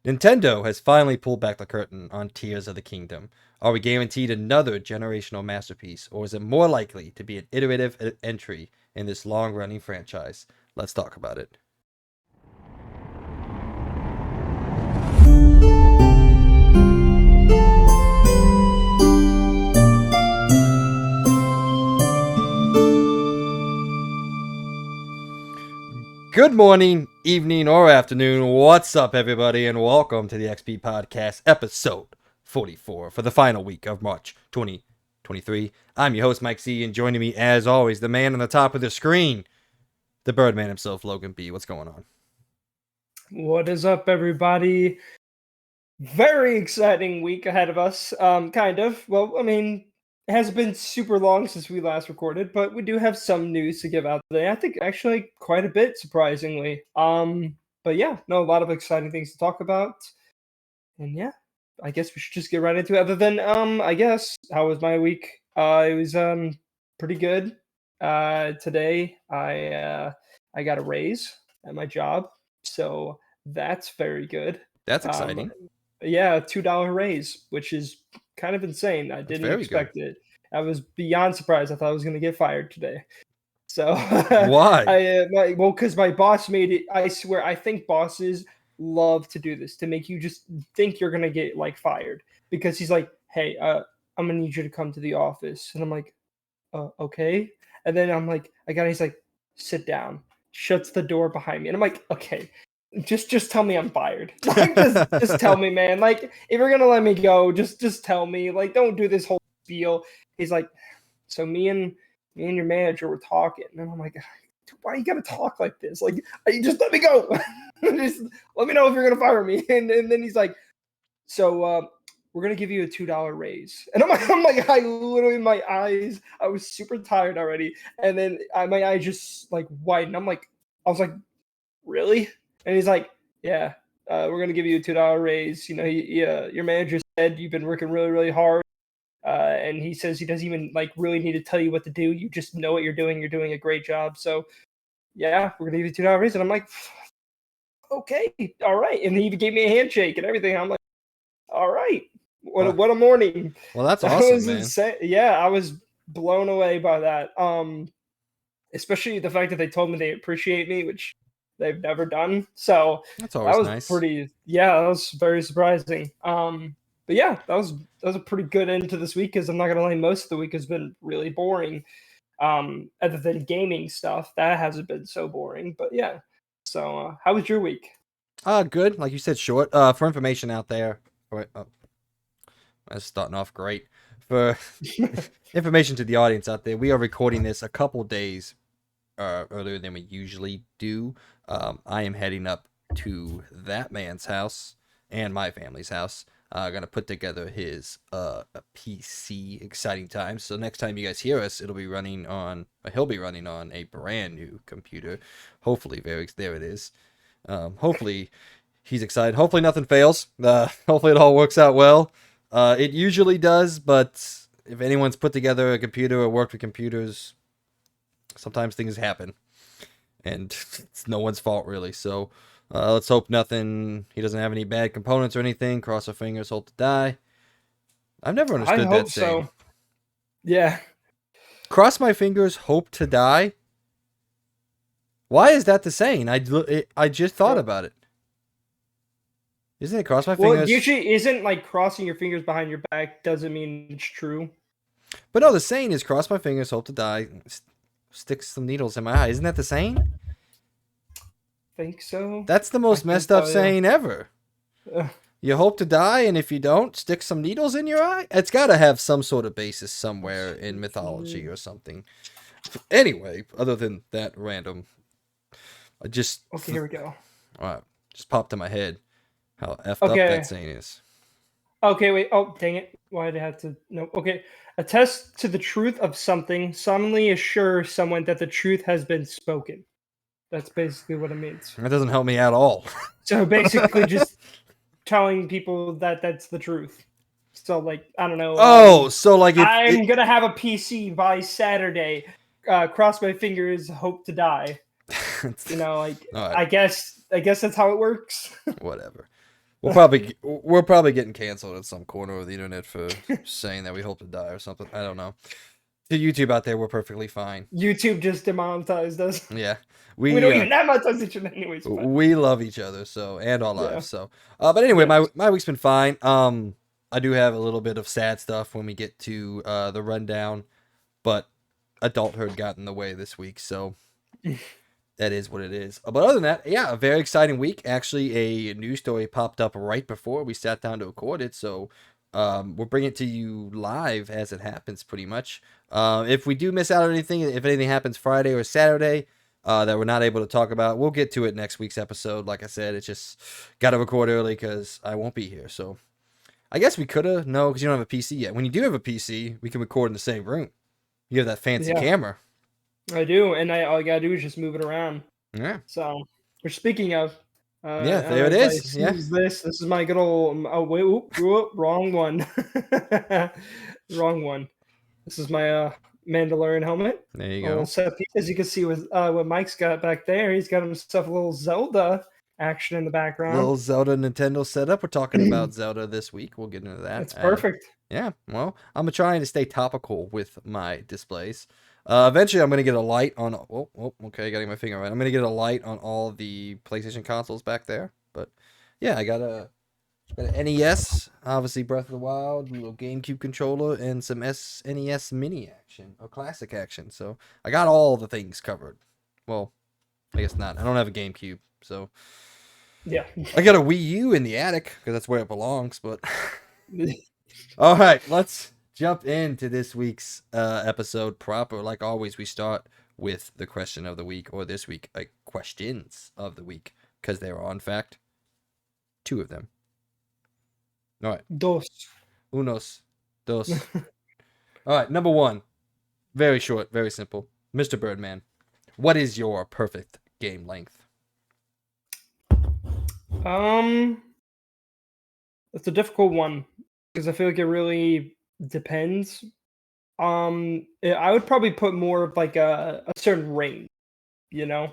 Nintendo has finally pulled back the curtain on Tears of the Kingdom. Are we guaranteed another generational masterpiece, or is it more likely to be an iterative entry in this long-running franchise? Let's talk about it. Good morning, evening, or afternoon. What's up, everybody, and welcome to the XP Podcast, episode 44 for the final week of March 2023. I'm your host, Mike C, and joining me, as always, the man on the top of the screen, the Birdman himself, Logan B. What's going on? What is up, everybody? Very exciting week ahead of us. Kind of. Well, I mean, it hasn't been super long since we last recorded, but we do have some news to give out today. I think actually quite a bit, surprisingly. But yeah, no, a lot of exciting things to talk about. And yeah, I guess we should just get right into it. Other than I guess, how was my week? It was pretty good. Today I got a raise at my job, so that's very good. That's exciting. Yeah, $2 raise, which is kind of insane. I didn't expect it. I was beyond surprised. I thought I was going to get fired today. So why? Well, because my boss made it. I swear, I think bosses love to do this to make you just think you're gonna get like fired, because he's like, hey, I'm gonna need you to come to the office, and I'm like, okay. And then I'm like, he's like, sit down, shuts the door behind me, and I'm like, okay, just tell me I'm fired. Like, just tell me, man. Like, if you're gonna let me go, just tell me. Like, don't do this whole spiel. He's like, so me and your manager were talking, and I'm like, why you gotta talk like this? Like, you just let me go. Just let me know if you're gonna fire me. And then he's like, so we're gonna give you a $2 raise. And I'm like, I literally, my eyes, I was super tired already, and then my eyes just like widened. I was like, really? And he's like, yeah, we're gonna give you a $2 raise. You know, your manager said you've been working really, really hard. And he says he doesn't even like really need to tell you what to do. You just know what you're doing. You're doing a great job. So yeah, we're gonna give you $2 raise. And I'm like, okay, all right. And he even gave me a handshake and everything. I'm like, all right, what a morning. Well, that's awesome, man. Insane. Yeah, I was blown away by that. Especially the fact that they told me they appreciate me, which they've never done. So that's always nice. That was very surprising. But yeah, that was a pretty good end to this week, because I'm not gonna lie, most of the week has been really boring. Other than gaming stuff, that hasn't been so boring. But yeah. So how was your week? Good. Like you said, short. For information out there. That's starting off great. For information to the audience out there, we are recording this a couple days earlier than we usually do. I am heading up to that man's house and my family's house. Gonna put together his a PC. Exciting times. So next time you guys hear us, he'll be running on a brand new computer. Hopefully, there it is. Hopefully he's excited. Hopefully nothing fails. Hopefully it all works out well. It usually does, but if anyone's put together a computer or worked with computers, sometimes things happen, and it's no one's fault really. So let's hope he doesn't have any bad components or anything. Cross our fingers, hope to die. I've never understood that saying. So. Yeah. Cross my fingers, hope to die. Why is that the saying? I just thought about it. Isn't it cross my fingers? Well, usually isn't like crossing your fingers behind your back doesn't mean it's true. But no, the saying is cross my fingers, hope to die, stick some needles in my eye. Isn't that the saying? Think so. That's the most messed up saying ever. You hope to die, and if you don't, stick some needles in your eye? It's got to have some sort of basis somewhere in mythology or something. Anyway, other than that random, Okay, here we go. Alright, just popped in my head how effed up that saying is. Okay, wait. Oh, dang it. Why did I have to... No, okay. Attest to the truth of something. Solemnly assure someone that the truth has been spoken. That's basically what it means. That doesn't help me at all. So basically just telling people that that's the truth. So, like, I don't know. So like... I'm going to have a PC by Saturday. Cross my fingers, hope to die. You know, like, right. I guess that's how it works. Whatever. we're probably getting canceled at some corner of the internet for saying that we hope to die or something. I don't know. To YouTube out there, we're perfectly fine. YouTube just demonetized us. Yeah, We we don't even monetize each other anyways, but we love each other and our yeah. lives. So, but anyway, Yeah. my week's been fine. I do have a little bit of sad stuff when we get to the rundown, but adulthood got in the way this week, so that is what it is. But other than that, yeah, a very exciting week. Actually, a news story popped up right before we sat down to record it, so we'll bring it to you live as it happens, pretty much. If we do miss out on anything, if anything happens Friday or Saturday that we're not able to talk about, we'll get to it next week's episode. Like I said, it's just got to record early because I won't be here. So I guess we could have, no, because you don't have a PC yet. When you do have a PC, we can record in the same room. You have that fancy Yeah. camera. I do, and all I gotta do is just move it around. Yeah. So, we're speaking of. Yeah, there it is. Yeah. This is my good old. Oh wait, wrong one. Wrong one. This is my Mandalorian helmet. There you A little go. set piece. As you can see with what Mike's got back there, he's got himself a little Zelda action in the background. Little Zelda Nintendo setup. We're talking about Zelda this week. We'll get into that. That's perfect. Yeah, well, I'm trying to stay topical with my displays. Eventually, I'm going to get a light on... Oh, okay, getting my finger right. I'm going to get a light on all the PlayStation consoles back there. But, yeah, I got an NES, obviously Breath of the Wild, a little GameCube controller, and some SNES mini action, or classic action. So, I got all the things covered. Well, I guess not. I don't have a GameCube, so... Yeah. I got a Wii U in the attic, because that's where it belongs, but... All right, let's jump into this week's episode proper. Like always, we start with the question of the week, or this week, questions of the week, because there are, in fact, 2 of them. All right. Dos. Unos. Dos. All right, number 1. Very short, very simple. Mr. Birdman, what is your perfect game length? It's a difficult one because I feel like it really depends. I would probably put more of like a certain range, you know.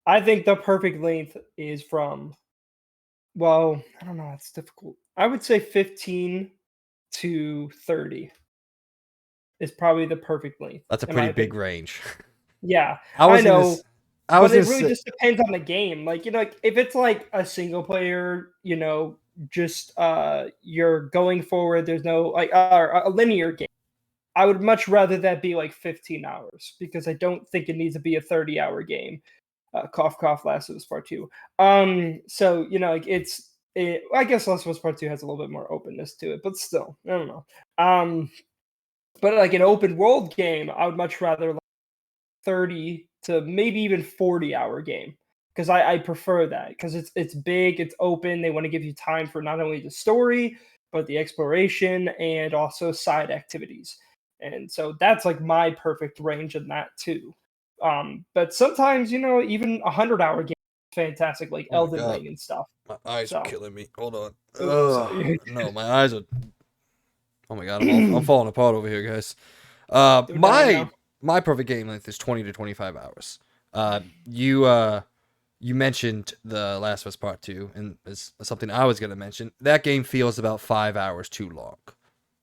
I think the perfect length is from, well, I don't know, it's difficult. I would say 15 to 30 is probably the perfect length. That's a in my pretty big opinion. range. Yeah, I was I know. I was But it gonna really say, just depends on the game. Like, like if it's like a single player, just you're going forward, there's no like a linear game. I would much rather that be like 15 hours because I don't think it needs to be a 30-hour game. Cough cough Last of Us Part 2. So like I guess Last of Us Part 2 has a little bit more openness to it, but still, I don't know. But like an open world game, I would much rather 30 to maybe even 40-hour game because I prefer that because it's big, it's open. They want to give you time for not only the story but the exploration and also side activities. And so that's like my perfect range in that too. But sometimes even 100-hour game is fantastic, like oh my Elden God, Ring and stuff. my eyes are So killing me. Hold on. sorry. No, my eyes are... Oh my God, I'm falling apart over here, guys. They're dying now. My perfect game length is 20 to 25 hours. You mentioned the Last of Us Part 2, and it's something I was going to mention. That game feels about 5 hours too long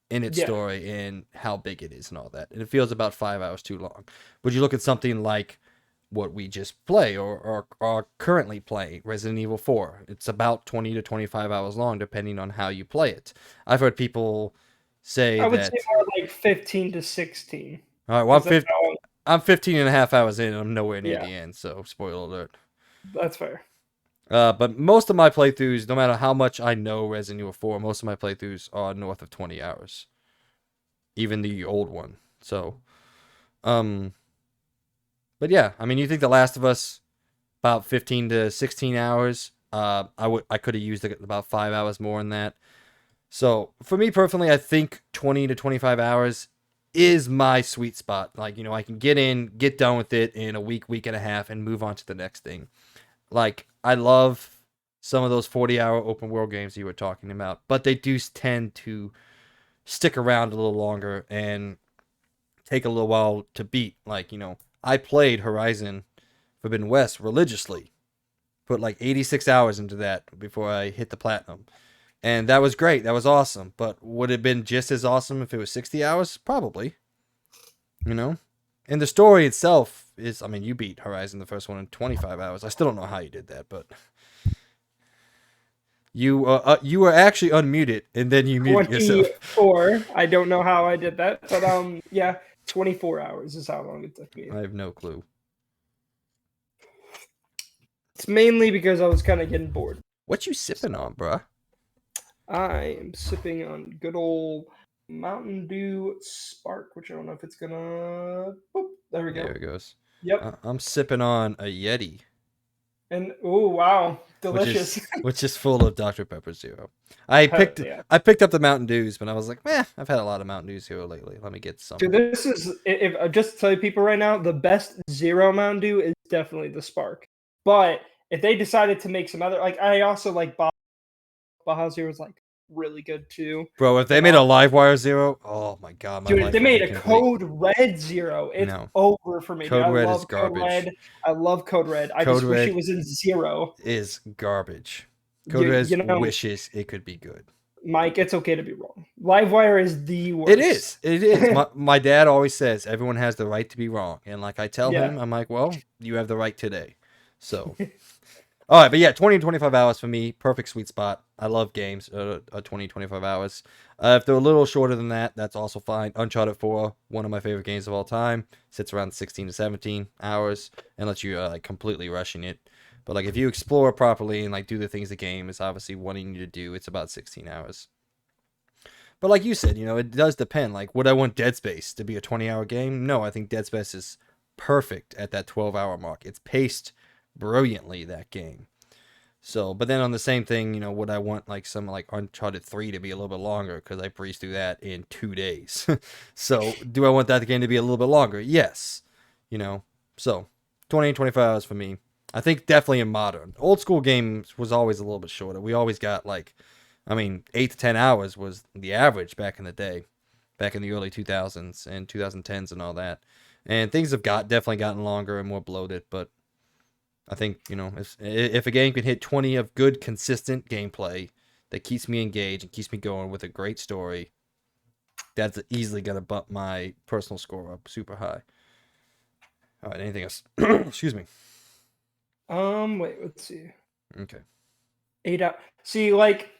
in its Yeah. story and how big it is and all that. And it feels about 5 hours too long. But you look at something like what we just play or are currently playing, Resident Evil 4. It's about 20 to 25 hours long, depending on how you play it. I've heard people say I would that... say more like 15 to 16. All right, well, 'Cause that's how- I'm 15 and a half hours in, and I'm nowhere near Yeah. the end, so spoiler alert. That's fair. But most of my playthroughs, no matter how much I know Resident Evil 4, most of my playthroughs are north of 20 hours. Even the old one. So, but yeah, I mean, you think The Last of Us, about 15 to 16 hours. I could have used about 5 hours more than that. So, for me personally, I think 20 to 25 hours is my sweet spot. Like, I can get done with it in a week and a half, and move on to the next thing. Like, I love some of those 40-hour open world games you were talking about, but they do tend to stick around a little longer and take a little while to beat. Like, I played Horizon Forbidden West religiously put like 86 hours into that before I hit the platinum. And that was great. That was awesome. But would it have been just as awesome if it was 60 hours? Probably. You know? And the story itself is, I mean, you beat Horizon, the first one, in 25 hours. I still don't know how you did that, but you were actually unmuted and then you muted yourself. 24. I don't know how I did that, but yeah, 24 hours is how long it took me. I have no clue. It's mainly because I was kind of getting bored. What you sipping on, bruh? I am sipping on good old Mountain Dew Spark, which I don't know if it's gonna. Boop, there we go. There it goes. Yep. I'm sipping on a Yeti. And oh wow, delicious. Which is full of Dr. Pepper Zero. I picked up the Mountain Dews, but I was like, meh, I've had a lot of Mountain Dews here lately. Let me get some. Dude, this is if just to tell you people right now, the best Zero Mountain Dew is definitely the Spark. But if they decided to make some other, like I also like Baja Zero is like really good too. Bro, if they made a Livewire Zero, oh my god, my Dude, life if they would made be a complete. Code Red Zero, it's over for me. Code Red love is garbage. Code Red. I love Code Red. I just wish it was in Zero. Is garbage. Code Red wishes it could be good. Mike, it's okay to be wrong. Livewire is the worst. It is. My dad always says everyone has the right to be wrong. And like I tell him, I'm like, well, you have the right today. So, all right. But yeah, 20 to 25 hours for me. Perfect sweet spot. I love games, 20, 25 hours. If they're a little shorter than that, that's also fine. Uncharted 4, one of my favorite games of all time. Sits around 16 to 17 hours and lets you like completely rushing it. But like if you explore properly and like do the things the game is obviously wanting you to do, it's about 16 hours. But like you said, it does depend. Like, would I want Dead Space to be a 20-hour game? No, I think Dead Space is perfect at that 12-hour mark. It's paced brilliantly, that game. So, but then on the same thing, would I want like some like Uncharted 3 to be a little bit longer because I breezed through that in 2 days. So, do I want that game to be a little bit longer? Yes. So 20 and 25 hours for me. I think definitely in modern. Old school games was always a little bit shorter. We always got 8 to 10 hours was the average back in the day, back in the early 2000s and 2010s and all that. And things have definitely gotten longer and more bloated, but I think, if a game can hit 20 of good, consistent gameplay that keeps me engaged and keeps me going with a great story, that's easily going to bump my personal score up super high. All right, anything else? Excuse me. Wait, let's see. Okay. 8 hours. See, like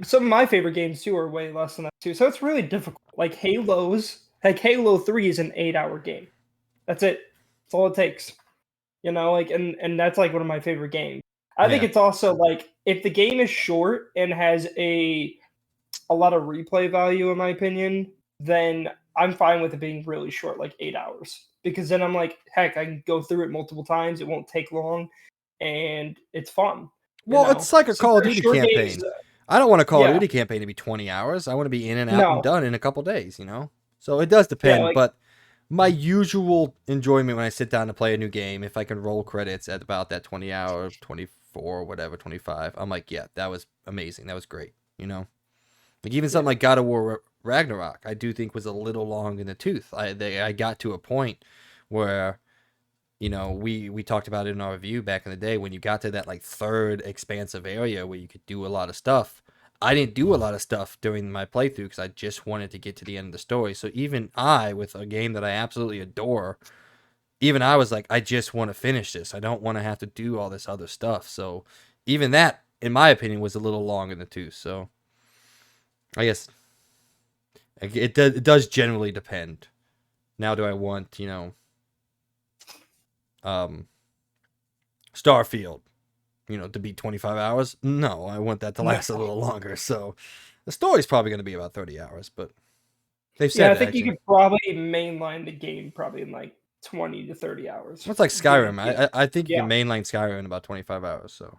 some of my favorite games too are way less than that too. So it's really difficult. Like Halo 3 is an 8-hour game. That's it. That's all it takes. And that's like one of my favorite games. I think it's also like if the game is short and has a lot of replay value, in my opinion, then I'm fine with it being really short, like 8 hours. Because then I'm like, heck, I can go through it multiple times. It won't take long, and it's fun. Well, it's like a Call of Duty campaign. I don't want a Call of Duty campaign to be 20 hours. I want to be in and out and done in a couple days, So it does depend, but my usual enjoyment when I sit down to play a new game, if I can roll credits at about that 20 hour, 24, whatever, 25, I'm like, yeah, that was amazing. That was great, Like even something like God of War Ragnarok, I do think was a little long in the tooth. I got to a point where, we talked about it in our review back in the day when you got to that like third expansive area where you could do a lot of stuff. I didn't do a lot of stuff during my playthrough because I just wanted to get to the end of the story. So even with a game that I absolutely adore, even I was like, I just want to finish this. I don't want to have to do all this other stuff. So even that, in my opinion, was a little long in the tooth. So I guess it does generally depend. Now, do I want, Starfield, to be 25 hours? No, I want that to last a little longer. So the story's probably going to be about 30 hours, but they've said I think you could probably mainline the game probably in like 20 to 30 hours. It's like Skyrim. I think you can mainline Skyrim in about 25 hours. So.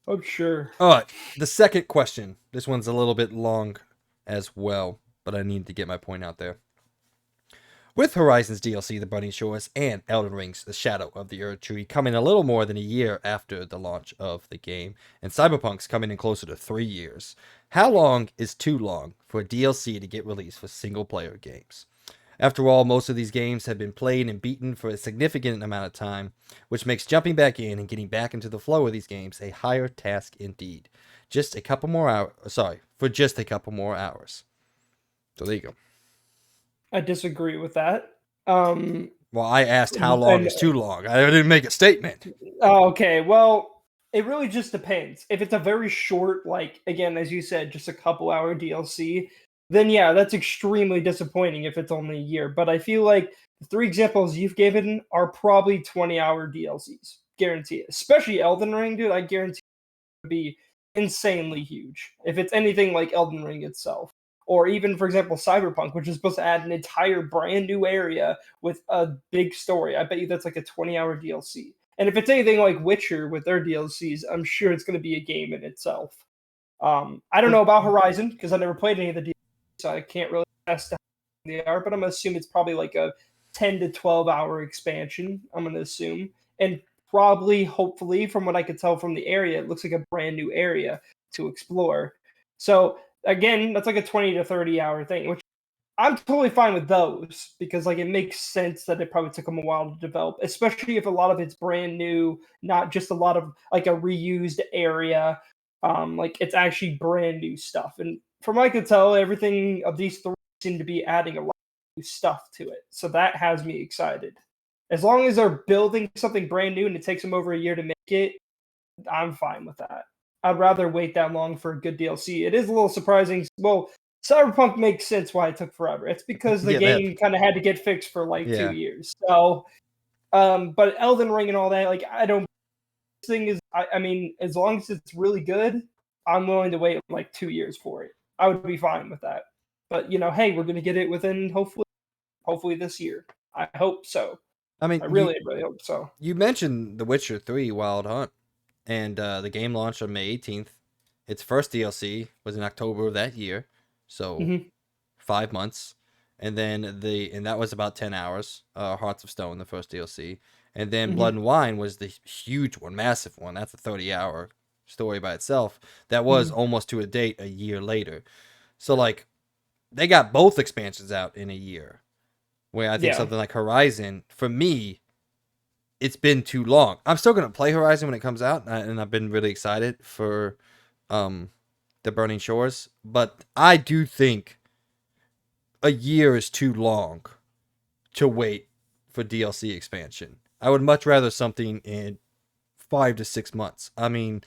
Oh, sure. All right. The second question. This one's a little bit long as well, but I need to get my point out there. With Horizon's DLC, The Burning Shores, and Elden Ring's The Shadow of the Erdtree coming a little more than a year after the launch of the game, and Cyberpunk's coming in closer to 3 years, how long is too long for a DLC to get released for single-player games? After all, most of these games have been played and beaten for a significant amount of time, which makes jumping back in and getting back into the flow of these games a higher task indeed. Just a couple more hours. Sorry, for just a couple more hours. So there you go. I disagree with that. Um, Well, I asked how long and is too long. I didn't make a statement. okay, well, it really just depends. If it's a very short, like again, as you said, just a couple hour DLC, then yeah, that's extremely disappointing if it's only a year. But I feel like the three examples you've given are probably 20-hour DLCs, guarantee it. Especially Elden Ring, dude. I guarantee it would be insanely huge if it's anything like Elden Ring itself. Or even, for example, Cyberpunk, which is supposed to add an entire brand new area with a big story. I bet you that's like a 20-hour DLC. And if it's anything like Witcher with their DLCs, I'm sure it's going to be a game in itself. I don't know about Horizon because I never played any of the DLCs, so I can't really test how they are. But I'm gonna assume it's probably like a 10 to 12-hour expansion. I'm gonna assume, and probably, hopefully, from what I could tell from the area, it looks like a brand new area to explore. So again, that's like a 20 to 30-hour thing, which I'm totally fine with those because like it makes sense that it probably took them a while to develop, especially if a lot of it's brand new, not just a lot of like a reused area. Like it's actually brand new stuff. And from what I could tell, everything of these three seem to be adding a lot of new stuff to it. So that has me excited. As long as they're building something brand new and it takes them over a year to make it, I'm fine with that. I'd rather wait that long for a good DLC. It is a little surprising. Well, Cyberpunk makes sense why it took forever. It's because the Yeah, that. game kind of had to get fixed for like Yeah. 2 years. So, but Elden Ring and all that, like I don't. This thing is, I mean, as long as it's really good, I'm willing to wait like 2 years for it. I would be fine with that. But hey, we're gonna get it within hopefully this year. I hope so. I mean, I really, really hope so. you mentioned The Witcher 3 Wild Hunt, and the game launched on May 18th. Its first DLC was in October of that year, so Hmm. 5 months. And then and that was about 10 hours. Hearts of Stone, the first DLC. And then Blood Hmm. and Wine was the huge one, massive one. That's a 30-hour story by itself. That was Hmm. almost to a date a year later. So, like, they got both expansions out in a year. Where I think Yeah. something like Horizon, for me, it's been too long. I'm still gonna play Horizon when it comes out, and I've been really excited for um, the Burning Shores. But I do think a year is too long to wait for DLC expansion. I would much rather something in 5 to 6 months. I mean,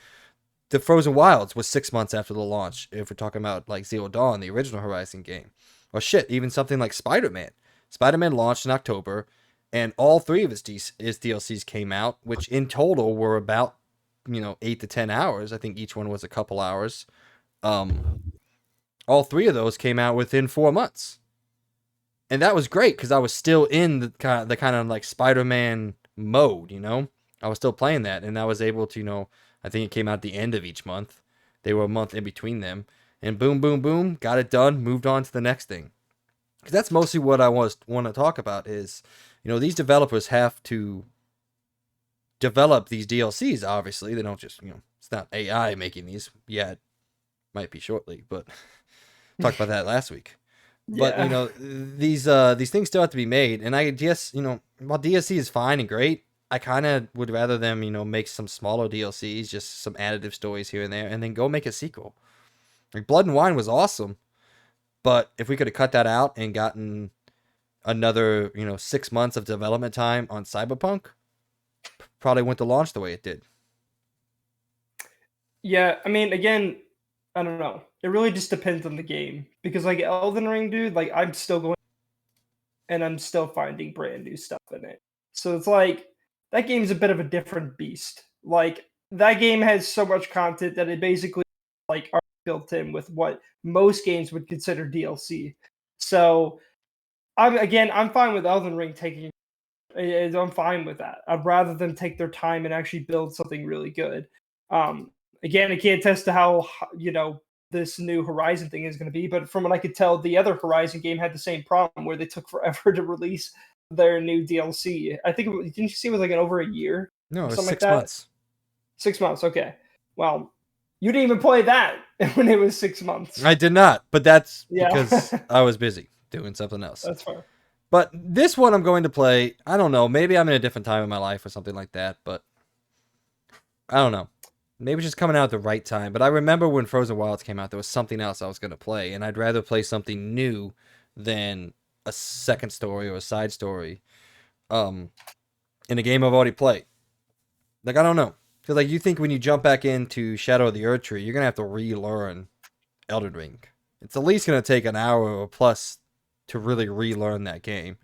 the Frozen Wilds was 6 months after the launch. If we're talking about like Zero Dawn, the original Horizon game, or shit, even something like Spider-Man. Spider-Man launched in October, and all three of his DLCs came out, which in total were about 8 to 10 hours. I think each one was a couple hours. All three of those came out within 4 months, and that was great because I was still in the kind of like Spider-Man mode. I was still playing that, and I was able to I think it came out at the end of each month. They were a month in between them, and boom, boom, boom, got it done. Moved on to the next thing. Because that's mostly what I want to talk about is, these developers have to develop these DLCs. Obviously, they don't just it's not AI making these yet. Might be shortly, but talked about that last week. But Yeah. these things still have to be made, and I guess while DLC is fine and great, I kind of would rather them make some smaller DLCs, just some additive stories here and there, and then go make a sequel. Like Blood and Wine was awesome, but if we could have cut that out and gotten another 6 months of development time on Cyberpunk, probably went to launch the way it did. Yeah, I mean, again, I don't know. It really just depends on the game because, like Elden Ring, dude, like I'm still going and I'm still finding brand new stuff in it. So it's like that game's a bit of a different beast. Like that game has so much content that it basically like are built in with what most games would consider DLC. So I'm fine with Elden Ring taking. I'm fine with that. I'd rather them take their time and actually build something really good. Um, Again, I can't attest to how this new Horizon thing is going to be, but from what I could tell, the other Horizon game had the same problem where they took forever to release their new DLC. I think didn't you see it was like over a year No, or it was something like six that? months. 6 months. Okay. Well, you didn't even play that when it was 6 months. I did not, but that's Yeah, because I was busy doing something else. that's fair. But this one I'm going to play. I don't know. Maybe I'm in a different time in my life or something like that. But I don't know. Maybe it's just coming out at the right time. But I remember when Frozen Wilds came out, there was something else I was going to play. And I'd rather play something new than a second story or a side story um, in a game I've already played. Like, I don't know. Because, like, you think when you jump back into Shadow of the Erd Tree, you're going to have to relearn Elden Ring. It's at least going to take an hour or plus to really relearn that game.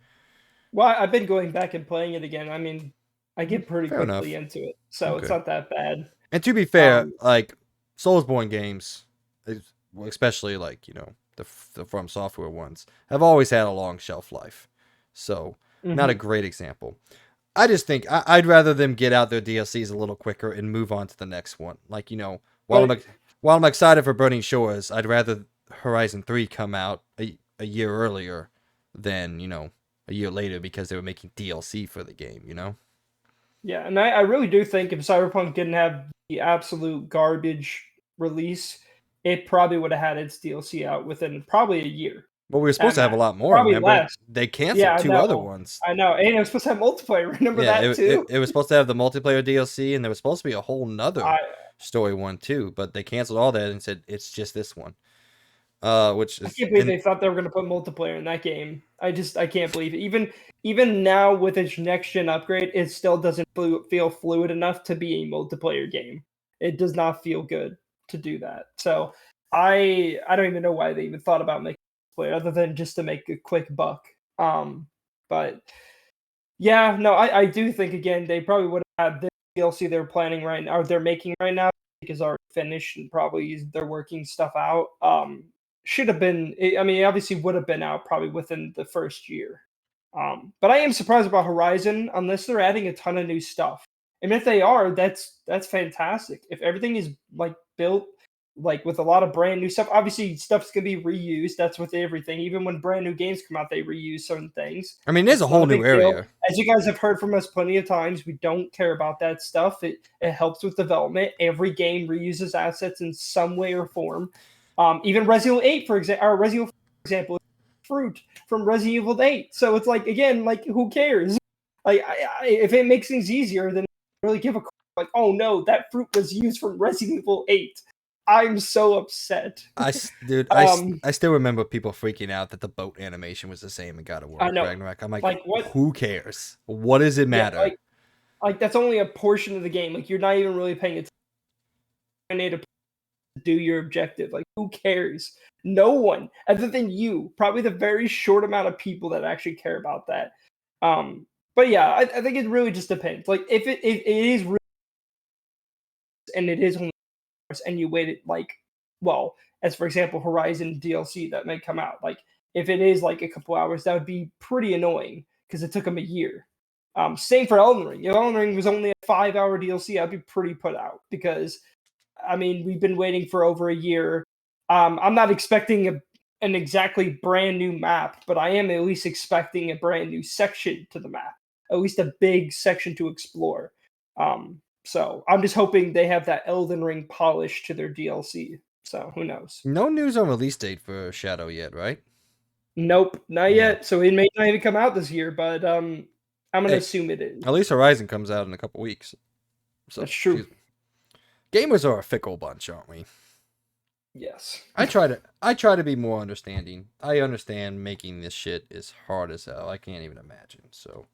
Well, I've been going back and playing it again. I mean, I get pretty Fair quickly enough. into it, so it's Okay. not that bad. And to be fair, Um, like Soulsborne games, especially like the From Software ones, have always had a long shelf life. So not a mhm. great example. I just think I'd rather them get out their DLCs a little quicker and move on to the next one. Like But while I'm excited for Burning Shores, I'd rather Horizon 3 come out a year earlier than a year later because they were making DLC for the game. yeah, and I really do think if Cyberpunk didn't have the absolute garbage release, it probably would have had its DLC out within probably a year But we were supposed at to have a max. lot more. Probably Remember, less. they Yeah, canceled I two other know. ones. I know. And it was supposed to have multiplayer. Remember Yeah, that too? it was supposed to have the multiplayer DLC, and there was supposed to be a whole nother I story one too. But they canceled all that and said it's just this one. Which I is can't believe and they thought they were going to put multiplayer in that game. I can't believe it. Even now with its next gen upgrade, it still doesn't feel fluid enough to be a multiplayer game. It does not feel good to do that. So I don't even know why they even thought about making multiplayer other than just to make a quick buck. But yeah, no, I do think again they probably would have had the DLC they're planning right now or they're making right now is already finished and probably they're working stuff out. Should have been. I mean, it obviously would have been out probably within the first year. But I am surprised about Horizon unless they're adding a ton of new stuff. And if they are, that's fantastic. If everything is like built like with a lot of brand new stuff, obviously stuff's gonna be reused. That's with everything. Even when brand new games come out, they reuse certain things. I mean, it is a That's not whole a new big deal. area. As you guys have heard from us plenty of times, we don't care about that stuff. It helps with development. Every game reuses assets in some way or form. Even Resident Evil 8, for example, or Resident Evil, for example, fruit from Resident Evil 8. So it's like again, like who cares? Like if it makes things easier, then really give a like, oh no, that fruit was used from Resident Evil 8. I'm so upset. Dude, Um, I still remember people freaking out that the boat animation was the same in God of War I know. Ragnarok. I'm like, Like what? who cares? What does it Yeah, matter? like that's only a portion of the game. Like you're not even really paying attention to do your objective. Like who cares? No one, other than you. Probably the very short amount of people that actually care about that. But yeah, I think it really just depends. Like if it is really, and it is only and you waited like well, as for example, Horizon DLC that may come out. Like if it is like a couple hours, that would be pretty annoying because it took them a year. Same for Elden Ring. If Elden Ring was only a 5 hour DLC, I'd be pretty put out because I mean we've been waiting for over a year. I'm not expecting an exactly brand new map, but I am at least expecting a brand new section to the map, at least a big section to explore. So I'm just hoping they have that Elden Ring polish to their DLC. So who knows? No news on release date for Shadow yet, right? Nope, not Yeah. yet. So it may not even come out this year, but I'm gonna Hey, assume it is. at least Horizon comes out in a couple weeks. So, That's true. excuse me. Gamers are a fickle bunch, aren't we? Yes. I try to be more understanding. I understand making this shit is hard as hell. I can't even imagine. So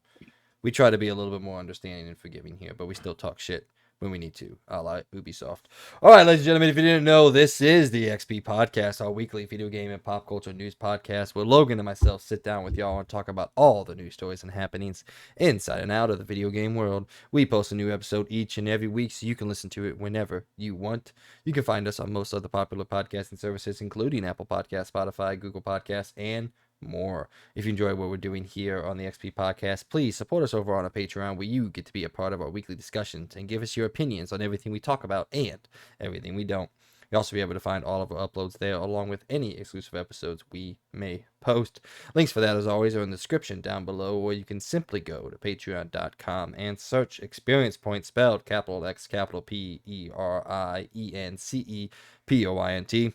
we try to be a little bit more understanding and forgiving here, but we still talk shit when we need to, a la Ubisoft. All right, ladies and gentlemen, if you didn't know, this is the XP Podcast, our weekly video game and pop culture news podcast, where Logan and myself sit down with y'all and talk about all the news stories and happenings inside and out of the video game world. We post a new episode each and every week, so you can listen to it whenever you want. You can find us on most other popular podcasting services, including Apple Podcasts, Spotify, Google Podcasts, and more. If you enjoy what we're doing here on the XP Podcast, please support us over on our Patreon, where you get to be a part of our weekly discussions and give us your opinions on everything we talk about and everything we don't. You'll also be able to find all of our uploads there, along with any exclusive episodes we may post. Links for that, as always, are in the description down below, or you can simply go to patreon.com and search Experience Point, spelled capital X, capital P, ERIENCE POINT.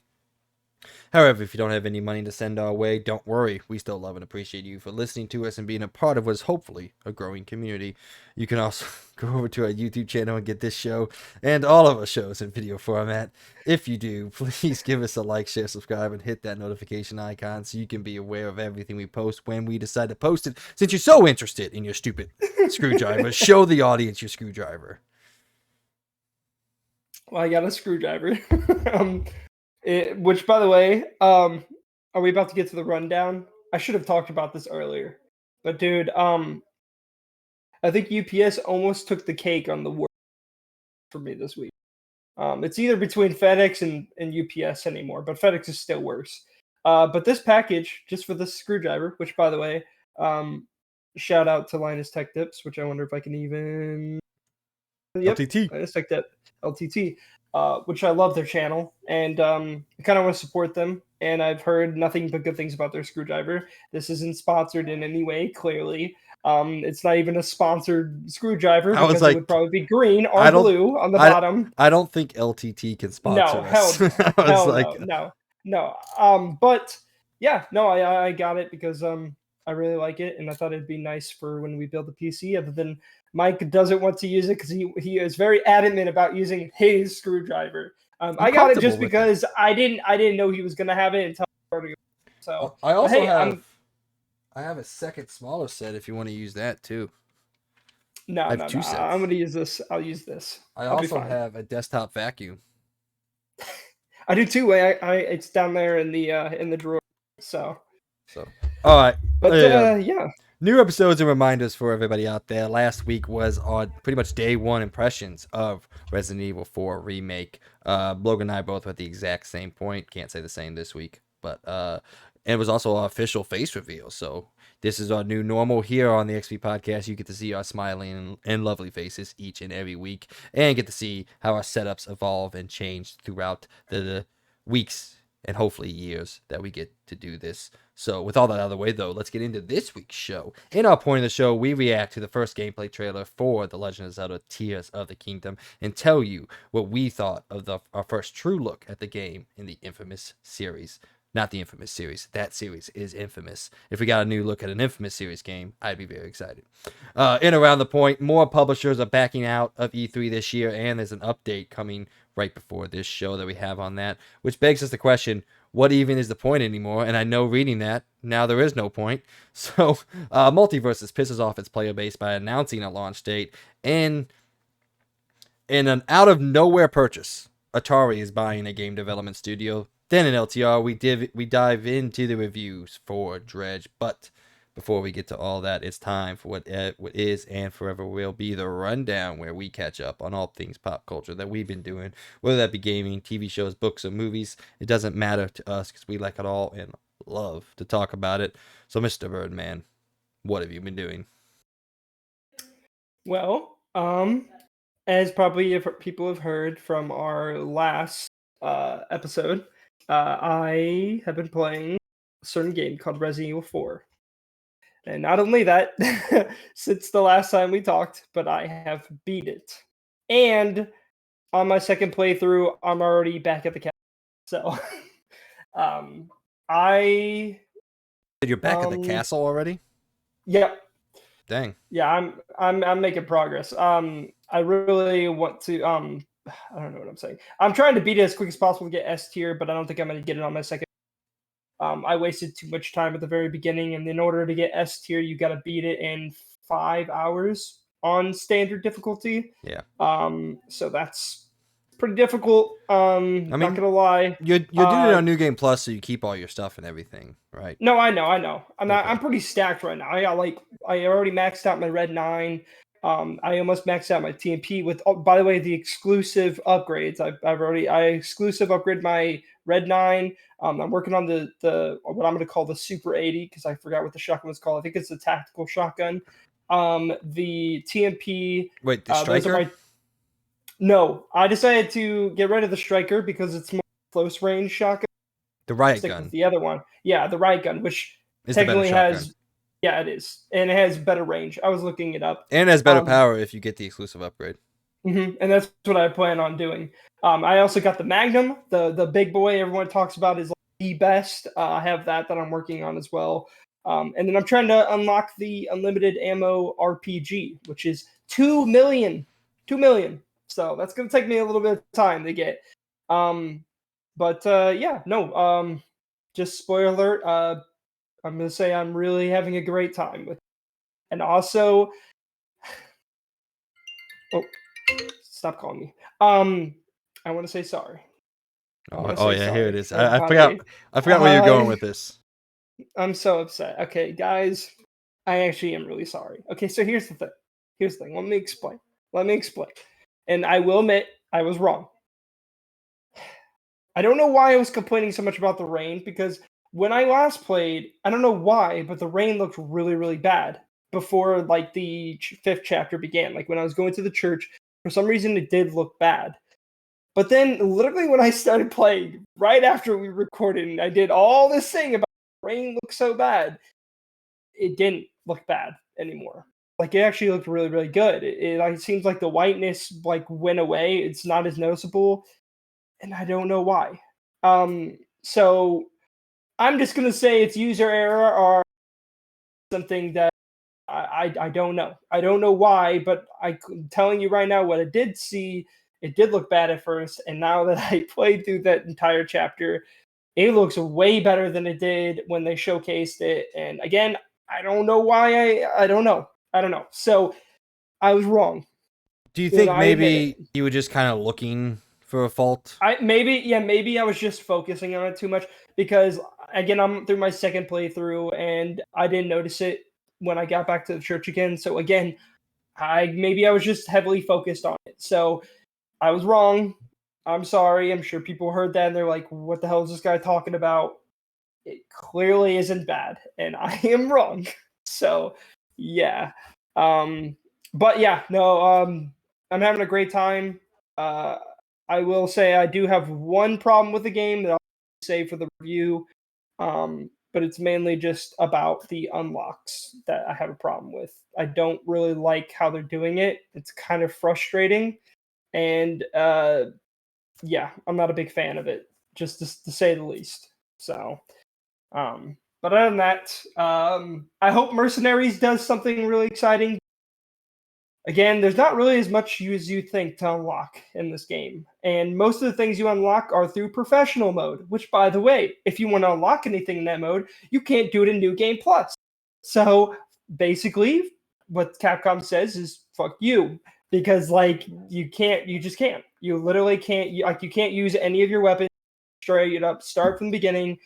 However, if you don't have any money to send our way, don't worry. We still love and appreciate you for listening to us and being a part of what is hopefully a growing community. You can also go over to our YouTube channel and get this show and all of our shows in video format. If you do, please give us a like, share, subscribe, and hit that notification icon so you can be aware of everything we post when we decide to post it. Since you're so interested in your stupid screwdriver, show the audience your screwdriver. Well, I got a screwdriver. Which, by the way, are we about to get to the rundown? I should have talked about this earlier, but dude, I think UPS almost took the cake on the work for me this week. It's either between FedEx and UPS anymore, but FedEx is still worse. But this package, just for this screwdriver, which, by the way, shout out to Linus Tech Tips, which I wonder if I can even. Yep, LTT. Linus Tech Tip, LTT. Which I love their channel, and I kind of want to support them. And I've heard nothing but good things about their screwdriver. This isn't sponsored in any way, clearly. It's not even a sponsored screwdriver because it would probably be green or blue on the bottom. I don't think LTT can sponsor us. No. But yeah, no, I got it because I really like it, and I thought it'd be nice for when we build the PC. Other than Mike doesn't want to use it because he is very adamant about using his screwdriver. I got it just because I didn't know he was gonna have it until. So I also have a second smaller set if you want to use that too. No. I'm gonna use this. I'll use this. I also have a desktop vacuum. I do too. It's down there in the drawer. So all right, but yeah. New episodes and reminders for everybody out there. Last week was on pretty much day one impressions of Resident Evil 4 Remake. Logan and I both were at the exact same point. Can't say the same this week, but it was also our official face reveal. So this is our new normal here on the XP Podcast. You get to see our smiling and lovely faces each and every week, and get to see how our setups evolve and change throughout the weeks and hopefully years that we get to do this. So with all that out of the way, though, let's get into this week's show. In our point of the show, we react to the first gameplay trailer for The Legend of Zelda Tears of the Kingdom and tell you what we thought of our first true look at the game in the infamous series. Not the infamous series. That series is infamous. If we got a new look at an infamous series game, I'd be very excited. In around the point, more publishers are backing out of E3 this year, and there's an update coming right before this show that we have on that, which begs us the question, what even is the point anymore? And I know reading that, now there is no point. So Multiversus pisses off its player base by announcing a launch date, and in an out-of-nowhere purchase, Atari is buying a game development studio. Then in LTR, we dive into the reviews for Dredge, but before we get to all that, it's time for what is and forever will be the rundown, where we catch up on all things pop culture that we've been doing, whether that be gaming, TV shows, books, or movies. It doesn't matter to us because we like it all and love to talk about it. So, Mr. Birdman, what have you been doing? Well, as probably people have heard from our last episode, I have been playing a certain game called Resident Evil 4. And not only that, since the last time we talked, but I have beat it. And on my second playthrough, I'm already back at the castle. So, You're back at the castle already? Yep. Dang. Yeah, I'm making progress. I really want to. I don't know what I'm saying. I'm trying to beat it as quick as possible to get S tier, but I don't think I'm going to get it on my second. I wasted too much time at the very beginning, and in order to get S tier, you got to beat it in 5 hours on standard difficulty. Yeah. So that's pretty difficult. Not gonna lie. You're doing it on New Game Plus, so you keep all your stuff and everything, right? No, I know. I'm pretty stacked right now. I already maxed out my Red 9. I almost maxed out my TMP with. Oh, by the way, the exclusive upgrades. I exclusive upgrade my Red 9. I'm working on the what I'm going to call the Super 80 because I forgot what the shotgun was called. I think it's the tactical shotgun. The TMP. Wait, the Striker? No, I decided to get rid of the Striker because it's more close range shotgun. The riot gun. The other one, yeah, the riot gun, which technically has. Yeah, it is, and it has better range. I was looking it up, and it has better power if you get the exclusive upgrade. And that's what I plan on doing. I also got the Magnum, the big boy everyone talks about is the best. I have that I'm working on as well. And then I'm trying to unlock the unlimited ammo RPG, which is 2 million. 2 million. So that's going to take me a little bit of time to get. Yeah, no. Just spoiler alert. I'm going to say I'm really having a great time with it. And also, oh, stop calling me. I want to say sorry. Oh yeah, here it is. for I how forgot. they- I forgot where you're going I- with this. I'm so upset. Okay, guys, I actually am really sorry. Okay, so here's the thing. Here's the thing. Let me explain. Let me explain. And I will admit I was wrong. I don't know why I was complaining so much about the rain, because when I last played, I don't know why, but the rain looked really, really bad before like the fifth chapter began. Like when I was going to the church, for some reason it did look bad. But then literally when I started playing, right after we recorded, and I did all this thing about rain looks so bad, it didn't look bad anymore. Like it actually looked really, really good. It seems like the whiteness like went away. It's not as noticeable, and I don't know why. So I'm just gonna say it's user error or something that I don't know. I don't know why, but I'm telling you right now what I did see. It did look bad at first, and now that I played through that entire chapter, it looks way better than it did when they showcased it. And again, I don't know why. I don't know. I don't know. So I was wrong. Do you And think I admit it. maybe you were just kind of looking for a fault? Maybe I was just focusing on it too much, because again, I'm through my second playthrough and I didn't notice it when I got back to the church again. So again, I was just heavily focused on it. So I was wrong. I'm sorry. I'm sure people heard that and they're like, "What the hell is this guy talking about?" It clearly isn't bad, and I am wrong. So yeah. Um, but yeah, no. I'm having a great time. Uh, I will say I do have one problem with the game that I'll say for the review. But it's mainly just about the unlocks that I have a problem with. I don't really like how they're doing it. It's kind of frustrating, and yeah, I'm not a big fan of it, just to say the least. So, but other than that, I hope Mercenaries does something really exciting. Again, there's not really as much as you think to unlock in this game. And most of the things you unlock are through professional mode, which, by the way, if you want to unlock anything in that mode, you can't do it in New Game Plus. So basically, what Capcom says is fuck you. Because, like, you just can't. You literally can't, you can't use any of your weapons straight up, start from the beginning,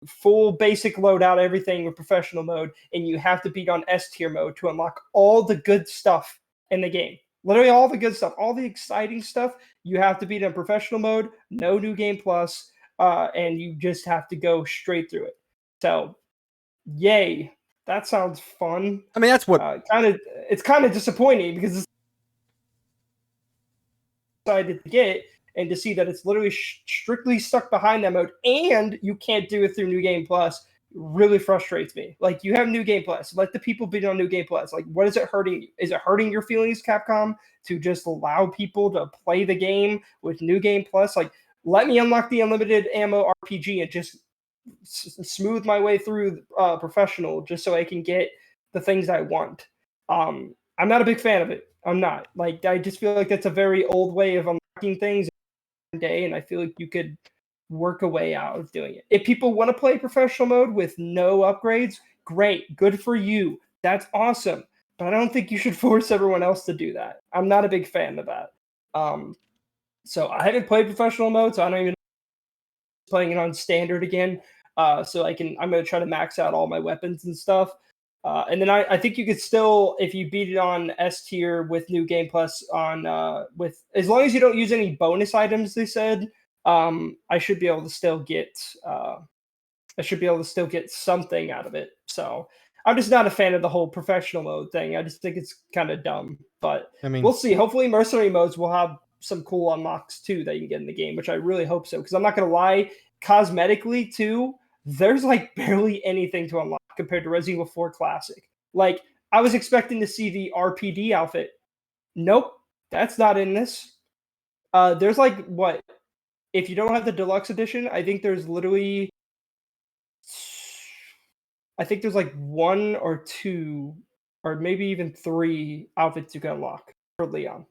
full basic loadout, everything with professional mode, and you have to beat on S tier mode to unlock all the good stuff in the game. Literally all the good stuff, all the exciting stuff, you have to beat in professional mode, no New Game Plus, and you just have to go straight through it. So, yay, that sounds fun. I mean, that's what. It's kind of disappointing because it's decided to get, and to see that it's literally strictly stuck behind that mode, and you can't do it through New Game Plus, really frustrates me. Like, you have New Game Plus, let the people beat on New Game Plus. Like, what is it hurting you? Is it hurting your feelings, Capcom, to just allow people to play the game with New Game Plus? Like, let me unlock the unlimited ammo RPG and just smooth my way through professional, just so I can get the things I want. I'm not a big fan of it. I'm not. Like, I just feel like that's a very old way of unlocking things day, and I feel like you could work a way out of doing it. If people want to play professional mode with no upgrades, great, good for you. That's awesome. But I don't think you should force everyone else to do that. I'm not a big fan of that. So I haven't played professional mode, so I don't even know playing it on standard again. So I'm gonna try to max out all my weapons and stuff. And then I think you could still, if you beat it on S tier with New Game Plus with, as long as you don't use any bonus items, they said, I should be able to still get something out of it. So I'm just not a fan of the whole professional mode thing. I just think it's kind of dumb. But I mean, we'll see. Hopefully, mercenary modes will have some cool unlocks too that you can get in the game, which I really hope so. Because I'm not gonna lie, cosmetically too, there's like barely anything to unlock compared to Resident Evil 4 Classic. Like, I was expecting to see the RPD outfit. Nope, that's not in this. There's like, what, if you don't have the deluxe edition, I think there's literally I think there's like 1 or 2 or maybe even 3 outfits you can unlock for Leon.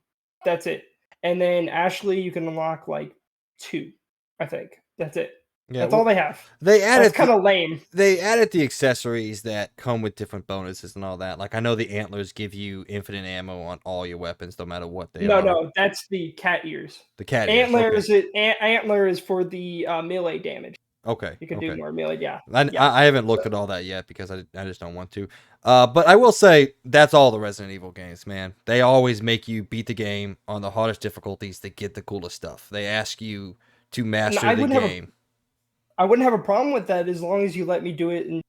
That's it. And then Ashley, you can unlock like 2, I think. That's it. Yeah, That's all well, they have. they That's added kind of lame. they added the accessories that come with different bonuses and all that. Like I know the antlers give you infinite ammo on all your weapons, no matter what they No, are. no, that's the cat ears. The cat ears. Okay. Antler is for the melee damage. Okay. You can do Okay. more melee. Yeah, I, yeah. I haven't looked at all that yet because I just don't want to. But I will say that's all the Resident Evil games, man. They always make you beat the game on the hardest difficulties to get the coolest stuff. They ask you to And master the game. I wouldn't have a problem with that as long as you let me do it. And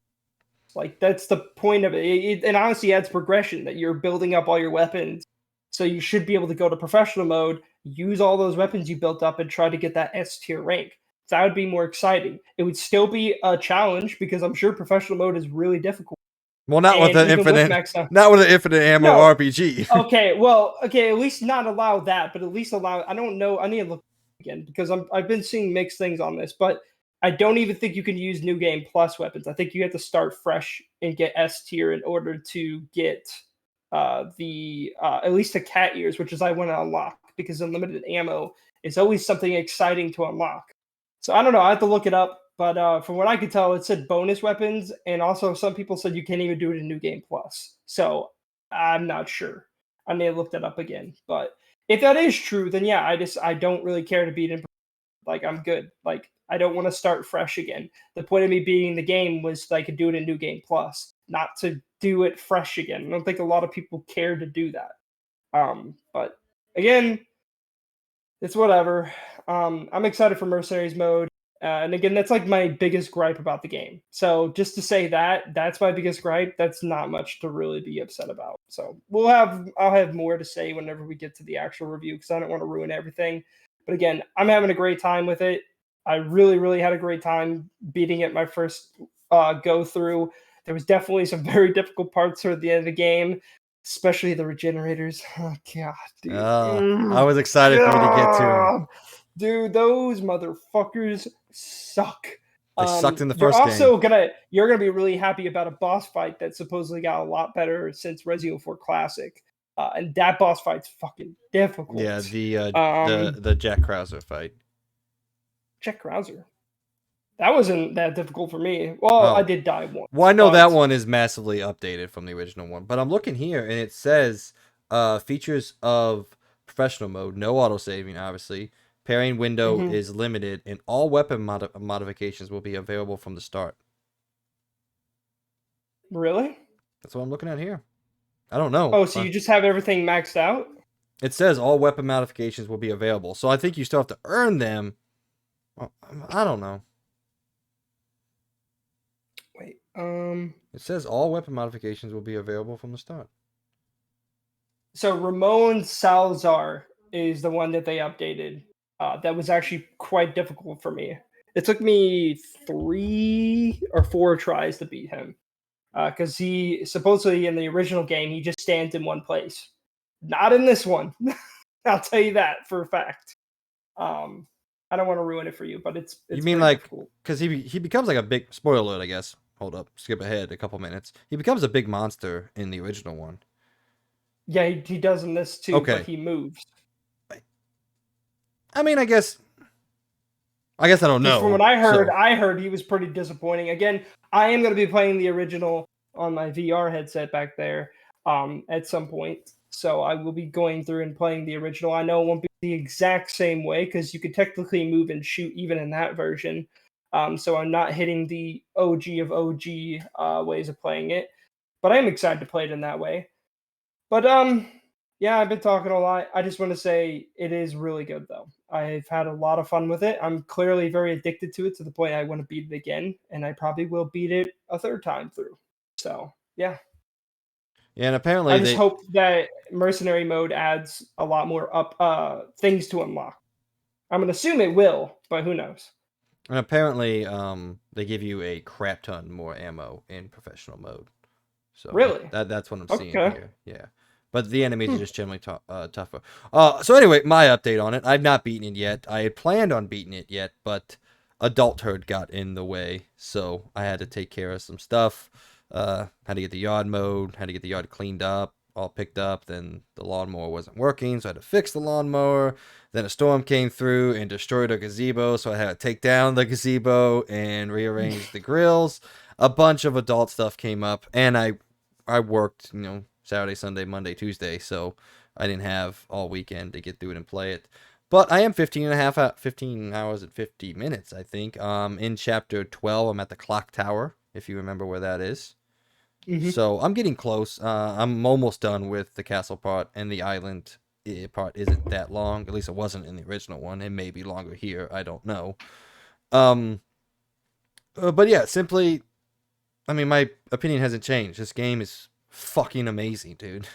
like that's the point of it. It honestly adds progression that you're building up all your weapons. So you should be able to go to professional mode, use all those weapons you built up, and try to get that S tier rank. That would be more exciting. It would still be a challenge because I'm sure professional mode is really difficult. Well, not with And the even with infinite, max out, not with an infinite ammo no. RPG. Okay, well, okay, at least not allow that, but at least allow. I don't know. I need to look again because I've been seeing mixed things on this, but I don't even think you can use New Game Plus weapons. I think you have to start fresh and get S tier in order to get the at least the cat ears, which is I want to unlock because unlimited ammo is always something exciting to unlock. So I don't know. I have to look it up, but from what I could tell, it said bonus weapons, and also some people said you can't even do it in New Game Plus. So I'm not sure. I may have looked that up again, but if that is true, then yeah, I don't really care to beat in. Like I'm good. Like I don't want to start fresh again. The point of me beating the game was so I could do it in New Game Plus, not to do it fresh again. I don't think a lot of people care to do that. But again, it's whatever. I'm excited for Mercenaries mode. And again, that's like my biggest gripe about the game. So just to say that, that's my biggest gripe. That's not much to really be upset about. So I'll have more to say whenever we get to the actual review because I don't want to ruin everything. But again, I'm having a great time with it. I really, really had a great time beating it my first go through. There was definitely some very difficult parts toward the end of the game, especially the regenerators. Oh god, dude. I was excited for you to get to them. Dude, those motherfuckers suck. They sucked in the first You're gonna be really happy about a boss fight that supposedly got a lot better since Resident Evil 4 Classic. And that boss fight's fucking difficult. Yeah, the Jack Krauser fight. Jack Krauser. That wasn't that difficult for me. Well, I did die once. Well, I know that one is massively updated from the original one, but I'm looking here and it says features of professional mode, no autosaving, obviously. Pairing window is limited, and all weapon modifications will be available from the start. Really? That's what I'm looking at here. I don't know. Oh, so you just have everything maxed out? It says all weapon modifications will be available, so I think you still have to earn them. Well, I don't know. Wait, It says all weapon modifications will be available from the start. So Ramon Salazar is the one that they updated. That was actually quite difficult for me. It took me 3 or 4 tries to beat him. Because he supposedly in the original game he just stands in one place. Not in this one. I'll tell you that for a fact. I don't want to ruin it for you, but it's you mean like because he becomes like a big spoiler alert, I guess. Hold up, skip ahead a couple minutes. He becomes a big monster in the original one. Yeah, he does in this too, but he moves. I mean, I guess I don't know. From what I heard he was pretty disappointing. Again, I am going to be playing the original on my VR headset back there at some point. So I will be going through and playing the original. I know it won't be the exact same way because you could technically move and shoot even in that version. So I'm not hitting the OG of OG ways of playing it. But I am excited to play it in that way. But yeah, I've been talking a lot. I just want to say it is really good, though. I've had a lot of fun with it. I'm clearly very addicted to it to the point I want to beat it again, and I probably will beat it a third time through. So, yeah. Yeah, and apparently I just hope that mercenary mode adds a lot more things to unlock. I'm gonna assume it will, but who knows? And apparently, they give you a crap ton more ammo in professional mode. So really, that's what I'm seeing here. Yeah. But the enemies are just generally tougher. So anyway, my update on it. I've not beaten it yet. I had planned on beating it yet, but adulthood got in the way, so I had to take care of some stuff. Had to get the yard mowed, had to get the yard cleaned up, all picked up. Then the lawnmower wasn't working, so I had to fix the lawnmower. Then a storm came through and destroyed our gazebo, so I had to take down the gazebo and rearrange the grills. A bunch of adult stuff came up, and I worked, Saturday, Sunday, Monday, Tuesday, so I didn't have all weekend to get through it and play it. But I am 15 hours and 50 minutes, I think. In chapter 12, I'm at the clock tower, if you remember where that is. Hmm. So I'm getting close. I'm almost done with the castle part, and the island part isn't that long. At least it wasn't in the original one. It may be longer here. I don't know. Um, but yeah, simply, I mean, my opinion hasn't changed. This game is fucking amazing, dude.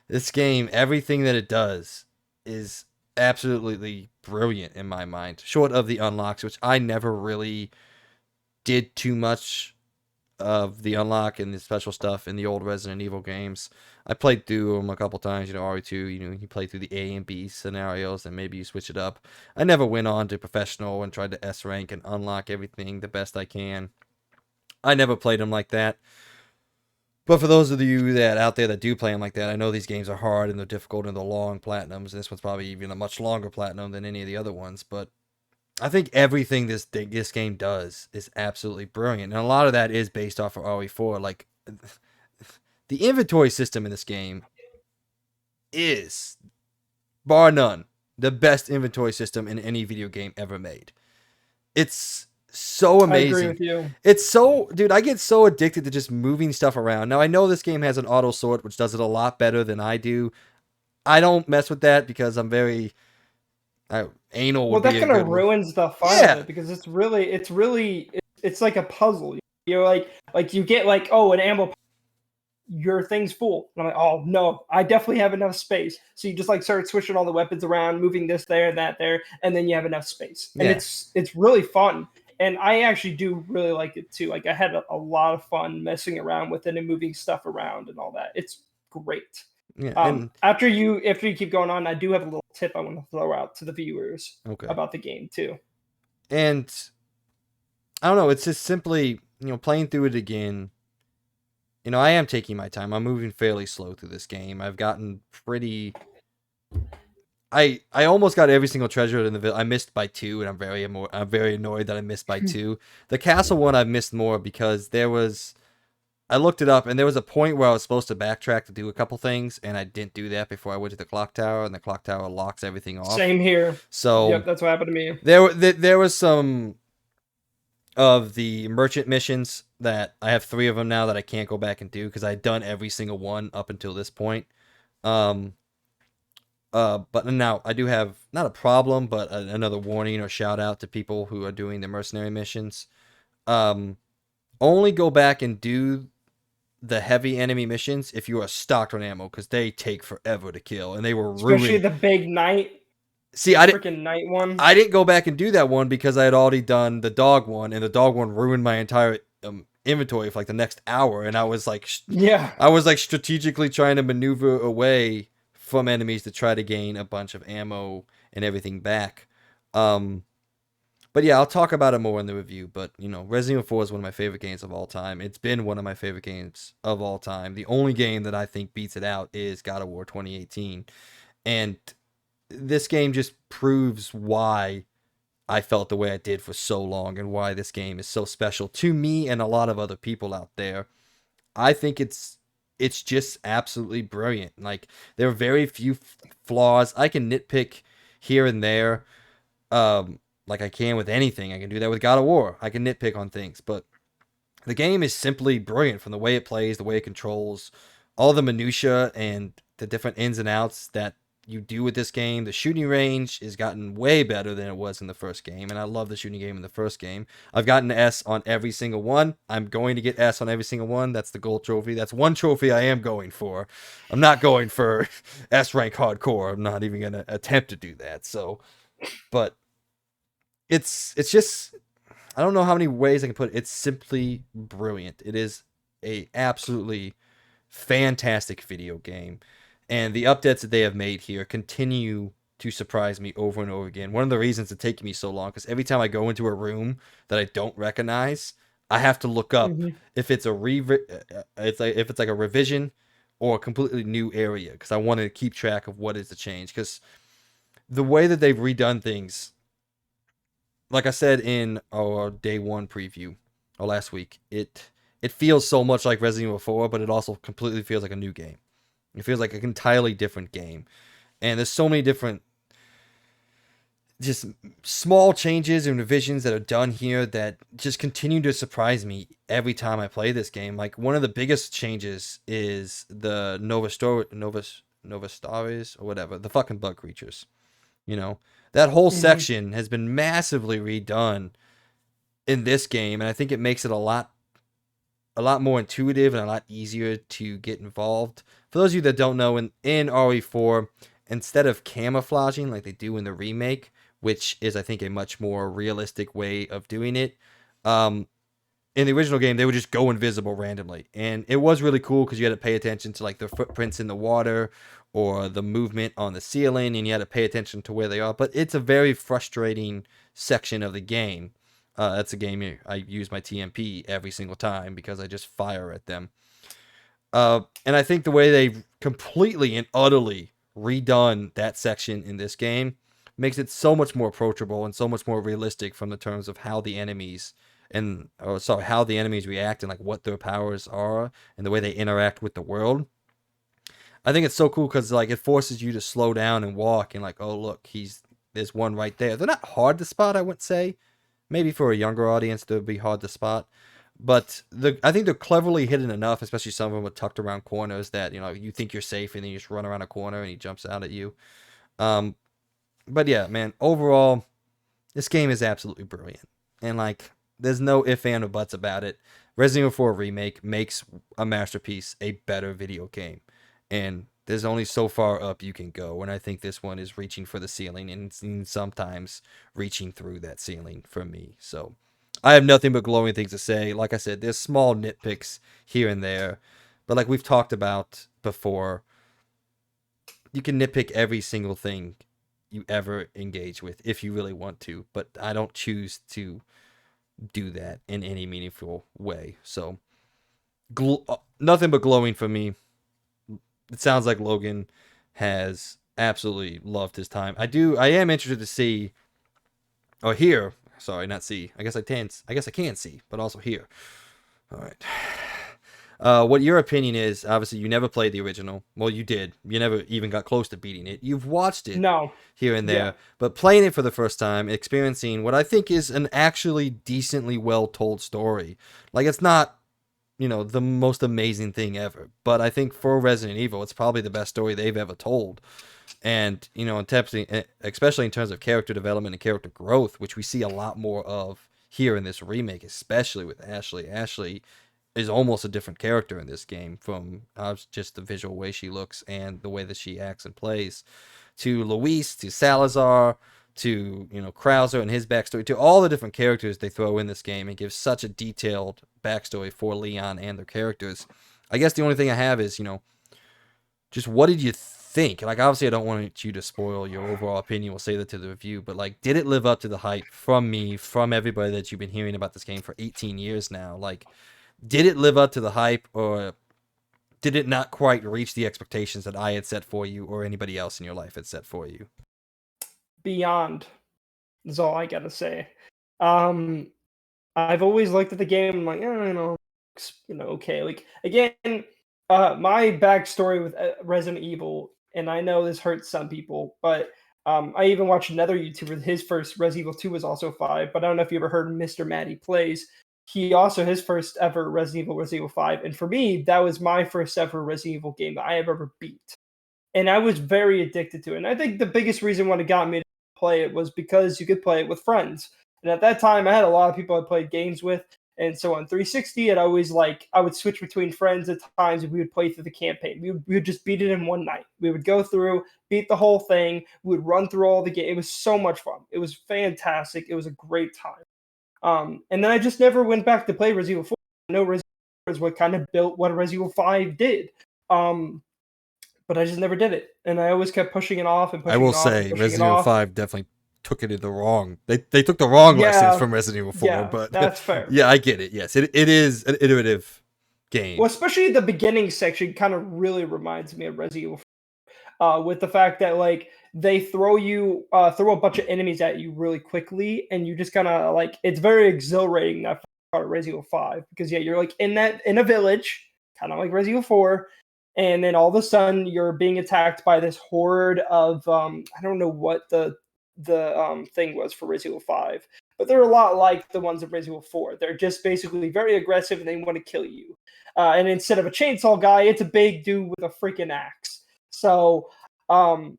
This game, everything that it does is absolutely brilliant in my mind. Short of the unlocks, which I never really did too much of the unlock and the special stuff in the old Resident Evil games. I played through them a couple times, RE2, you play through the A and B scenarios and maybe you switch it up. I never went on to professional and tried to S rank and unlock everything the best I can. I never played them like that. But for those of you that out there that do play them like that, I know these games are hard and they're difficult and they're long platinums. And this one's probably even a much longer platinum than any of the other ones. But I think everything this game does is absolutely brilliant, and a lot of that is based off of RE4. Like the inventory system in this game is, bar none, the best inventory system in any video game ever made. It's so I agree amazing. with you. It's so, dude, I get so addicted to just moving stuff around. Now I know this game has an auto sort, which does it a lot better than I do. I don't mess with that because I'm very anal Well, would that be a kind of good word. ruins the fun of Yeah, it because it's like a puzzle. You're like you get like, oh, an ammo, your thing's full. And I'm like, oh no, I definitely have enough space. So you just like start switching all the weapons around, moving this there, that there, and then you have enough space. And yeah, it's really fun. And I actually do really like it too. Like I had a lot of fun messing around with it and moving stuff around and all that. It's great. yeah, and After you keep going on, I do have a little tip I want to throw out to the viewers okay. about the game too. And I don't know, it's just simply, playing through it again. I am taking my time. I'm moving fairly slow through this game. I've gotten pretty. I almost got every single treasure in the village. I missed by two, and I'm very annoyed that I missed by two. The castle one I missed more because I looked it up and there was a point where I was supposed to backtrack to do a couple things, and I didn't do that before I went to the clock tower, and the clock tower locks everything off. Same here. So Yep, that's what happened to me. there was some of the merchant missions that I have 3 of them now that I can't go back and do because I'd done every single one up until this point. Um, but now I do have not a problem, but another warning or shout out to people who are doing the mercenary missions. Um, Only go back and do the heavy enemy missions if you are stocked on ammo because they take forever to kill and they were Especially ruined. the big night, See, the freaking night one. I didn't go back and do that one because I had already done the dog one, and the dog one ruined my entire inventory for like the next hour, and I was like, Yeah. strategically trying to maneuver away from enemies to try to gain a bunch of ammo and everything back. Um, but yeah, I'll talk about it more in the review. But Resident Evil 4 is one of my favorite games of all time. It's been one of my favorite games of all time. The only game that I think beats it out is God of War 2018, and this game just proves why I felt the way I did for so long and why this game is so special to me and a lot of other people out there. I think it's just absolutely brilliant. Like there are very few flaws. I can nitpick here and there, like I can with anything. I can do that with God of War. I can nitpick on things, but the game is simply brilliant from the way it plays, the way it controls, all the minutia and the different ins and outs that you do with this game. The shooting range has gotten way better than it was in the first game, and I love the shooting game in the first game. I've gotten S on every single one. I'm going to get S on every single one. That's the gold trophy. That's one trophy I am going for. I'm not going for S rank hardcore. I'm not even going to attempt to do that. So, but it's just I don't know how many ways I can put it. It's simply brilliant. It is a absolutely fantastic video game. And the updates that they have made here continue to surprise me over and over again. One of the reasons it takes me so long because every time I go into a room that I don't recognize, I have to look up Hmm. if it's if it's like a revision or a completely new area because I wanted to keep track of what is the change because the way that they've redone things, like I said in our day one preview or last week, it feels so much like Resident Evil 4, but it also completely feels like a new game. It feels like an entirely different game, and there's so many different just small changes and revisions that are done here that just continue to surprise me every time I play this game. Like one of the biggest changes is the Nova Stars or whatever, the fucking bug creatures. You know, that whole Hmm. section has been massively redone in this game, and I think it makes it a lot more intuitive and a lot easier to get involved. For those of you that don't know, in RE4, instead of camouflaging like they do in the remake, which is I think a much more realistic way of doing it, um, in the original game they would just go invisible randomly, and it was really cool because you had to pay attention to like the footprints in the water or the movement on the ceiling, and you had to pay attention to where they are. But it's a very frustrating section of the game. That's a game I use my TMP every single time because I just fire at them. And I think the way they completely and utterly redone that section in this game makes it so much more approachable and so much more realistic from the terms of how the enemies how the enemies react and like what their powers are and the way they interact with the world. I think it's so cool because like it forces you to slow down and walk and like, oh look, there's one right there. They're not hard to spot, I would say. Maybe for a younger audience, they'd be hard to spot. But I think they're cleverly hidden enough, especially some of them are tucked around corners that you think you're safe and then you just run around a corner and he jumps out at you. Um, but yeah, man, overall, this game is absolutely brilliant, and like, there's no if and or buts about it. Resident Evil 4 remake makes a masterpiece a better video game, and there's only so far up you can go. And I think this one is reaching for the ceiling and sometimes reaching through that ceiling for me. So I have nothing but glowing things to say. Like I said, there's small nitpicks here and there, but like we've talked about before, you can nitpick every single thing you ever engage with if you really want to, but I don't choose to do that in any meaningful way. So, nothing but glowing for me. It sounds like Logan has absolutely loved his time. I am interested to see or hear. Sorry, not see. I guess I can. I guess I can see, but also hear. All right. What your opinion is? Obviously, you never played the original. Well, you did. You never even got close to beating it. You've watched it No. here and Yeah. there, but playing it for the first time, experiencing what I think is an actually decently well told story. Like it's not, the most amazing thing ever, but I think for Resident Evil, it's probably the best story they've ever told. And especially in terms of character development and character growth, which we see a lot more of here in this remake, especially with Ashley. Ashley is almost a different character in this game from just the visual way she looks and the way that she acts and plays, to Luis, to Salazar, to Krauser and his backstory, to all the different characters they throw in this game and give such a detailed backstory for Leon and their characters. I guess the only thing I have is just what did you think? Like, obviously, I don't want you to spoil your overall opinion. We'll say that to the review, but like, did it live up to the hype from me, from everybody that you've been hearing about this game for 18 years now? Like, did it live up to the hype, or did it not quite reach the expectations that I had set for you or anybody else in your life had set for you? Beyond is all I gotta say. Um, I've always looked at the game. I'm like, okay. Like again, my backstory with Resident Evil, and I know this hurts some people, but I even watched another YouTuber. His first Resident Evil 2 was also 5, but I don't know if you ever heard of Mr. Matty Plays. He also his first ever Resident Evil 5, and for me, that was my first ever Resident Evil game that I have ever beat, and I was very addicted to it. And I think the biggest reason why it got me to play it was because you could play it with friends. And at that time, I had a lot of people I played games with. And so on 360, I would switch between friends at times, and we would play through the campaign. We would just beat it in one night. We would go through, beat the whole thing. We would run through all the game. It was so much fun. It was fantastic. It was a great time. And then I just never went back to play Resident Evil 4. I know Resident Evil is what kind of built what Resident Evil 5 did. But I just never did it, and I always kept pushing it off and I pushing will it off and say pushing it Resident Evil off. 5 definitely took it in the wrong. They took the wrong lessons Yeah, from Resident Evil 4, yeah, but that's fair. yeah, I get it. Yes, it is an iterative game. Well, especially the beginning section kind of really reminds me of Resident Evil, with the fact that like they throw a bunch of enemies at you really quickly, and you just kind of like it's very exhilarating that part of Resident Evil 5 because yeah, you're like in a village, kind of like Resident Evil 4, and then all of a sudden you're being attacked by this horde of I don't know what the thing was for Resident Evil 5, but they're a lot like the ones in Resident Evil 4. They're just basically very aggressive and they want to kill you. And instead of a chainsaw guy, it's a big dude with a freaking axe. So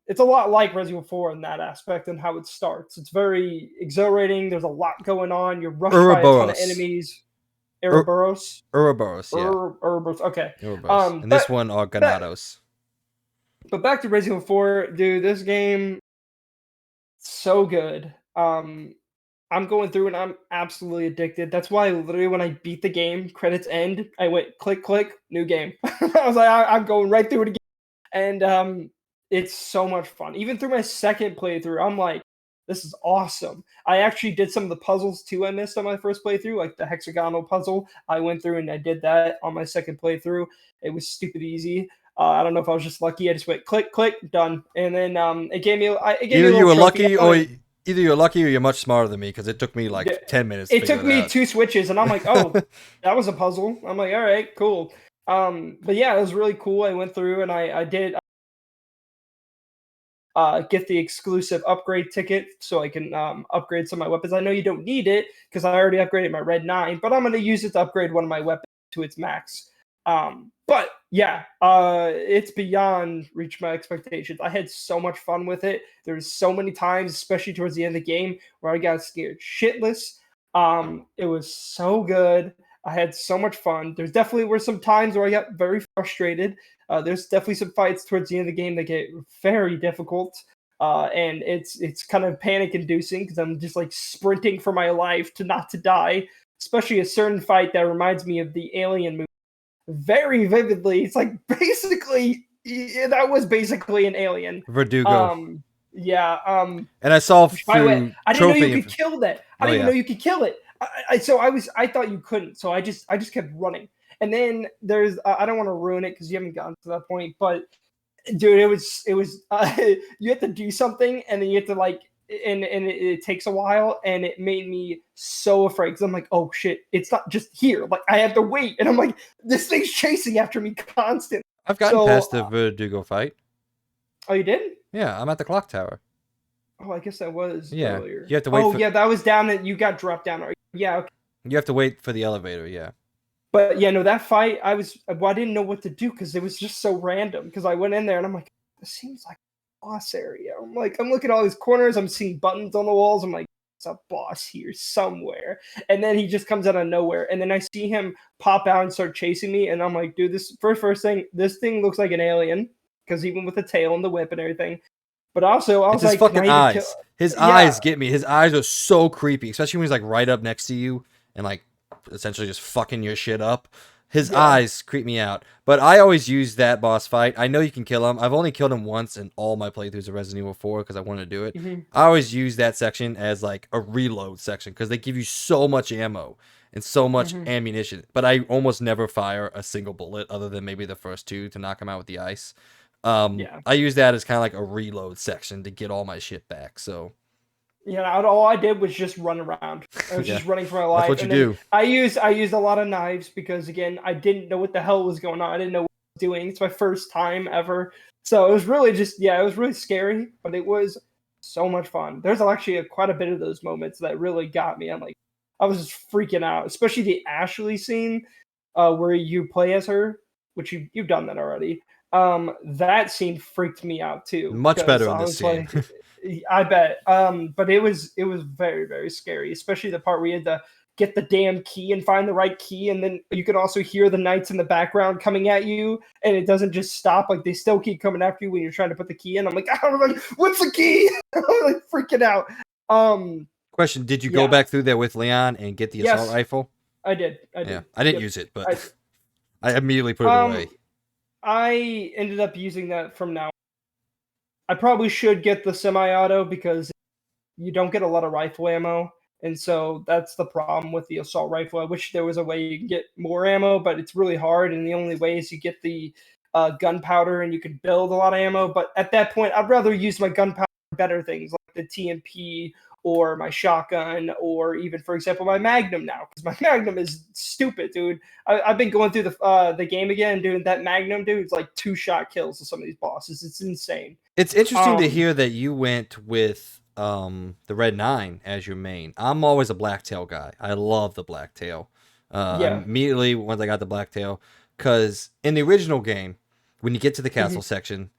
it's a lot like Resident Evil 4 in that aspect and how it starts. It's very exhilarating. There's a lot going on. You're rushed by a ton of Ouroboros. enemies. Ur- Ouroboros. Ouroboros, yeah. Ouroboros. Okay. Ouroboros. And this But one are but Ganados. but back to Resident Evil 4, dude. This game so good. I'm going through and I'm absolutely addicted. That's why literally when I beat the game, credits end, I went click click, new game. I was like, I'm going right through it again, and it's so much fun. Even through my second playthrough, I'm like, this is awesome. I actually did some of the puzzles too I missed on my first playthrough, like the hexagonal puzzle. I went through and I did that on my second playthrough. It was stupid easy. I don't know if I was just lucky. I just went click click done, and then it gave me a little trophy. Either you're lucky or you're much smarter than me because it took me like 10 minutes to It figure took it me out. 2 switches, and I'm like, oh, that was a puzzle. I'm like, all right, cool. But yeah, it was really cool. I went through and I did get the exclusive upgrade ticket so I can upgrade some of my weapons. I know you don't need it because I already upgraded my Red 9, but I'm going to use it to upgrade one of my weapons to its max. But yeah, it's beyond reached my expectations. I had so much fun with it. There's so many times, especially towards the end of the game, where I got scared shitless. It was so good. I had so much fun. There's definitely were some times where I got very frustrated. There's definitely some fights towards the end of the game that get very difficult. And it's kind of panic inducing because I'm just like sprinting for my life to not to die. Especially a certain fight that reminds me of the Alien movie very vividly. It's like basically that was basically an alien. Verdugo. Yeah. And I saw By the way, through I didn't know you trophy. could kill that. I Oh didn't even yeah. know you could kill it. I thought you couldn't. So I just kept running. And then there's I don't want to ruin it because you haven't gotten to that point, but dude, it was you have to do something and then you have to like and it takes a while and it made me so afraid because I'm like, oh shit, it's not just here, like I have to wait, and I'm like, this thing's chasing after me constantly. I've gotten So past the Verdugo fight. oh, you did? Yeah, I'm at the clock tower. Oh, I guess that was Yeah. earlier. You have to wait yeah, that was down that you got dropped down. Yeah, okay. You have to wait for the elevator, yeah. But yeah, no, that fight I didn't know what to do because it was just so random because I went in there and I'm like, this seems like boss area. I'm looking at all these corners, I'm seeing buttons on the walls, I'm like, there's a boss here somewhere. And then he just comes out of nowhere. And then I see him pop out and start chasing me, and I'm like, dude, this first thing, this thing looks like an alien, because even with the tail and the whip and everything. But also I was It's his like, fucking eyes. His Yeah. eyes get me. His eyes are so creepy, especially when he's like right up next to you and like essentially just fucking your shit up. His eyes creep me out. But I always use that boss fight. I know you can kill him. I've only killed him once in all my playthroughs of Resident Evil 4 because I wanted to do it. I always use that section as like a reload section because they give you so much ammo and so much ammunition. But I almost never fire a single bullet other than maybe the first two to knock him out with the ice. I use that as kind of like a reload section to get all my shit back. So yeah, all I did was just run around. I was just running for my life. That's what you do. I used a lot of knives because again, I didn't know what the hell was going on. I didn't know what I was doing. It's my first time ever. So it was really just it was really scary, but it was so much fun. There's actually quite a bit of those moments that really got me. I'm like, I was just freaking out, especially the Ashley scene where you play as her, which you've done that already. That scene freaked me out too. Much better in this scene. Like, I bet. But it was very, very scary, especially the part where you had to get the damn key and find the right key, and then you could also hear the knights in the background coming at you, and it doesn't just stop. Like they still keep coming after you when you're trying to put the key in. I'm like, what's the key? I'm like freaking out. Question: did you go back through there with Leon and get the assault rifle? I did. Yeah, I didn't use it, but I immediately put it away. I ended up using that from now. I probably should get the semi-auto because you don't get a lot of rifle ammo. And so that's the problem with the assault rifle. I wish there was a way you can get more ammo, but it's really hard. And the only way is you get the gunpowder and you can build a lot of ammo. But at that point, I'd rather use my gunpowder for better things like the TMP or my shotgun or even, for example, my Magnum now. Because my Magnum is stupid, dude. I've been going through the game again, doing that Magnum, dude. It's like 2-shot kills to some of these bosses. It's insane. It's interesting to hear that you went with the Red 9 as your main. I'm always a Blacktail guy. I love the Blacktail. Yeah. Immediately once I got the Blacktail, because in the original game, when you get to the castle section,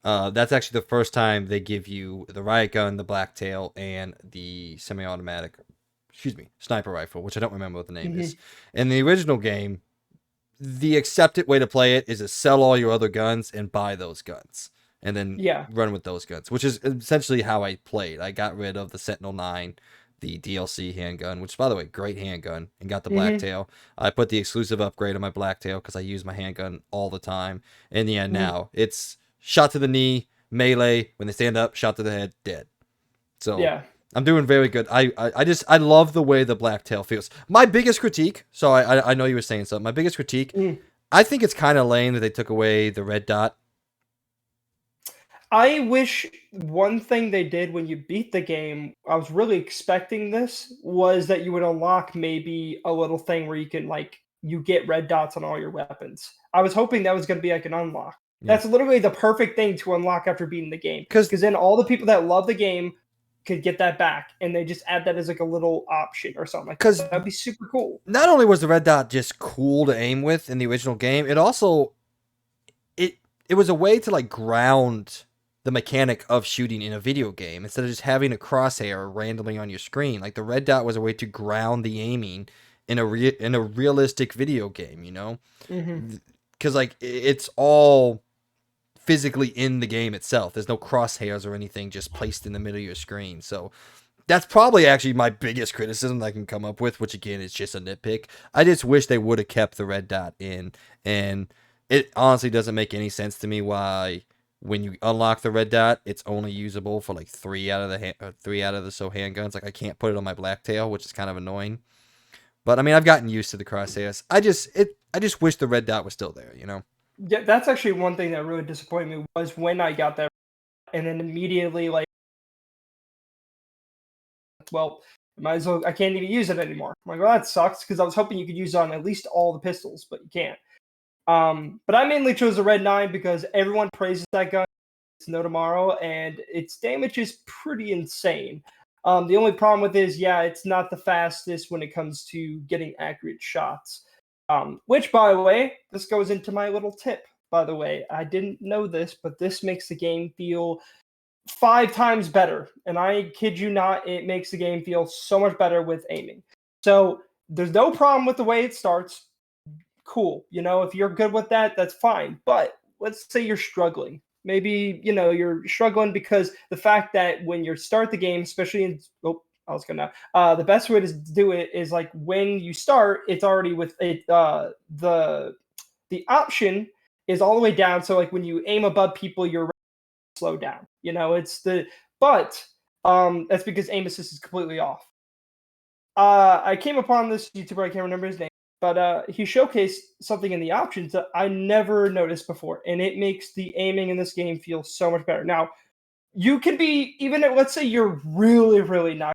that's actually the first time they give you the riot gun, the Blacktail, and the semi-automatic, sniper rifle, which I don't remember what the name is. In the original game, the accepted way to play it is to sell all your other guns and buy those guns. And then run with those guns, which is essentially how I played. I got rid of the Sentinel 9, the DLC handgun, which, by the way, great handgun, and got the Blacktail. I put the exclusive upgrade on my Blacktail because I use my handgun all the time. In the end, now it's shot to the knee, melee. When they stand up, shot to the head, dead. So I'm doing very good. I love the way the Blacktail feels. My biggest critique. So I know you were saying something. My biggest critique. I think it's kind of lame that they took away the red dot. I wish one thing they did when you beat the game, I was really expecting this, was that you would unlock maybe a little thing where you can, like, you get red dots on all your weapons. I was hoping that was going to be like an unlock. That's literally the perfect thing to unlock after beating the game. Because then all the people that love the game could get that back, and they just add that as like a little option or something like that. That'd be super cool. Not only was the red dot just cool to aim with in the original game, it also it was a way to like ground the mechanic of shooting in a video game instead of just having a crosshair randomly on your screen. Like the red dot was a way to ground the aiming in a realistic video game, you know? Because like it's all physically in the game itself. There's no crosshairs or anything just placed in the middle of your screen. So that's probably actually my biggest criticism that I can come up with, which again is just a nitpick. I just wish they would have kept the red dot in, and it honestly doesn't make any sense to me why when you unlock the red dot, it's only usable for like 3 out of the handguns. Like I can't put it on my Blacktail, which is kind of annoying. But I mean, I've gotten used to the crosshairs. I just wish the red dot was still there, you know? Yeah, that's actually one thing that really disappointed me was when I got that, and then immediately like, well, might as well. I can't even use it anymore. I'm like, well, that sucks because I was hoping you could use it on at least all the pistols, but you can't. But I mainly chose the Red 9 because everyone praises that gun. It's no tomorrow, and its damage is pretty insane. The only problem with it is, it's not the fastest when it comes to getting accurate shots. Which, by the way, this goes into my little tip. By the way, I didn't know this, but this makes the game feel 5 times better. And I kid you not, it makes the game feel so much better with aiming. So there's no problem with the way it starts. Cool. You know, if you're good with that, that's fine. But let's say you're struggling. Maybe, you're struggling because the fact that when you start the game, especially in, the best way to do it is like when you start, it's already with it, the option is all the way down. So like when you aim above people, you're slow down. But that's because aim assist is completely off. I came upon this YouTuber, I can't remember his name, but he showcased something in the options that I never noticed before, and it makes the aiming in this game feel so much better. Now, you can be, even at, let's say you're really, really not,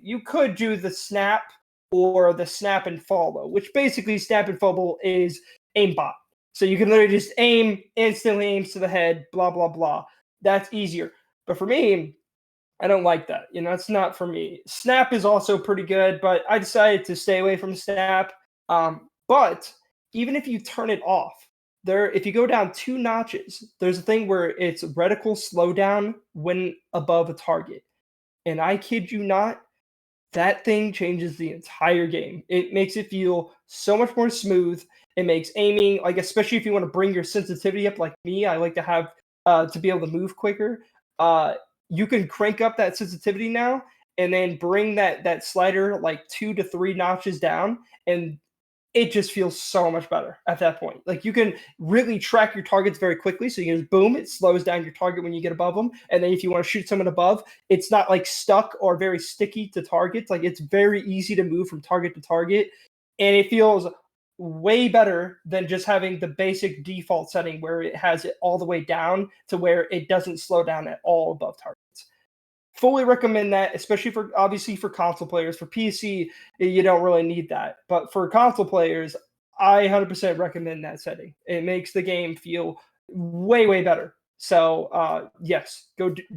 you could do the snap or the snap and follow, which basically snap and follow is aimbot. So you can literally just aim, instantly aims to the head, blah, blah, blah. That's easier. But for me, I don't like that. It's not for me. Snap is also pretty good, but I decided to stay away from snap. But even if you turn it off, if you go down 2 notches, there's a thing where it's reticle slowdown when above a target. And I kid you not, that thing changes the entire game. It makes it feel so much more smooth. It makes aiming, like, especially if you want to bring your sensitivity up like me, I like to have to be able to move quicker. You can crank up that sensitivity now and then bring that slider like 2 to 3 notches down, and it just feels so much better at that point. Like you can really track your targets very quickly. So you can just boom, it slows down your target when you get above them. And then if you want to shoot someone above, it's not like stuck or very sticky to targets. Like it's very easy to move from target to target. And it feels way better than just having the basic default setting where it has it all the way down to where it doesn't slow down at all above targets. Fully recommend that, especially for obviously for console players. For PC, you don't really need that, but for console players, I 100% recommend that setting. It makes the game feel way better. So yes,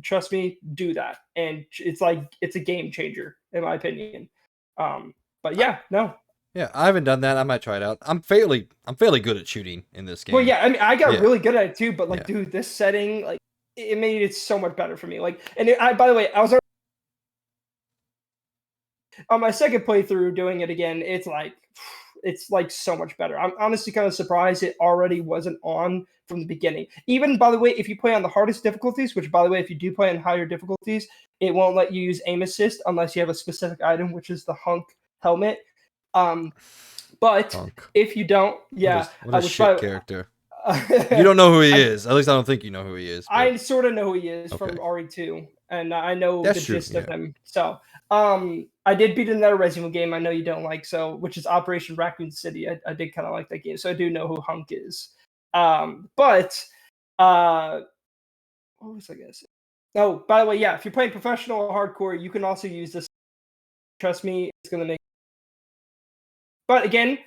trust me, do that, and it's a game changer in my opinion. But yeah, no. Yeah, I haven't done that. I might try it out. I'm fairly good at shooting in this game. Well, yeah, I mean, I got Yeah. really good at it too, but like, Yeah. dude, this setting, like, it made it so much better for me. Like, and by the way, I was on my second playthrough doing it again. It's like so much better. I'm honestly kind of surprised it already wasn't on from the beginning. Even by the way, if you play on the hardest difficulties, which by the way, if you do play on higher difficulties, it won't let you use aim assist unless you have a specific item, which is the hunk helmet. But Hunk. if you don't, yeah, What a which shit by character. You don't know who he I, is. At least I don't think you know who he is. But... I sort of know who he is Okay. from RE2, and I know That's the true, gist yeah. of him. So, I did beat another Resident Evil game I know you don't like, so which is Operation Raccoon City. I did kind of like that game, so I do know who Hunk is. But what was I gonna say? Oh, by the way, yeah, if you're playing professional or hardcore, you can also use this. Trust me, it's gonna make. But again,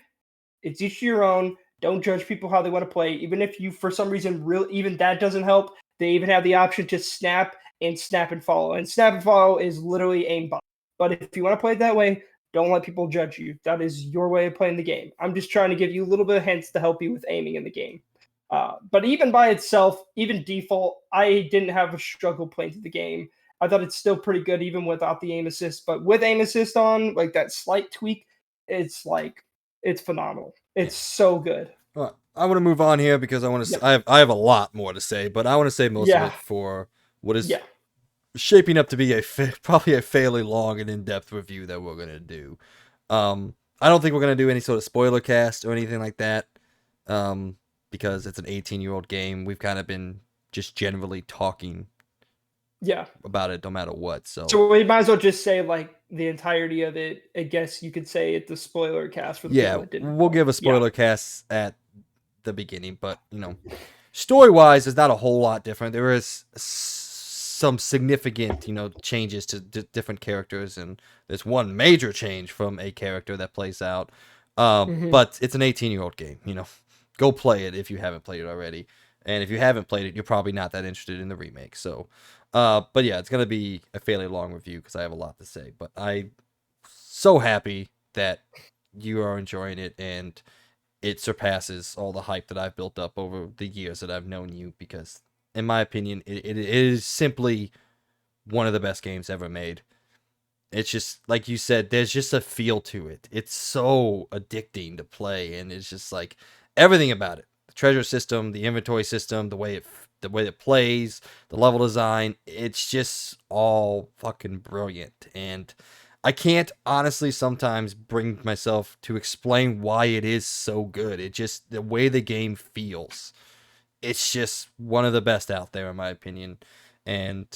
it's each to your own. Don't judge people how they want to play. Even if you, for some reason, even that doesn't help, they even have the option to snap and follow. And snap and follow is literally aimbot. But if you want to play it that way, don't let people judge you. That is your way of playing the game. I'm just trying to give you a little bit of hints to help you with aiming in the game. But even by itself, even default, I didn't have a struggle playing through the game. I thought it's still pretty good even without the aim assist. But with aim assist on, like that slight tweak, it's phenomenal. It's so good. Well, I want to move on here because I want to. Yep. I have a lot more to say, but I want to save most of Yeah. it for what is Yeah. shaping up to be probably a fairly long and in-depth review that we're gonna do. I don't think we're gonna do any sort of spoiler cast or anything like that, because it's an 18-year-old game. We've kind of been just generally talking, Yeah, about it no matter what. So we might as well just say like the entirety of it. I guess you could say it's the spoiler cast for the people that didn't. We'll give a Yeah. spoiler cast at the beginning, but story-wise, is not a whole lot different. There is some significant, changes to different characters, and there's one major change from a character that plays out. But it's an 18-year-old game. Go play it if you haven't played it already, and if you haven't played it, you're probably not that interested in the remake. So, but yeah, it's gonna be a fairly long review because I have a lot to say. But I'm so happy that you are enjoying it, and it surpasses all the hype that I've built up over the years that I've known you, because in my opinion, it is simply one of the best games ever made. It's just, like you said, there's just a feel to it. It's so addicting to play, and it's just like everything about it. The treasure system, the inventory system, the way it plays, the level design, it's just all fucking brilliant. And I can't honestly sometimes bring myself to explain why it is so good. It just, the way the game feels, it's just one of the best out there in my opinion. And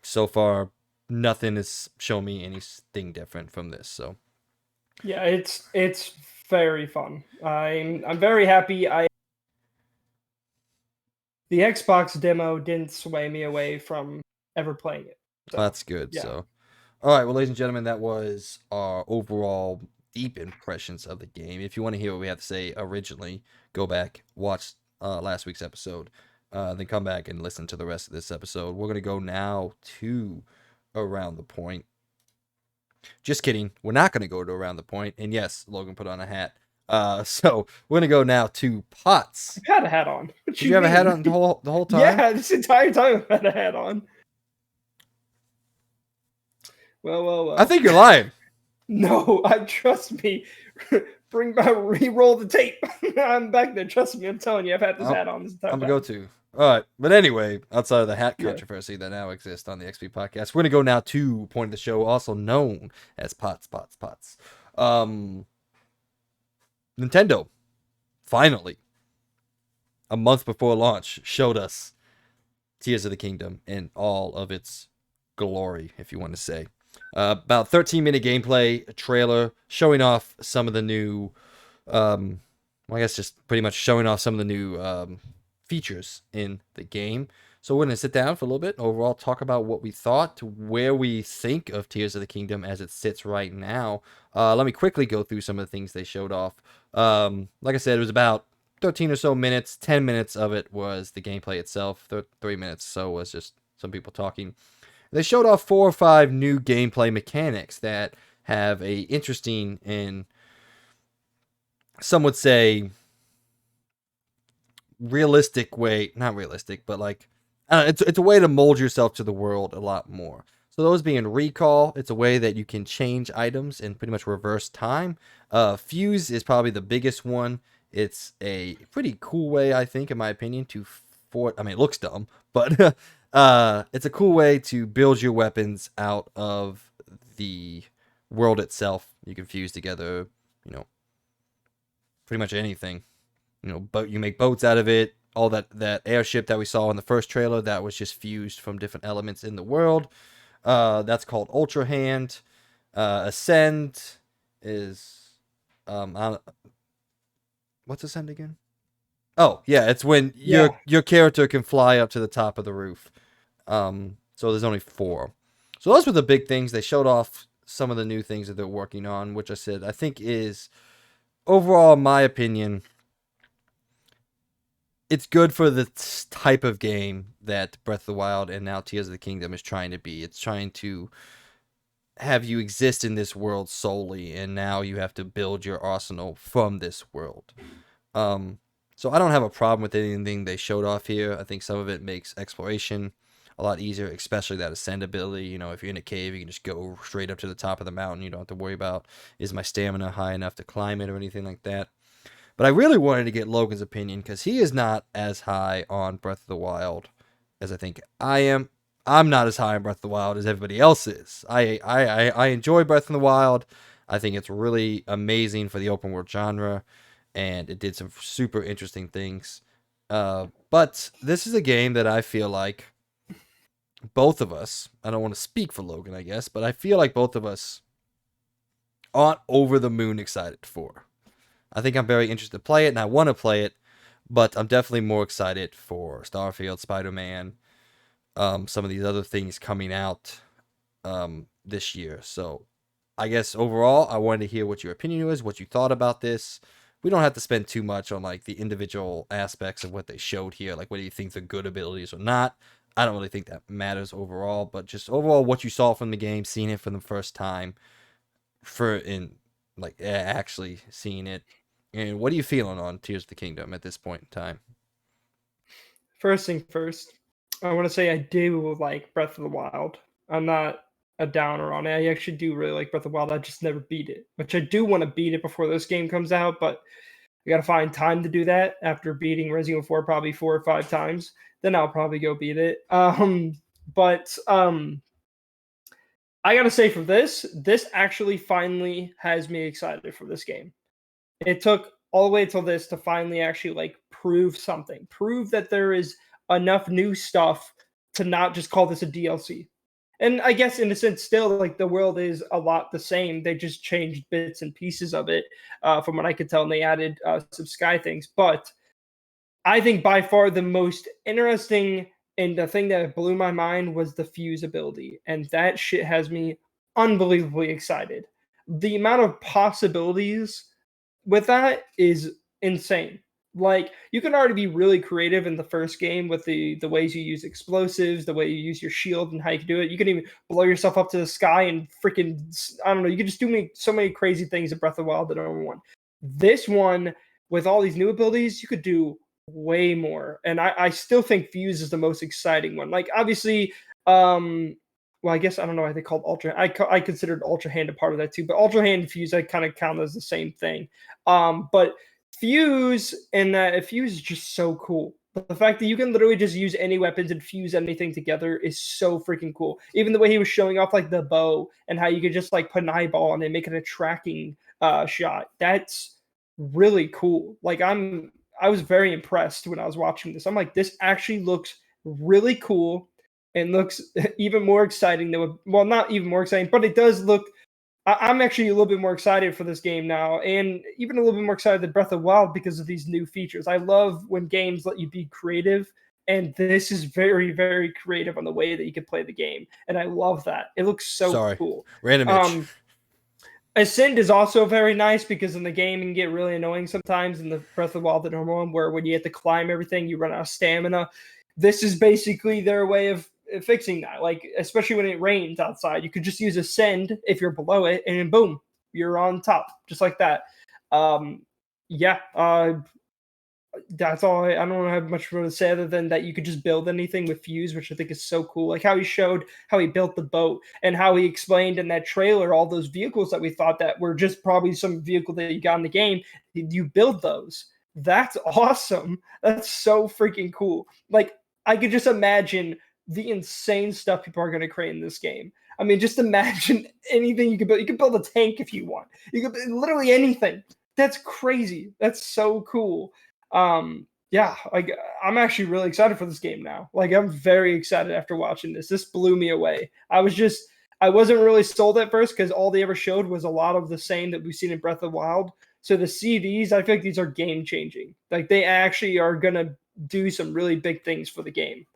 so far, nothing has shown me anything different from this. So yeah, it's very fun. I'm very happy. The Xbox demo didn't sway me away from ever playing it. So, that's good. yeah. So, all right, well, ladies and gentlemen, that was our overall deep impressions of the game. If you want to hear what we have to say originally, go back, watch last week's episode, then come back and listen to the rest of this episode. We're gonna go now to Around the Point. Just kidding. We're not gonna go to Around the Point. And yes, Logan put on a hat. So we're gonna go now to Pots. I've had a hat on. Did you have a hat on the whole time? Yeah, this entire time I've had a hat on. Well. I think you're lying. No, trust me. Bring back, re-roll the tape. I'm back there. Trust me, I'm telling you, I've had this hat on this entire time. I'm gonna go to. All right, but anyway, outside of the hat controversy that now exists on the XP podcast, we're gonna go now to point of the show, also known as Pots. Nintendo finally, a month before launch, showed us Tears of the Kingdom in all of its glory, if you want to say. About 13-minute gameplay, a trailer showing off some of the new, well, I guess just pretty much showing off some of the new features in the game. So we're going to sit down for a little bit, overall talk about what we thought, to where we think of Tears of the Kingdom as it sits right now. Let me quickly go through some of the things they showed off. Like I said, it was about 13 or so minutes. 10 minutes of it was the gameplay itself. 3 minutes so was just some people talking. They showed off 4 or 5 new gameplay mechanics that have a interesting and, some would say, realistic way, not realistic, but like, it's a way to mold yourself to the world a lot more. So those being recall, it's a way that you can change items and pretty much reverse time. Fuse is probably the biggest one. It's a pretty cool way, I think, in my opinion, I mean, it looks dumb, but it's a cool way to build your weapons out of the world itself. You can fuse together, you know, pretty much anything. You know, but you make boats out of it. All that airship that we saw in the first trailer, that was just fused from different elements in the world. That's called Ultra Hand. Ascend is what's Ascend again? Oh yeah, it's when your character can fly up to the top of the roof. So there's only 4. So those were the big things. They showed off some of the new things that they're working on, which I said I think is overall, in my opinion, it's good for the type of game that Breath of the Wild and now Tears of the Kingdom is trying to be. It's trying to have you exist in this world solely, and now you have to build your arsenal from this world. So I don't have a problem with anything they showed off here. I think some of it makes exploration a lot easier, especially that ascend ability. You know, if you're in a cave, you can just go straight up to the top of the mountain. You don't have to worry about, is my stamina high enough to climb it or anything like that. But I really wanted to get Logan's opinion because he is not as high on Breath of the Wild as I think I am. I'm not as high on Breath of the Wild as everybody else is. I enjoy Breath of the Wild. I think it's really amazing for the open world genre, and it did some super interesting things. But this is a game that I feel like both of us, I don't want to speak for Logan, I guess, but I feel like both of us aren't over the moon excited for. I think I'm very interested to play it, and I want to play it, but I'm definitely more excited for Starfield, Spider-Man, some of these other things coming out this year. So I guess overall, I wanted to hear what your opinion was, what you thought about this. We don't have to spend too much on like the individual aspects of what they showed here, like whether you think they're good abilities or not. I don't really think that matters overall, but just overall what you saw from the game, seeing it for the first time, actually seeing it. And what are you feeling on Tears of the Kingdom at this point in time? First thing first, I want to say I do like Breath of the Wild. I'm not a downer on it. I actually do really like Breath of the Wild. I just never beat it, which I do want to beat it before this game comes out, but I got to find time to do that after beating Resident Evil 4 probably 4 or 5 times. Then I'll probably go beat it. But I got to say for this actually finally has me excited for this game. It took all the way till this to finally actually like prove something, prove that there is enough new stuff to not just call this a DLC. And I guess in a sense, still like the world is a lot the same. They just changed bits and pieces of it, from what I could tell, and they added some sky things. But I think by far the most interesting and the thing that blew my mind was the fuse ability, and that shit has me unbelievably excited. The amount of possibilities with that is insane. Like you can already be really creative in the first game with the ways you use explosives, the way you use your shield, and how you can do it. You can even blow yourself up to the sky and freaking, I don't know. You can just do so many crazy things in Breath of the Wild that number one. This one with all these new abilities, you could do way more. And I still think Fuse is the most exciting one. Like obviously, well, I guess I don't know why they called Ultra. I considered Ultra Hand a part of that too, but Ultra Hand and Fuse I kind of count as the same thing. But Fuse and that Fuse is just so cool. But the fact that you can literally just use any weapons and fuse anything together is so freaking cool. Even the way he was showing off like the bow and how you could just like put an eyeball on it and make it a tracking shot. That's really cool. Like I was very impressed when I was watching this. I'm like, this actually looks really cool and looks even more exciting than well, not even more exciting, but it does look. I'm actually a little bit more excited for this game now, and even a little bit more excited than Breath of the Wild because of these new features. I love when games let you be creative, and this is very, very creative on the way that you can play the game, and I love that. It looks so Sorry, cool. random itch. Ascend is also very nice because in the game it can get really annoying sometimes in the Breath of the Wild, the normal one, where when you have to climb everything, you run out of stamina. This is basically their way of fixing that. Like, especially when it rains outside, you could just use Ascend if you're below it, and then boom, you're on top, just like that. Um, yeah, that's all. I don't have much more to say other than that you could just build anything with Fuse, which I think is so cool. Like how he showed how he built the boat and how he explained in that trailer all those vehicles that we thought that were just probably some vehicle that you got in the game. You build those. That's awesome. That's so freaking cool. Like I could just imagine the insane stuff people are going to create in this game. I mean, just imagine anything you could build. You could build a tank if you want. You could literally anything. That's crazy. That's so cool. Yeah, like I'm actually really excited for this game now. Like I'm very excited after watching this. This blew me away. I wasn't really sold at first because all they ever showed was a lot of the same that we've seen in Breath of the Wild. So to see these, I feel like these are game changing. Like they actually are gonna do some really big things for the game.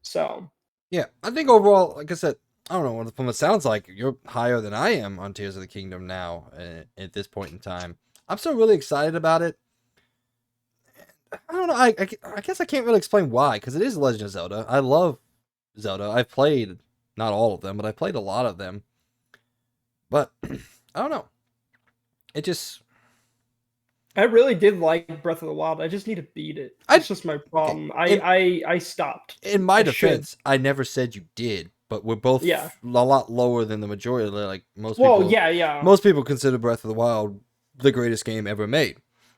So Yeah, I think overall, like I said, I don't know. From what it sounds like, you're higher than I am on Tears of the Kingdom now at this point in time. I'm still really excited about it. I don't know. I guess I can't really explain why, because it is Legend of Zelda. I love Zelda. I've played, not all of them, but I played a lot of them. But I don't know. It just. I really did like Breath of the Wild. I just need to beat it. That's just my problem. I stopped. In my I defense, I never said you did, but we're both Yeah. a lot lower than the majority. Like most Well, people. yeah. Most people consider Breath of the Wild the greatest game ever made,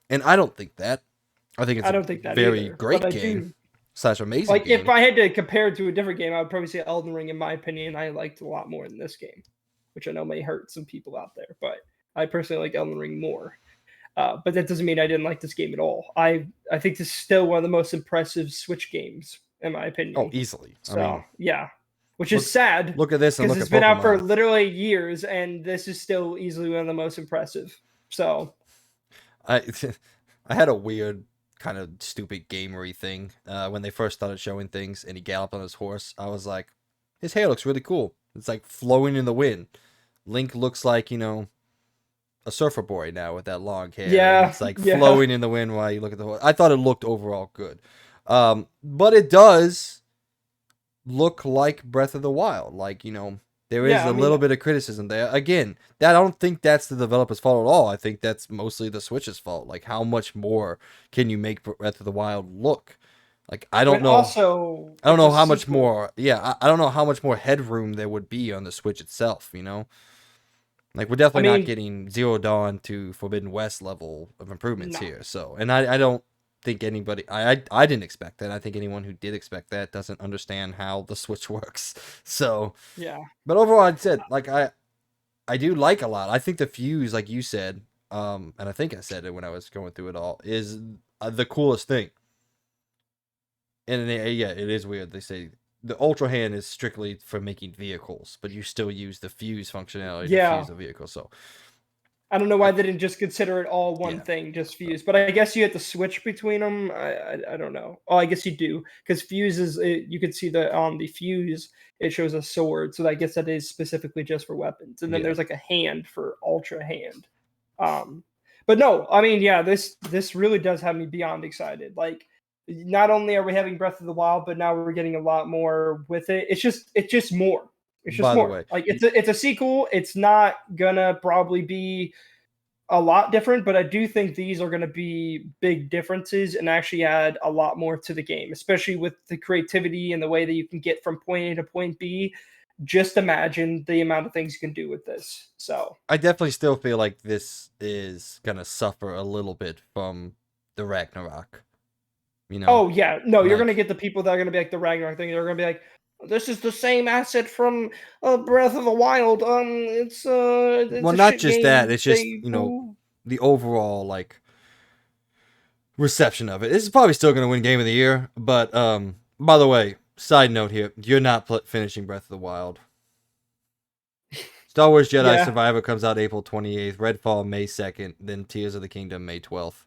and I don't think that. I think it's I don't think that very either. great But I game do. / amazing Like game. if I had to compare it to a different game, I would probably say Elden Ring. In my opinion, I liked a lot more than this game, which I know may hurt some people out there. But I personally like Elden Ring more. But that doesn't mean I didn't like this game at all. I think this is still one of the most impressive Switch games, in my Oh, opinion. easily. So I mean, yeah, which is sad. Look at this and because look it's at been out for Pokemon. literally years, and this is still easily one of the most impressive. So I I had a weird kind of stupid gamery thing when they first started showing things, and he galloped on his horse. I was like, his hair looks really cool. It's like flowing in the wind. Link looks like a surfer boy now with that long hair, and yeah, it's like yeah. flowing in the wind while you look at the horse. I thought it looked overall good, but it does look like Breath of the Wild. Like, there is Yeah, a I mean, little bit of criticism there. Again, that I don't think that's the developer's fault at all. I think that's mostly the Switch's fault. Like, how much more can you make Breath of the Wild look? Like, I don't but know. also I don't it's know a how much sequel. more. Yeah, I don't know how much more headroom there would be on the Switch itself. Like we're I definitely not mean, getting Zero Dawn to Forbidden West level of improvements no. here. So, and I don't think anybody, I didn't expect that. I think anyone who did expect that doesn't understand how the Switch works. So, Yeah. but overall, I'd said like I do like a lot. I think the Fuse, like you said, and I think I said it when I was going through it all, is the coolest thing. And yeah, it is weird. They say the Ultra Hand is strictly for making vehicles, but you still use the Fuse functionality to Yeah. fuse a vehicle. So I don't know why they didn't just consider it all one yeah, thing, just Fuse. But I guess you have to switch between them. I don't know. Oh, I guess you do because Fuse is you can see the Fuse. It shows a sword, so I guess that is specifically just for weapons. And then yeah. there's like a hand for Ultra Hand. Um, but no, I mean, yeah, this really does have me beyond excited. Like, not only are we having Breath of the Wild, but now we're getting a lot more with it. It's just more. It's just By the more. way, Like it's a sequel. It's not gonna probably be a lot different, but I do think these are going to be big differences and actually add a lot more to the game, especially with the creativity and the way that you can get from point A to point B. Just imagine the amount of things you can do with this. So, I definitely still feel like this is gonna suffer a little bit from the Ragnarok. oh yeah, no, you're going to Like get the people that are going to be like the Ragnarok thing. They're going to be like, this is the same asset from Breath of the Wild. It's well, a not shit just that. game. It's just They the overall like reception of it. This is probably still going to win Game of the Year, but by the way, side note here, you're not finishing Breath of the Wild. Star Wars Jedi Yeah, Survivor comes out April 28th, Redfall May 2nd, then Tears of the Kingdom May 12th.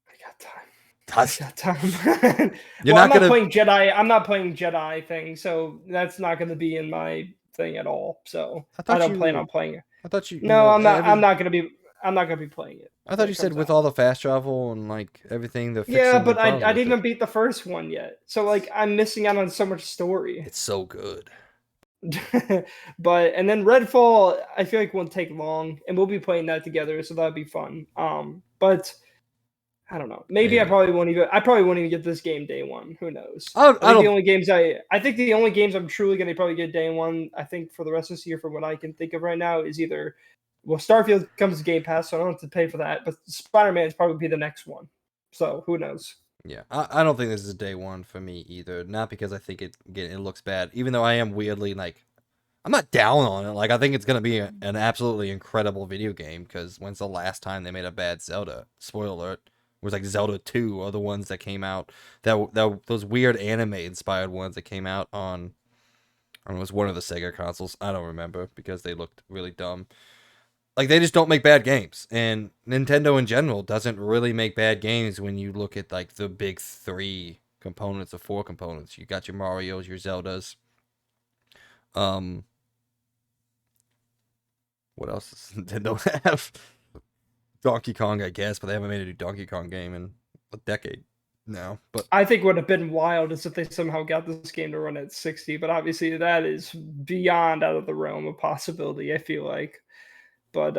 I got time. That's, I got time. you're Well, I'm not not gonna. playing Jedi. I'm not playing Jedi thing, so that's not going to be in my thing at all. So I I thought don't plan on you. playing it. I thought you. No, I'm not. I'm not going to be. I'm not going to be playing it I when thought you it said comes with out. all the fast travel and like everything, they're Yeah, fixing the but I problems didn't with it. even beat the first one yet. So like I'm missing out on so much story. It's so good. But and then Redfall, I feel like won't take long, and we'll be playing that together, so that'd be fun. But I don't know. Maybe I Maybe. probably won't even. I probably won't even get this game day one. Who knows? I I think the don't. only games I think the only games I'm truly gonna probably get day one. I think for the rest of this year, from what I can think of right now, is either well, Starfield comes to Game Pass, so I don't have to pay for that. But Spider-Man is probably be the next one. So who knows? Yeah, I don't think this is day one for me either. Not because I think it looks bad, even though I am weirdly like I'm not down on it. Like I think it's gonna be an absolutely incredible video game. Because when's the last time they made a bad Zelda? Spoiler alert. It was like Zelda 2 or the ones that came out that those weird anime inspired ones that came out on I don't know, it was one of the Sega consoles. I don't remember because they looked really dumb. Like they just don't make bad games, and Nintendo in general doesn't really make bad games when you look at like the big three components or four components. You got your Mario's, your Zeldas. Um, what else does Nintendo have? Donkey Kong, I guess, but they haven't made a new Donkey Kong game in a decade now. But I think what would have been wild is if they somehow got this game to run at 60, but obviously that is beyond out of the realm of possibility, I feel like. But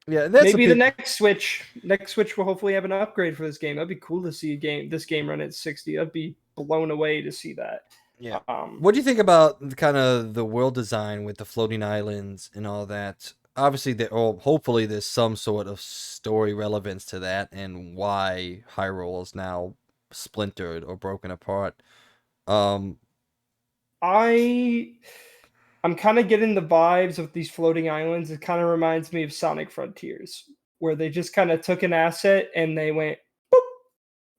yeah, that's a maybe the big. next Switch will hopefully have an upgrade for this game. That'd be cool to see this game run at 60. I'd be blown away to see that. Yeah. Um What do you think about kind of the world design with the floating islands and all that? Obviously, hopefully there's some sort of story relevance to that and why Hyrule is now splintered or broken apart. Um, I I'm kind of getting the vibes of these floating islands. It kind of reminds me of Sonic Frontiers, where they just kind of took an asset and they went, boop,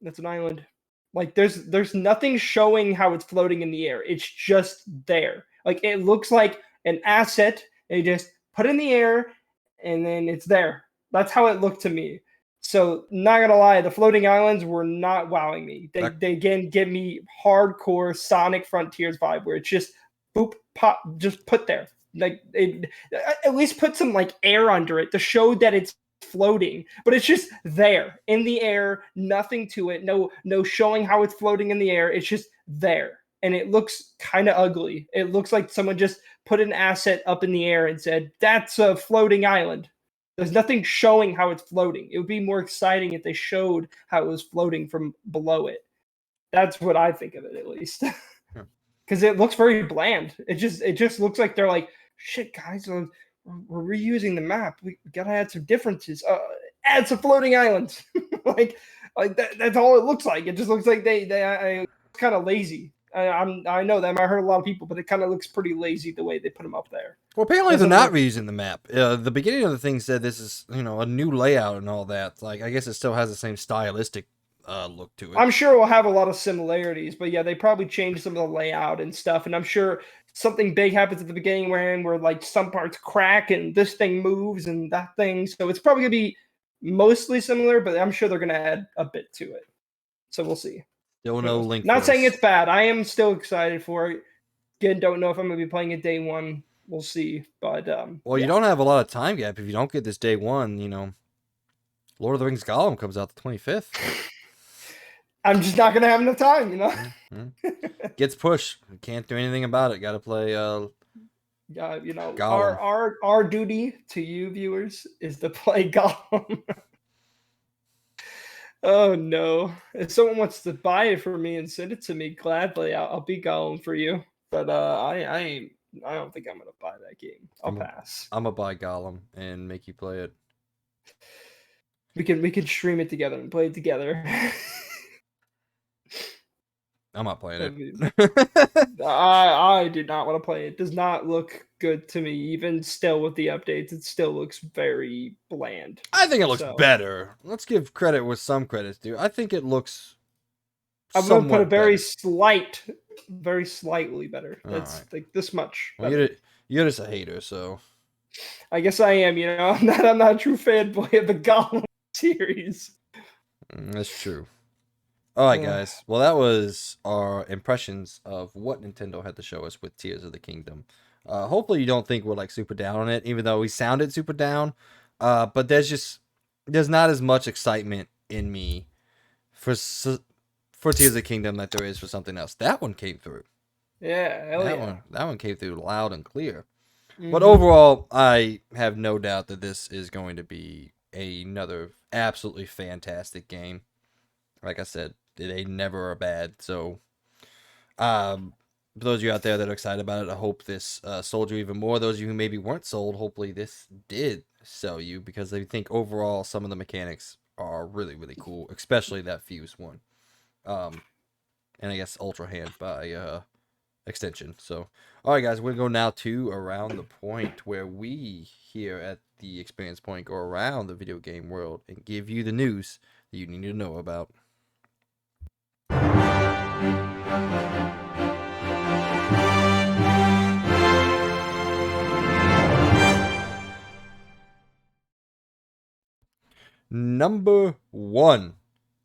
that's an island. Like there's nothing showing how it's floating in the air. It's just there. Like it looks like an asset. They just put in the air and then it's there. That's how it looked to me. So not gonna lie, the floating islands were not wowing me. They that, they again give me hardcore Sonic Frontiers vibe where it's just boop pop just put there. Like it, at least put some like air under it to show that it's floating, but it's just there in the air, nothing to it, no showing how it's floating in the air. It's just there. And it looks kind of ugly. It looks like someone just put an asset up in the air and said, "That's a floating island." There's nothing showing how it's floating. It would be more exciting if they showed how it was floating from below it. That's what I think of it, at least. Because it looks very bland. It just looks like they're like, shit, guys, we're reusing the map. We gotta add some differences. Add some floating islands. like that's all it looks like. It just looks like they kind of lazy. I know that might hurt a lot of people, but it kind of looks pretty lazy the way they put them up there. well, apparently they're Doesn't not look. reusing the map. The beginning of the thing said this is a new layout and all that. Like I guess it still has the same stylistic look to it. I'm sure we'll have a lot of similarities, but yeah, they probably changed some of the layout and stuff. And I'm sure something big happens at the beginning where like some parts crack and this thing moves and that thing. So it's probably gonna be mostly similar, but I'm sure they're gonna add a bit to it. So we'll see. Still Who no knows? Link Not saying Verse. it's bad. I am still excited for it. Again, don't know if I'm gonna be playing it day one. We'll see. But Well, you yeah. don't have a lot of time gap if you don't get this day one. Lord of the Rings Gollum comes out the 25th. I'm just not gonna have enough time, you know. Gets pushed. Can't do anything about it. Got to play Yeah, Gollum. our duty to you viewers is to play Gollum. Oh no! If someone wants to buy it for me and send it to me, gladly, I'll be Gollum for you. But I ain't. I don't think I'm gonna buy that game. I'll pass. I'm gonna buy Gollum and make you play it. We can stream it together and play it together. I'm not playing I mean, it. I did not want to play it. It does not look good to me. Even still with the updates, it still looks very bland. I think it looks So better. Let's give credit where some credit's due. I think it looks I'm gonna put a somewhat better. very slightly better. All That's right. like this much Well, better. you're just a hater, so I guess I am. I'm not a true fanboy of the Gollum series. that's true. All right, Uh, guys. Well, that was our impressions of what Nintendo had to show us with Tears of the Kingdom. Hopefully, you don't think we're like super down on it, even though we sounded super down. But there's not as much excitement in me for Tears of the Kingdom that there is for something else. That one came through. yeah, hell yeah. That one came through loud and clear. But Hmm. overall, I have no doubt that this is going to be another absolutely fantastic game. Like I said, they never are bad. So, for those of you out there that are excited about it, I hope this sold you even more. Those of you who maybe weren't sold, hopefully this did sell you because I think overall some of the mechanics are really, really cool, especially that fuse one. Um, and I guess Ultra Hand by extension. So, all right, guys, we're gonna go now to around the point where we here at the Experience Point go around the video game world and give you the news that you need to know about. Number one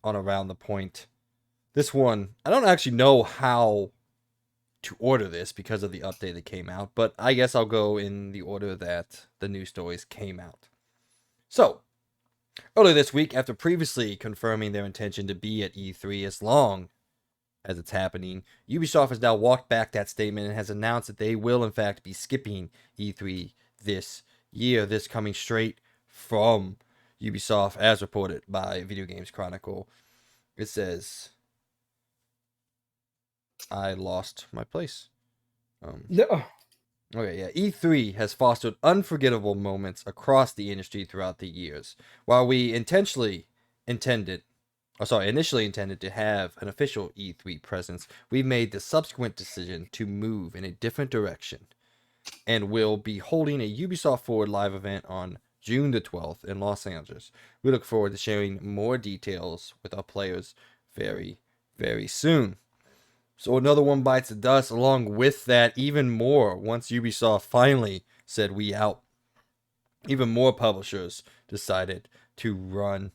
on around the point. This one, I don't actually know how to order this because of the update that came out, but I guess I'll go in the order that the news stories came out. So, earlier this week, after previously confirming their intention to be at E3 as long as it's happening, Ubisoft has now walked back that statement and has announced that they will, in fact, be skipping E3 this year. This coming straight from Ubisoft, as reported by Video Games Chronicle. It says, I lost my place. No, Okay, yeah. E3 has fostered unforgettable moments across the industry throughout the years. While we initially intended to have an official E3 presence, we made the subsequent decision to move in a different direction and will be holding a Ubisoft Forward live event on June the 12th in Los Angeles. We look forward to sharing more details with our players very, very soon. So another one bites the dust. Along with that, even more, once Ubisoft finally said we out, even more publishers decided to run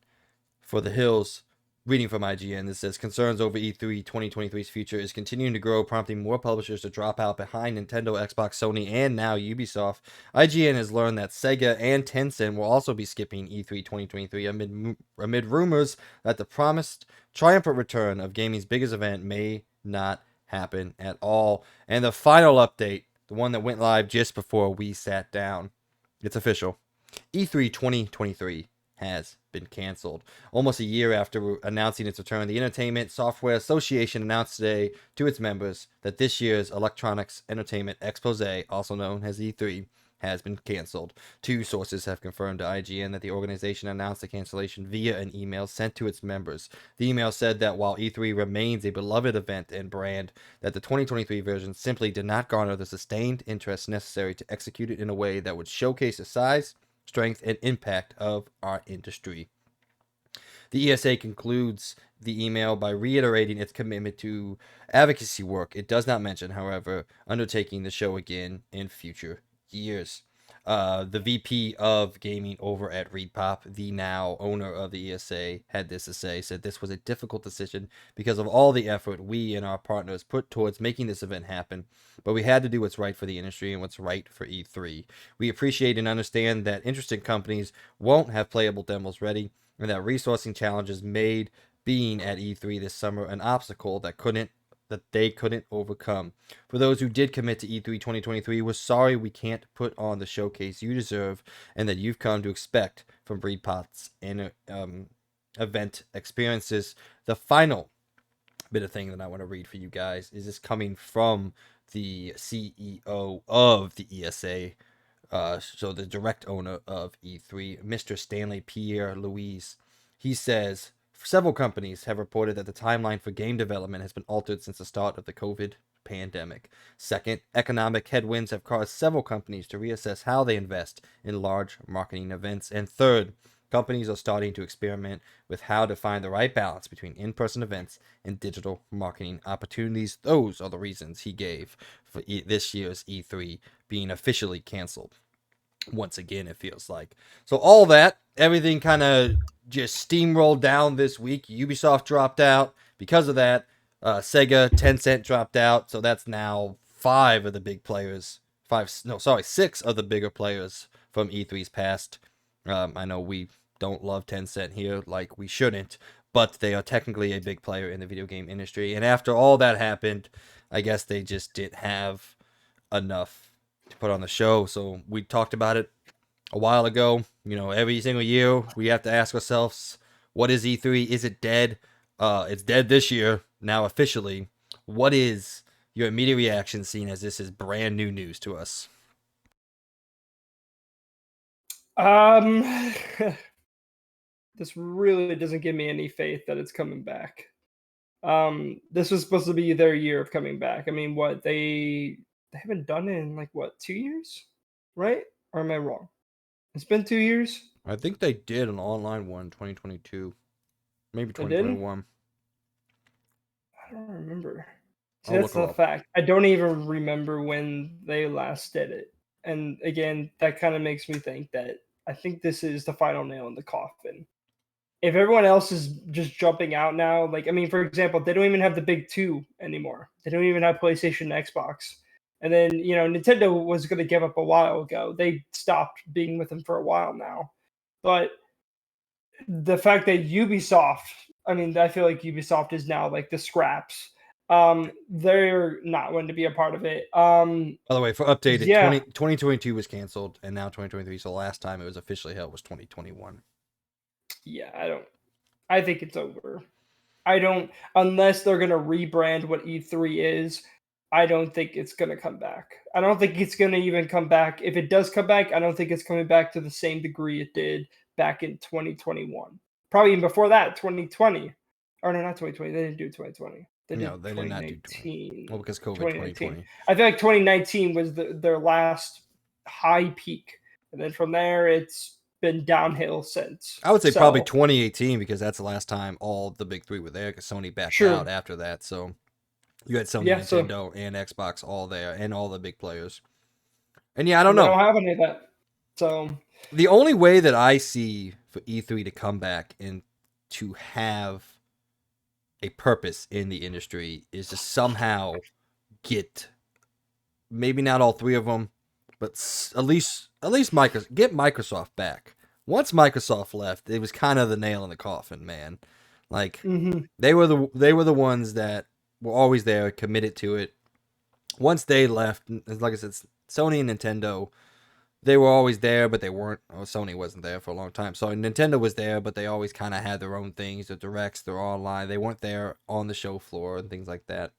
for the hills. Reading from IGN, this says concerns over E3 2023's future is continuing to grow, prompting more publishers to drop out behind Nintendo, Xbox, Sony, and now Ubisoft. IGN has learned that Sega and Tencent will also be skipping E3 2023 amid rumors that the promised triumphant return of gaming's biggest event may not happen at all. And the final update, the one that went live just before we sat down, it's official. E3 2023 has been canceled. Almost a year after announcing its return, the Entertainment Software Association announced today to its members that this year's Electronics Entertainment Expose, also known as E3, has been canceled. Two sources have confirmed to IGN that the organization announced the cancellation via an email sent to its members. The email said that while E3 remains a beloved event and brand, that the 2023 version simply did not garner the sustained interest necessary to execute it in a way that would showcase the size, strength, and impact of our industry. The ESA concludes the email by reiterating its commitment to advocacy work. It does not mention, however, undertaking the show again in future years. The VP of gaming over at ReedPop, the now owner of the ESA, had this to say, said this was a difficult decision because of all the effort we and our partners put towards making this event happen, but we had to do what's right for the industry and what's right for E3. We appreciate and understand that interested companies won't have playable demos ready, and that resourcing challenges made being at E3 this summer an obstacle that they couldn't overcome. For those who did commit to E3 2023, we're sorry we can't put on the showcase you deserve and that you've come to expect from BreedPot's event experiences. The final bit of thing that I want to read for you guys is this coming from the CEO of the ESA, so the direct owner of E3, Mr. Stanley Pierre Louise. He says, Several companies have reported that the timeline for game development has been altered since the start of the COVID pandemic. Second, economic headwinds have caused several companies to reassess how they invest in large marketing events. And third, companies are starting to experiment with how to find the right balance between in-person events and digital marketing opportunities. Those are the reasons he gave for this year's E3 being officially canceled. Once again, it feels like. So all that, everything kind of just steamrolled down this week. Ubisoft dropped out because of that. Sega, Tencent dropped out. So that's now five of the big players. Six of the bigger players from E3's past. I know we don't love Tencent here like we shouldn't, but they are technically a big player in the video game industry. And after all that happened, I guess they just didn't have enough to put on the show. So we talked about it a while ago. Every single year we have to ask ourselves, what is E3? Is it dead? It's dead this year, now officially. What is your immediate reaction seeing as this is brand new news to us? Um, this really doesn't give me any faith that it's coming back. This was supposed to be their year of coming back. I mean, what they haven't done it in like what 2 years, right? Or am I wrong? It's been 2 years. I think they did an online one in 2022, maybe They didn't. 2021. I don't remember. See, I'll that's look her the up. fact. I don't even remember when they last did it. And again, that kind of makes me think that I think this is the final nail in the coffin. If everyone else is just jumping out now, like I mean, for example, they don't even have the big two anymore. They don't even have PlayStation and Xbox. And then, Nintendo was going to give up a while ago. They stopped being with them for a while now. But the fact that Ubisoft, I mean, I feel like Ubisoft is now like the scraps. They're not going to be a part of it. By the way, for updated, Yeah, 2022 was canceled, and now 2023. So the last time it was officially held was 2021. yeah, I think it's over. I don't, unless they're going to rebrand what E3 is, I don't think it's going to come back. I don't think it's going to even come back. If it does come back, I don't think it's coming back to the same degree it did back in 2021. Probably even before that, 2020. Or no, not 2020. They didn't do 2020. They No, did they did not do 20. 2019. Well, because COVID 2019. 2020. I feel like 2019 was their last high peak. And then from there, it's been downhill since. I would say probably So, 2018 because that's the last time all the big three were there because Sony backed out sure. after that. So you had Sony, Yeah, so Nintendo, and Xbox all there and all the big players. And yeah, I don't they know. don't have any of that. So, The only way that I see for E3 to come back and to have a purpose in the industry is to somehow get maybe not all three of them, but at least Microsoft back. Once Microsoft left, it was kind of the nail in the coffin, man. Like mm-hmm. they were the ones that were always there, committed to it. Once they left, like I said, Sony and Nintendo, they were always there, but they weren't. Oh, Sony wasn't there for a long time. So Nintendo was there, but they always kind of had their own things, their directs, their online. They weren't there on the show floor and things like that.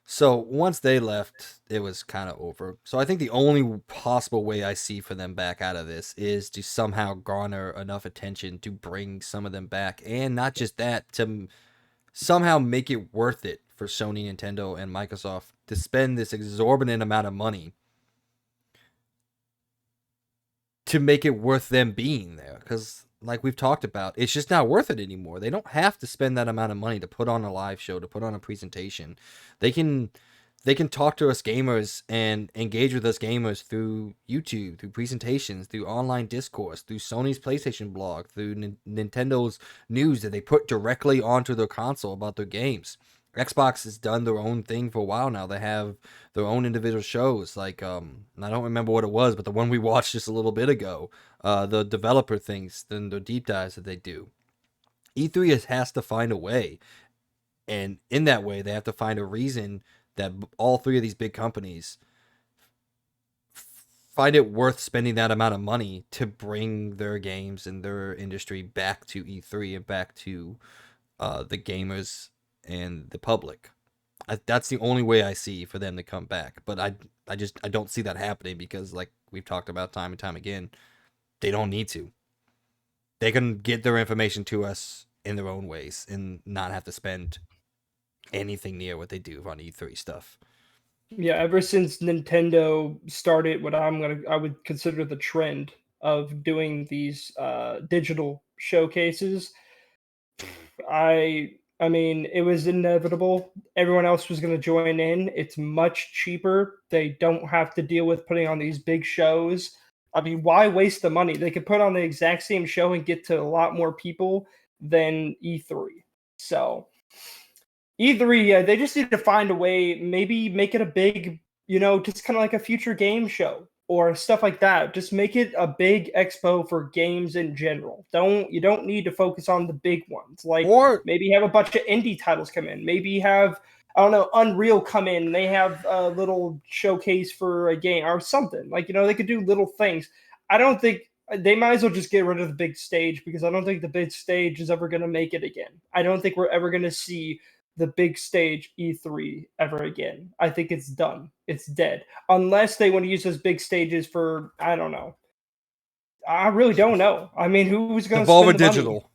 So once they left, it was kind of over. So I think the only possible way I see for them back out of this is to somehow garner enough attention to bring some of them back, and not just that, to somehow make it worth it for Sony, Nintendo, and Microsoft to spend this exorbitant amount of money to make it worth them being there. Because, like we've talked about, it's just not worth it anymore. They don't have to spend that amount of money to put on a live show, to put on a presentation. They can talk to us gamers and engage with us gamers through YouTube, through presentations, through online discourse, through Sony's PlayStation blog, through Nintendo's news that they put directly onto their console about their games. Xbox has done their own thing for a while now. They have their own individual shows. Like I don't remember what it was, but the one we watched just a little bit ago, the developer things, then the deep dives that they do. E3 has to find a way, and in that way, they have to find a reason that all three of these big companies find it worth spending that amount of money to bring their games and their industry back to E3 and back to the gamers and the public. That's the only way I see for them to come back. But I don't see that happening because, like we've talked about time and time again, they don't need to. They can get their information to us in their own ways and not have to spend anything near what they do on E3 stuff. Yeah, ever since Nintendo started what I would consider the trend of doing these digital showcases, I mean, it was inevitable. Everyone else was going to join in. It's much cheaper. They don't have to deal with putting on these big shows. I mean, why waste the money? They could put on the exact same show and get to a lot more people than E3. So, E3, yeah, they just need to find a way, maybe make it a big, just kind of like a future game show or stuff like that. Just make it a big expo for games in general. You don't need to focus on the big ones. Like Or maybe have a bunch of indie titles come in. Maybe have, I don't know, Unreal come in. They have a little showcase for a game or something. Like, they could do little things. I don't think they might as well just get rid of the big stage because I don't think the big stage is ever going to make it again. I don't think we're ever going to see the big stage E3 ever again. I think it's done. It's dead. Unless they want to use those big stages for, I don't know. I really don't know. I mean, who's going to Devolver spend the money? Digital.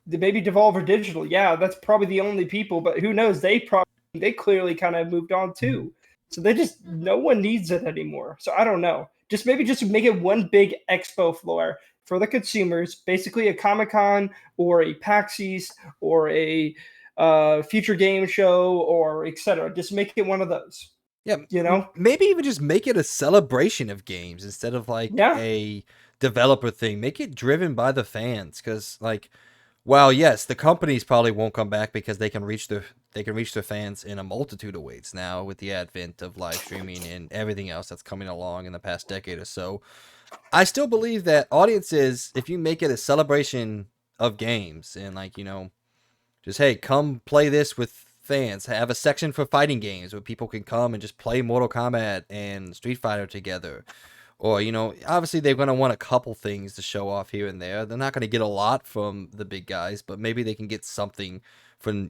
Maybe Devolver Digital. Yeah, that's probably the only people, but who knows? They clearly kind of moved on too. So no one needs it anymore. So I don't know. Just make it one big expo floor for the consumers, basically a Comic-Con or a PAX East or a future game show or etc. Just make it one of those. Yeah, You know? maybe even just make it a celebration of games instead of like Yeah. a developer thing. Make it driven by the fans, because like, while yes, the companies probably won't come back because they can reach their fans in a multitude of ways now with the advent of live streaming and everything else that's coming along in the past decade or so. I still believe that audiences, if you make it a celebration of games and like, just hey, come play this with fans. Have a section for fighting games where people can come and just play Mortal Kombat and Street Fighter together. Or, obviously they're going to want a couple things to show off here and there. They're not going to get a lot from the big guys, but maybe they can get something from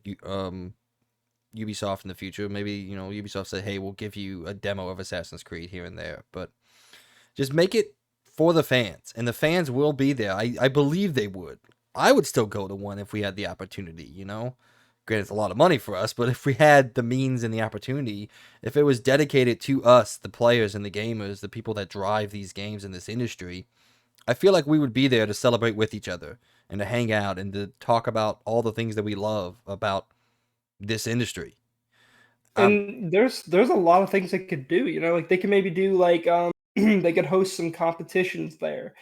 Ubisoft in the future. Maybe, Ubisoft said, hey, we'll give you a demo of Assassin's Creed here and there. But just make it for the fans, and the fans will be there. I believe they would. I would still go to one if we had the opportunity, Granted, it's a lot of money for us, but if we had the means and the opportunity, if it was dedicated to us, the players and the gamers, the people that drive these games in this industry, I feel like we would be there to celebrate with each other and to hang out and to talk about all the things that we love about this industry. And there's a lot of things they could do. Like they could maybe do like they could host some competitions there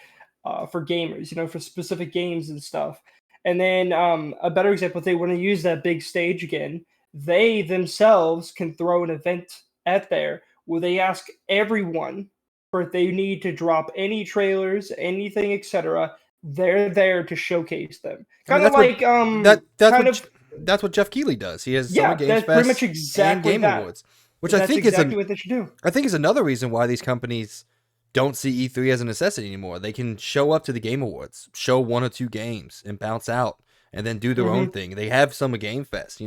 for gamers, for specific games and stuff. And then a better example, if they want to use that big stage again, they themselves can throw an event at there where they ask everyone for if they need to drop any trailers, anything, etc. They're there to showcase them. I mean, Kind of like kind of that's what Jeff Keighley does. He has Summer yeah, Games that's pretty Fest much and exactly Game that. Awards, which That's exactly what they should do. I think is another reason why these companies don't see E3 as a necessity anymore. They can show up to the Game Awards, show one or two games, and bounce out, and then do their own thing. They have Summer Game Fest,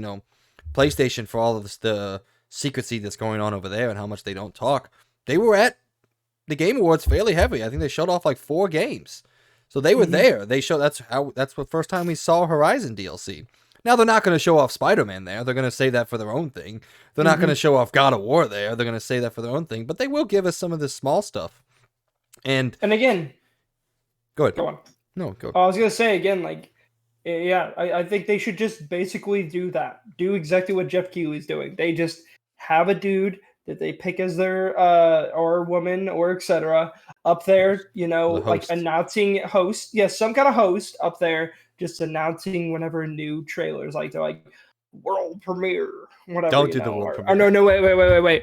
PlayStation, for all of the secrecy that's going on over there and how much they don't talk. They were at the Game Awards fairly heavy. I think they showed off like 4 games. So they were there. They show that's the first time we saw Horizon DLC. Now they're not going to show off Spider-Man there. They're going to say that for their own thing. They're not going to show off God of War there. They're going to say that for their own thing. But they will give us some of this small stuff. And again, go ahead. go on. No, go. I was gonna say again, like, yeah, I think they should just basically do that. Do exactly what Jeff Keighley's doing. They just have a dude that they pick as their or woman or etc. up there, like announcing host. Yes, some kind of host up there, just announcing whenever new trailers. Like they're like world premiere, whatever. Don't do the world premiere. Or no, wait.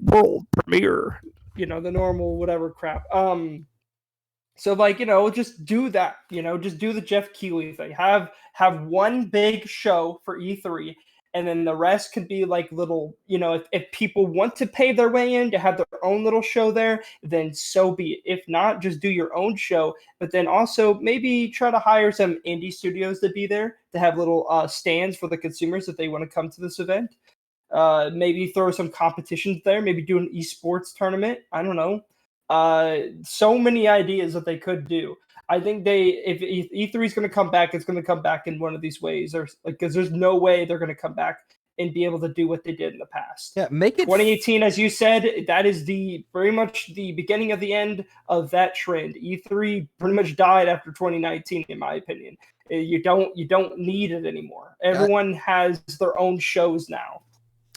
World premiere. The normal whatever crap. So like, just do that, just do the Jeff Keighley thing. Have one big show for E3, and then the rest could be like little, if people want to pay their way in to have their own little show there, then so be it. If not, just do your own show, but then also maybe try to hire some indie studios to be there to have little stands for the consumers if they want to come to this event. Maybe throw some competitions there, maybe do an esports tournament. I don't know. so many ideas that they could do. I think if E3 is going to come back, it's going to come back in one of these ways, or like because there's no way they're going to come back and be able to do what they did in the past. Yeah, make it 2018, as you said, that is very much the beginning of the end of that trend. E3 pretty much died after 2019, in my opinion. You don't need it anymore. Everyone has their own shows now.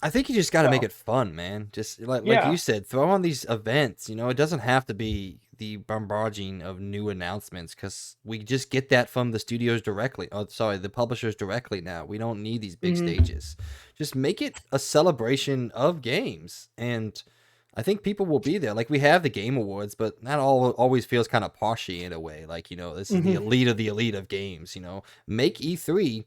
I think you just got to make it fun, man. Just like you said, throw on these events. You know, it doesn't have to be the bombarding of new announcements because we just get that from the studios directly. Oh, sorry, the publishers directly now. We don't need these big stages. Just make it a celebration of games, and I think people will be there. Like we have the Game Awards, but that always feels kind of poshy in a way. Like, you know, this is the elite of games. You know, make E3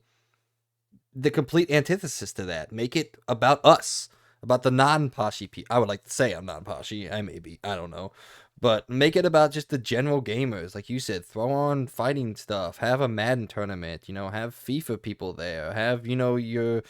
the complete antithesis to that. Make it about us, about the non-poshy people. I would like to say I'm not poshy. I may be. I don't know. But make it about just the general gamers. Like you said, throw on fighting stuff. Have a Madden tournament. You know, have FIFA people there. Have, you know, your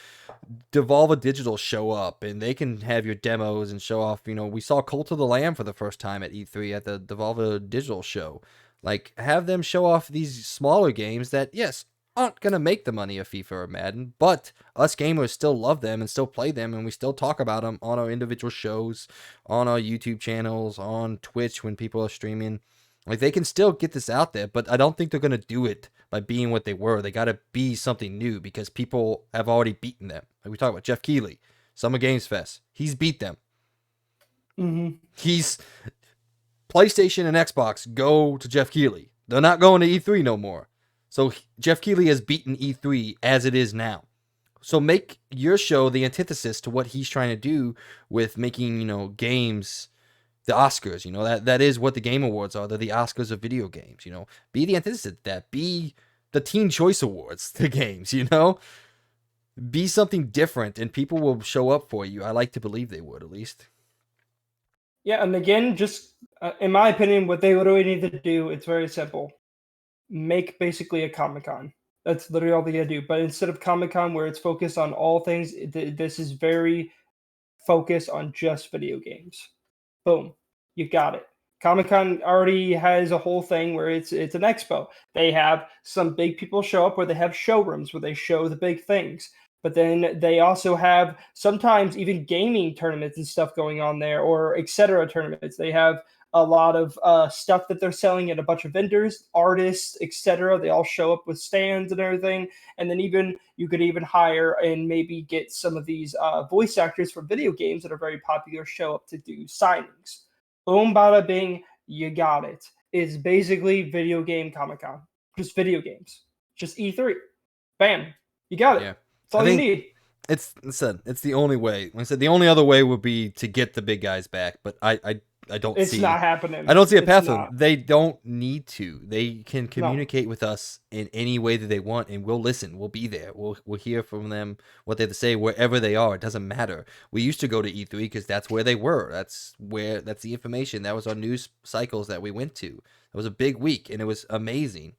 Devolver Digital show up and they can have your demos and show off. You know, we saw Cult of the Lamb for the first time at E3 at the Devolver Digital show. Like, have them show off these smaller games that, yes, aren't going to make the money of FIFA or Madden, but us gamers still love them and still play them, and we still talk about them on our individual shows, on our YouTube channels, on Twitch when people are streaming. Like, they can still get this out there, but I don't think they're going to do it by being what they were. They got to be something new because people have already beaten them. Like we talked about Jeff Keighley, Summer Games Fest. He's beat them. He's PlayStation and Xbox go to Jeff Keighley. They're not going to E3 no more. So Jeff Keighley has beaten E3 as it is now. So make your show the antithesis to what he's trying to do with making, you know, games the Oscars. You know, that is what the Game Awards are. They're the Oscars of video games, you know. Be the antithesis to that. Be the Teen Choice Awards to games, you know. Be something different and people will show up for you. I like to believe they would, at least. Yeah, and again, just in my opinion, what they literally need to do, it's very simple. Make basically a Comic-Con. That's literally all they gotta do. But instead of Comic-Con where it's focused on all things, this is very focused on just video games. Boom. You got it. Comic-Con already has a whole thing where it's an expo. They have some big people show up where they have showrooms where they show the big things. But then they also have sometimes even gaming tournaments and stuff going on there, or etc. tournaments. They have a lot of stuff that they're selling at a bunch of vendors, artists, etc. They all show up with stands and everything. And then even you could even hire and maybe get some of these voice actors for video games that are very popular show up to do signings. Boom, bada bing, you got it. It's basically video game Comic-Con. Just video games. Just E3. Bam. You got it. Yeah. That's all you need. It's the only way. Like I said, the only other way would be to get the big guys back, but I don't it's see. It's not happening. I don't see a path for them. They don't need to. They can communicate with us in any way that they want, and we'll listen. We'll be there. We'll hear from them what they have to say wherever they are. It doesn't matter. We used to go to E3 because that's where they were. That's the information. That was our news cycles that we went to. It was a big week, and it was amazing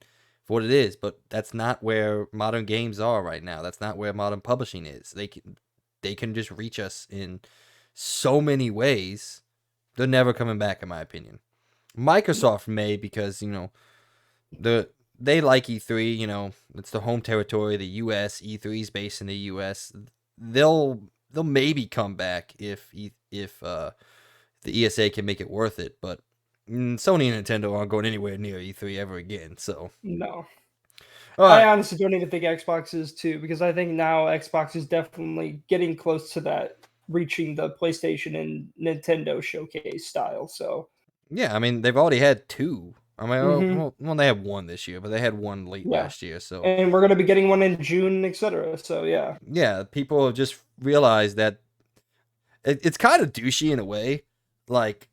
for what it is. But that's not where modern games are right now. That's not where modern publishing is. They can just reach us in so many ways. They're never coming back, in my opinion. Microsoft may, because, you know, they like E3, you know, it's the home territory, the US, E3 is based in the US. They'll maybe come back if the ESA can make it worth it, but Sony and Nintendo aren't going anywhere near E3 ever again, so. No. I honestly don't even think Xbox is too, because I think now Xbox is definitely getting close to that, reaching the PlayStation and Nintendo showcase style. So yeah, I mean, they've already had two. I mean, well, they have one this year, but they had one late last year. So, and we're gonna be getting one in June, etc. So yeah, people have just realized that it's kind of douchey in a way. Like,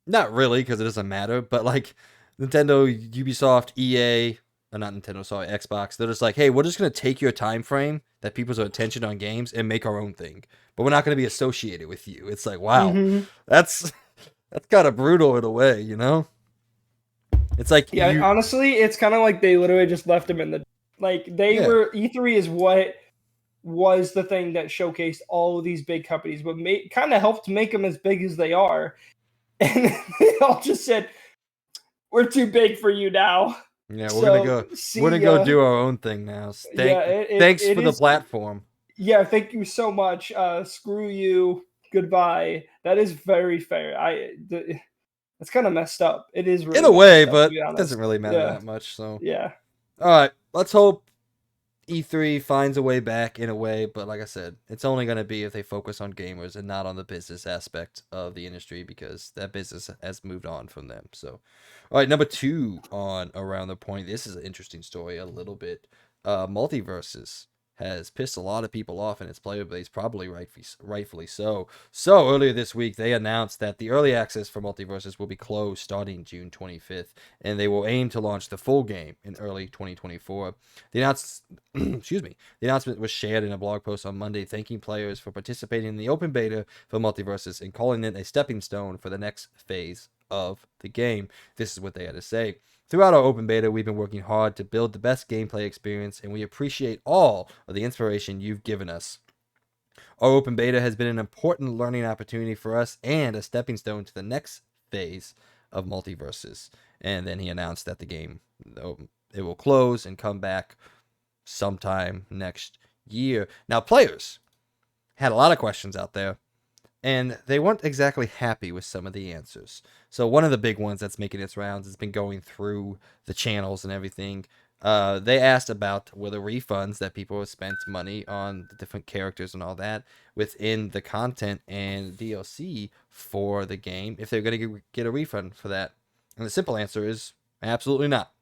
not really, because it doesn't matter. But like, Nintendo, Ubisoft, EA, not Nintendo, sorry, Xbox. They're just like, hey, we're just gonna take your time frame that people's attention on games and make our own thing, but we're not gonna be associated with you. It's like, wow, that's kind of brutal in a way, you know? It's like, honestly, it's kind of like they literally just left them in the, like, they were, E3 is what was the thing that showcased all of these big companies, but kind of helped make them as big as they are. and they all just said, "We're too big for you now." Yeah, So we're gonna go do our own thing now. Yeah, Thanks it for the is. platform. Yeah, thank you so much. Screw you. Goodbye. That is very fair. It's kind of messed up. It is In really a way, messed up, to but be it doesn't honest. really matter Yeah, that much. So, yeah. all right, let's hope E3 finds a way back in a way. But like I said, it's only gonna be if they focus on gamers and not on the business aspect of the industry, because that business has moved on from them. So, all right, number 2 on Around the Point. This is an interesting story, a little bit. Multiversus has pissed a lot of people off in its player base, probably rightfully so. So earlier this week, they announced that the early access for Multiversus will be closed starting June 25th, and they will aim to launch the full game in early 2024. The announcement was shared in a blog post on Monday, thanking players for participating in the open beta for Multiversus and calling it a stepping stone for the next phase of the game. This is what they had to say. Throughout our open beta, we've been working hard to build the best gameplay experience, and we appreciate all of the inspiration you've given us. Our open beta has been an important learning opportunity for us and a stepping stone to the next phase of Multiversus. And then he announced that the game, it will close and come back sometime next year. Now, players had a lot of questions out there, and they weren't exactly happy with some of the answers. So one of the big ones that's making its rounds has been going through the channels and everything. They asked about were the refunds that people have spent money on the different characters and all that within the content and DLC for the game, if they're going to get a refund for that. And the simple answer is absolutely not.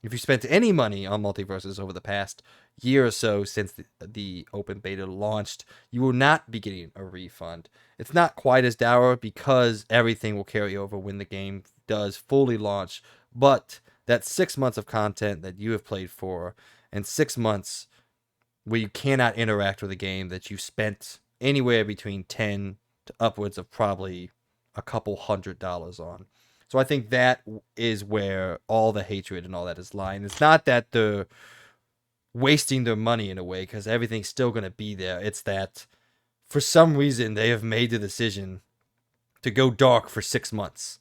If you spent any money on Multiversus over the past year or so since the open beta launched, you will not be getting a refund. It's not quite as dour because everything will carry over when the game does fully launch, but that's 6 months of content that you have played for, and 6 months where you cannot interact with a game that you spent anywhere between 10 to upwards of probably a couple $100 on. So I think that is where all the hatred and all that is lying. It's not that they're wasting their money in a way, because everything's still going to be there. It's that for some reason they have made the decision to go dark for 6 months.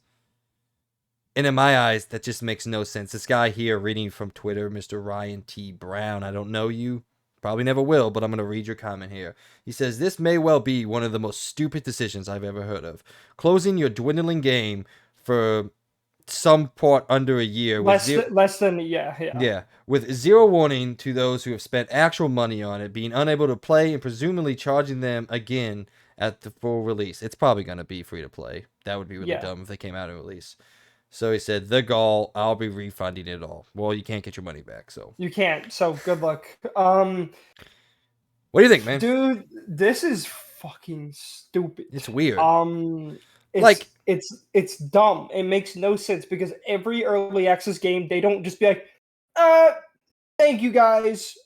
And in my eyes, that just makes no sense. This guy here reading from Twitter, Mr. Ryan T. Brown, I don't know you, probably never will, but I'm going to read your comment here. He says, "This may well be one of the most stupid decisions I've ever heard of. Closing your dwindling game for some part under a year with Less than yeah. yeah, with zero warning to those who have spent actual money on it, being unable to play and presumably charging them again at the full release. It's probably going to be free to play. That would be really Yeah. dumb if they came out and release." So he said, "The gall, I'll be refunding it all." Well, you can't get your money back, so. You can't. So good luck. What do you think, man? Dude, this is fucking stupid. It's weird. It's it's dumb. It makes no sense because every early access game, they don't just be like, thank you guys.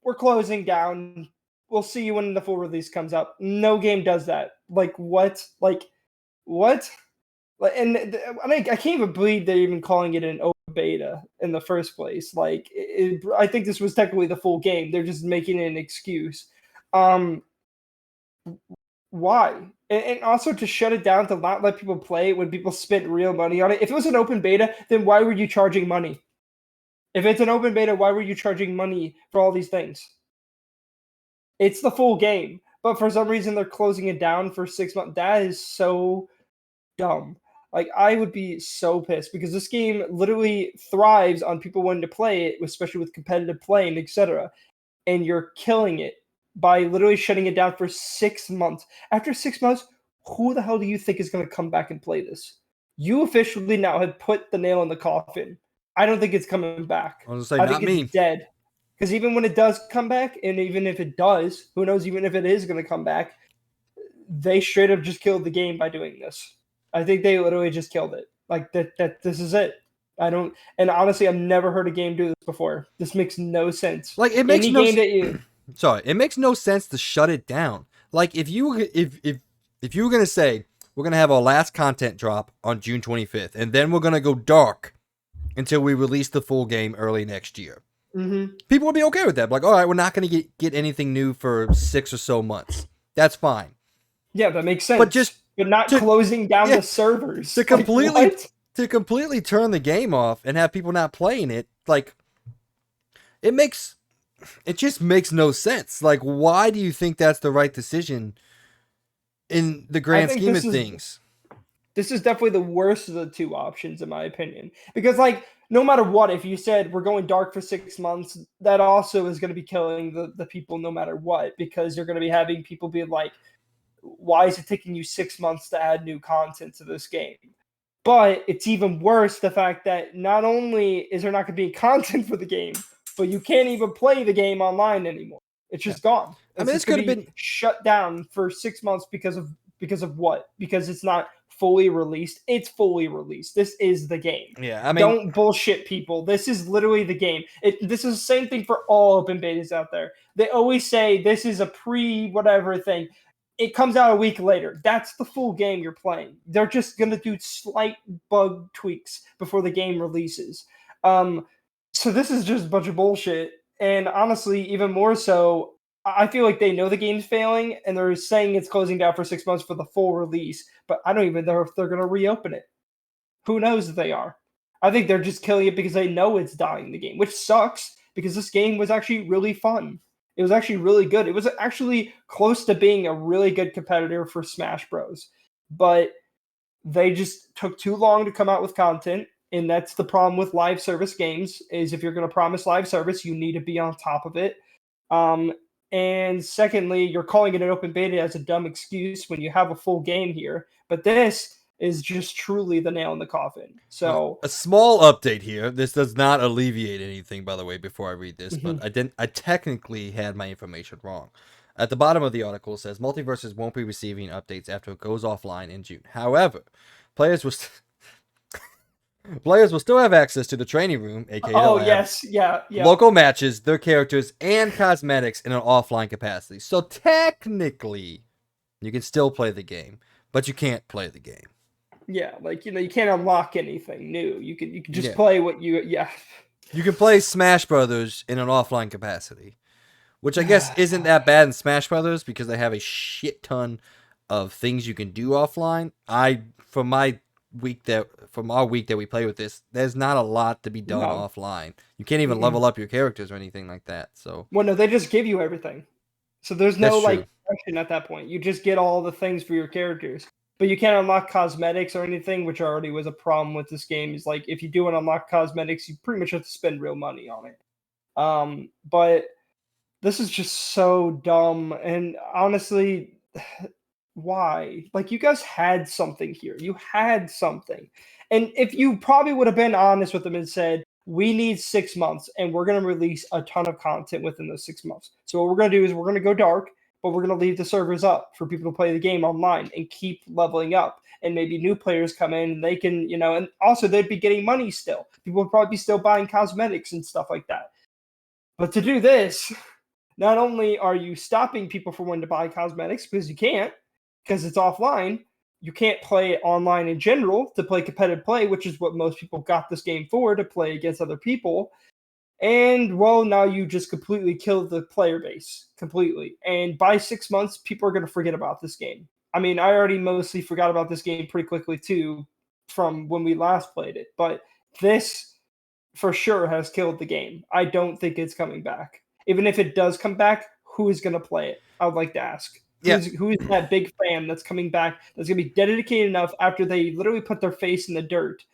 We're closing down. We'll see you when the full release comes out. No game does that. Like what? Like what? And I can't even believe they're even calling it an open beta in the first place. Like, I think this was technically the full game. They're just making it an excuse. Why? And also to shut it down, to not let people play it when people spent real money on it. If it was an open beta, then why were you charging money? If it's an open beta, why were you charging money for all these things? It's the full game, but for some reason they're closing it down for 6 months. That is so dumb. Like, I would be so pissed because this game literally thrives on people wanting to play it, especially with competitive playing, etc. And you're killing it by literally shutting it down for 6 months. After 6 months, who the hell do you think is going to come back and play this? You officially now have put the nail in the coffin. I don't think it's coming back. I was gonna say, I not think me. it's dead. Because even when it does come back, and even if it does, who knows, even if it is going to come back, they straight up just killed the game by doing this. I think they literally just killed it. Like that this is it. I don't, and honestly, I've never heard a game do this before. This makes no sense. Like, it makes Any no game that you sorry, it makes no sense to shut it down. Like, if you were gonna say we're gonna have our last content drop on June 25th, and then we're gonna go dark until we release the full game early next year, people would be okay with that. Like, all right, we're not gonna get anything new for 6 or so months. That's fine. Yeah, that makes sense. But just but not closing down the servers. To completely turn the game off and have people not playing it, like it just makes no sense. Like, why do you think that's the right decision in the grand scheme of things? This is definitely the worst of the two options, in my opinion. Because, like, no matter what, if you said we're going dark for 6 months, that also is going to be killing the people no matter what, because you're going to be having people be like, why is it taking you 6 months to add new content to this game? But it's even worse the fact that not only is there not going to be content for the game, but you can't even play the game online anymore. It's just gone. I mean, it's going to be shut down for 6 months because of what? Because it's not fully released. It's fully released. This is the game. Yeah, I mean, don't bullshit people. This is literally the game. This is the same thing for all open betas out there. They always say this is a pre-whatever thing. It comes out a week later. That's the full game you're playing. They're just going to do slight bug tweaks before the game releases. So this is just a bunch of bullshit. And honestly, even more so, I feel like they know the game's failing, and they're saying it's closing down for 6 months for the full release, but I don't even know if they're going to reopen it. Who knows if they are? I think they're just killing it because they know it's dying the game, which sucks because this game was actually really fun. It was actually really good. It was actually close to being a really good competitor for Smash Bros. But they just took too long to come out with content, and that's the problem with live service games, is if you're going to promise live service, you need to be on top of it. And secondly, you're calling it an open beta as a dumb excuse when you have a full game here. But this is just truly the nail in the coffin. So a small update here. This does not alleviate anything, by the way, before I read this, but I technically had my information wrong. At the bottom of the article, it says Multiversus won't be receiving updates after it goes offline in June. However, players will still have access to the training room, aka local matches, their characters, and cosmetics in an offline capacity. So technically, you can still play the game, but you can't play the game. Yeah, like, you can't unlock anything new. You can just play what you You can play Smash Brothers in an offline capacity, which I guess isn't that bad in Smash Brothers because they have a shit ton of things you can do offline. From our week that we play with this, there's not a lot to be done offline. You can't even level up your characters or anything like that. So no, they just give you everything. So there's no question at that point. You just get all the things for your characters. But you can't unlock cosmetics or anything, which already was a problem with this game. Is like, if you do want to unlock cosmetics, you pretty much have to spend real money on it. But this is just so dumb. And honestly, why? Like, you guys had something here. You had something. And if you probably would have been honest with them and said, we need 6 months and we're going to release a ton of content within those 6 months. So what we're going to do is we're going to go dark, but we're going to leave the servers up for people to play the game online and keep leveling up. And maybe new players come in, they can, and also they'd be getting money still. People would probably be still buying cosmetics and stuff like that. But to do this, not only are you stopping people from wanting to buy cosmetics because you can't, because it's offline, you can't play online in general to play competitive play, which is what most people got this game for, to play against other people. And, well, now you just completely killed the player base, completely. And by 6 months, people are going to forget about this game. I mean, I already mostly forgot about this game pretty quickly, too, from when we last played it. But this, for sure, has killed the game. I don't think it's coming back. Even if it does come back, who is going to play it? I would like to ask. Who is that big fan that's coming back, that's going to be dedicated enough after they literally put their face in the dirt?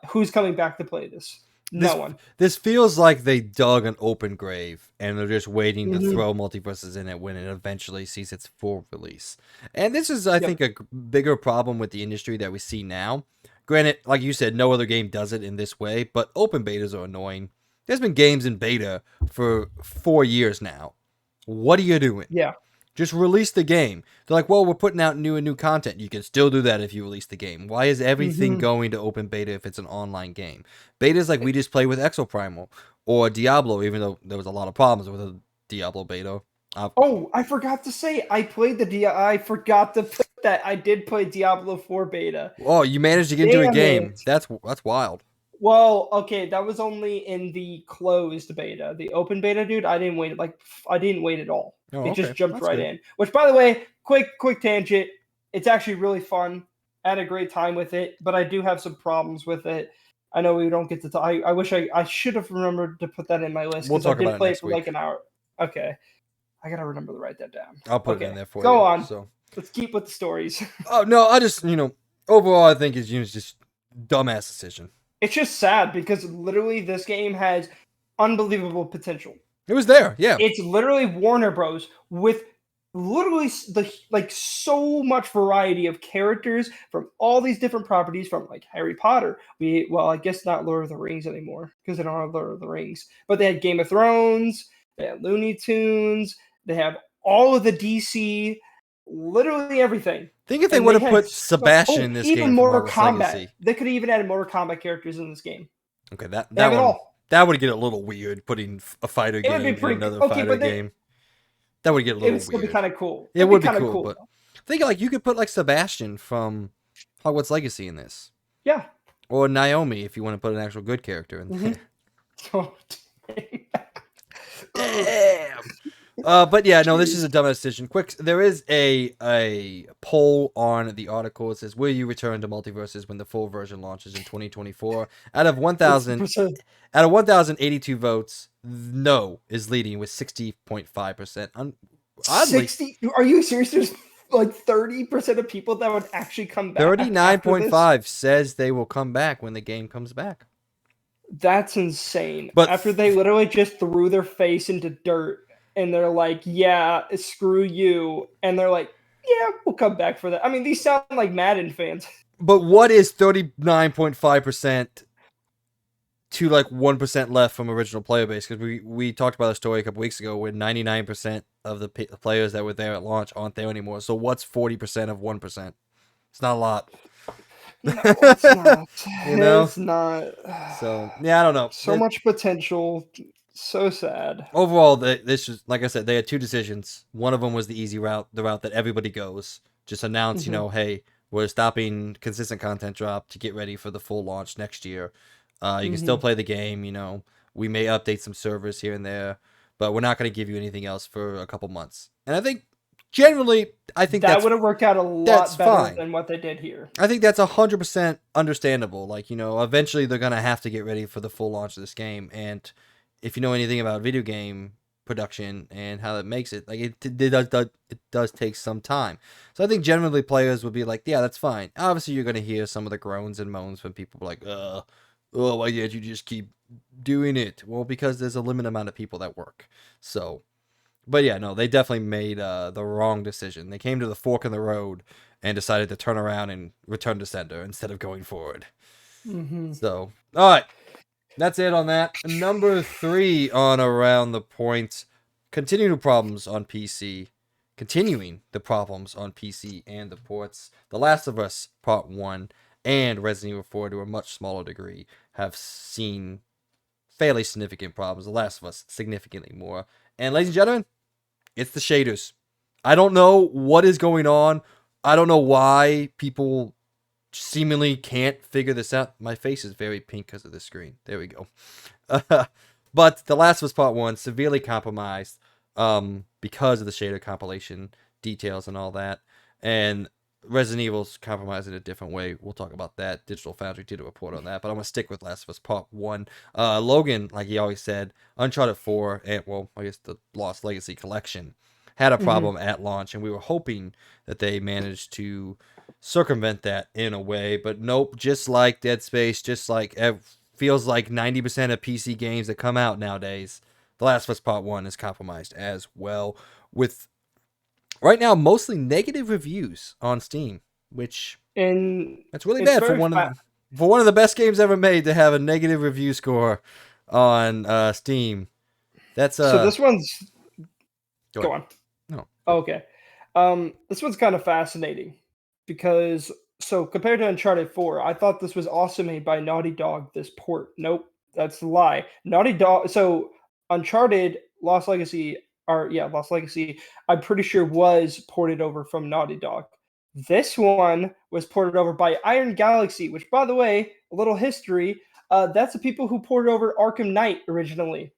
Who's coming back to play this? No one. This feels like they dug an open grave and they're just waiting to throw Multiversus in it when it eventually sees its full release. And this is, I think, a bigger problem with the industry that we see now. Granted, like you said, no other game does it in this way, but open betas are annoying. There's been games in beta for 4 years now. What are you doing? Yeah. Just release the game. They're like, well, we're putting out new and new content. You can still do that if you release the game. Why is everything going to open beta if it's an online game? Beta is like we just play with Exoprimal or Diablo, even though there was a lot of problems with the Diablo beta. I forgot to say, I forgot to put that. I did play Diablo 4 beta. Oh, you managed to get into a game. That's wild. Well, okay, that was only in the closed beta. The open beta, dude, I didn't wait at all. It just jumped right in. Which, by the way, quick tangent. It's actually really fun. I had a great time with it, but I do have some problems with it. I know we don't get to talk. I wish I should have remembered to put that in my list We'll because I talk about did it play it next for like week. an hour. Okay, I gotta remember to write that down. I'll put it in Okay, there for go you. on. So, Let's keep with the stories. oh no, I just overall I think it's just dumbass decision. It's just sad because literally this game has unbelievable potential. It was there, yeah. It's literally Warner Bros. With literally so much variety of characters from all these different properties, from like Harry Potter. I guess not Lord of the Rings anymore because they don't have Lord of the Rings, but they had Game of Thrones, they had Looney Tunes, they have all of the DC, literally everything. Think if they And would they have had put Sebastian in this even game from Mortal Hogwarts Kombat. Legacy. They could have even added Mortal Kombat characters in this game. Okay, They that have it one all. that would get a little weird putting a fighter It would be game in pretty another okay, fighter but game. That would get a it little would still be weird. kind of cool. It It'd would be be kind of cool, cool. but think like you could put like Sebastian from Hogwarts Legacy in this. Yeah. Or Naomi if you want to put an actual good character in there. Oh, Damn. But yeah, no, this is a dumb decision. Quick, there is a poll on the article. It says, "Will you return to Multiversus when the full version launches in 2024?" Out of 1,082 votes, no is leading with 60.5%. Oddly, 60? Are you serious? There's like 30% of people that would actually come back. 39.5 says they will come back when the game comes back. That's insane. But after they literally just threw their face into dirt and they're like, yeah, screw you. And they're like, yeah, we'll come back for that. I mean, these sound like Madden fans. But what is 39.5% to like 1% left from original player base? Because we talked about a story a couple weeks ago where 99% of the players that were there at launch aren't there anymore. So what's 40% of 1%? It's not a lot. No, it's not. It's not. So yeah, I don't know. So much potential. So sad. Overall, this is, like I said, they had two decisions. One of them was the easy route, the route that everybody goes. Just announce, hey, we're stopping consistent content drop to get ready for the full launch next year. You can still play the game. We may update some servers here and there, but we're not going to give you anything else for a couple months. And I think generally, that would have worked out a lot better than what they did here. I think that's 100% understandable. Like, eventually they're going to have to get ready for the full launch of this game. And if you know anything about video game production and how that makes it, like it does take some time. So I think generally players would be like, yeah, that's fine. Obviously, you're going to hear some of the groans and moans from people like, why did you just keep doing it? Well, because there's a limited amount of people that work. So, but yeah, no, they definitely made the wrong decision. They came to the fork in the road and decided to turn around and return to sender instead of going forward. So, all right. That's it on that. Number 3 on Around the Point. Continuing the problems on PC and the ports. The Last of Us Part 1 and Resident Evil 4 to a much smaller degree have seen fairly significant problems. The Last of Us significantly more. And ladies and gentlemen, it's the shaders. I don't know what is going on. I don't know why people seemingly can't figure this out. My face is very pink because of the screen. There we go. But The Last of Us Part 1 severely compromised because of the shader compilation details and all that. And Resident Evil's compromised in a different way. We'll talk about that. Digital Foundry did a report on that, but I'm going to stick with Last of Us Part 1. Logan, like he always said, Uncharted 4, and I guess the Lost Legacy Collection, had a problem at launch, and we were hoping that they managed to circumvent that in a way, but nope. Just like Dead Space, just like feels like 90% of PC games that come out nowadays, The Last of Us Part 1 is compromised as well, with right now mostly negative reviews on Steam, which that's really bad for one of the best games ever made to have a negative review score on Steam. That's so this one's go on. No. Okay. This one's kind of fascinating because compared to Uncharted 4, I thought this was also made by Naughty Dog, this port. Nope, that's a lie. Naughty Dog, so Uncharted Lost Legacy, I'm pretty sure was ported over from Naughty Dog. This one was ported over by Iron Galaxy, which, by the way, a little history, that's the people who ported over Arkham Knight originally.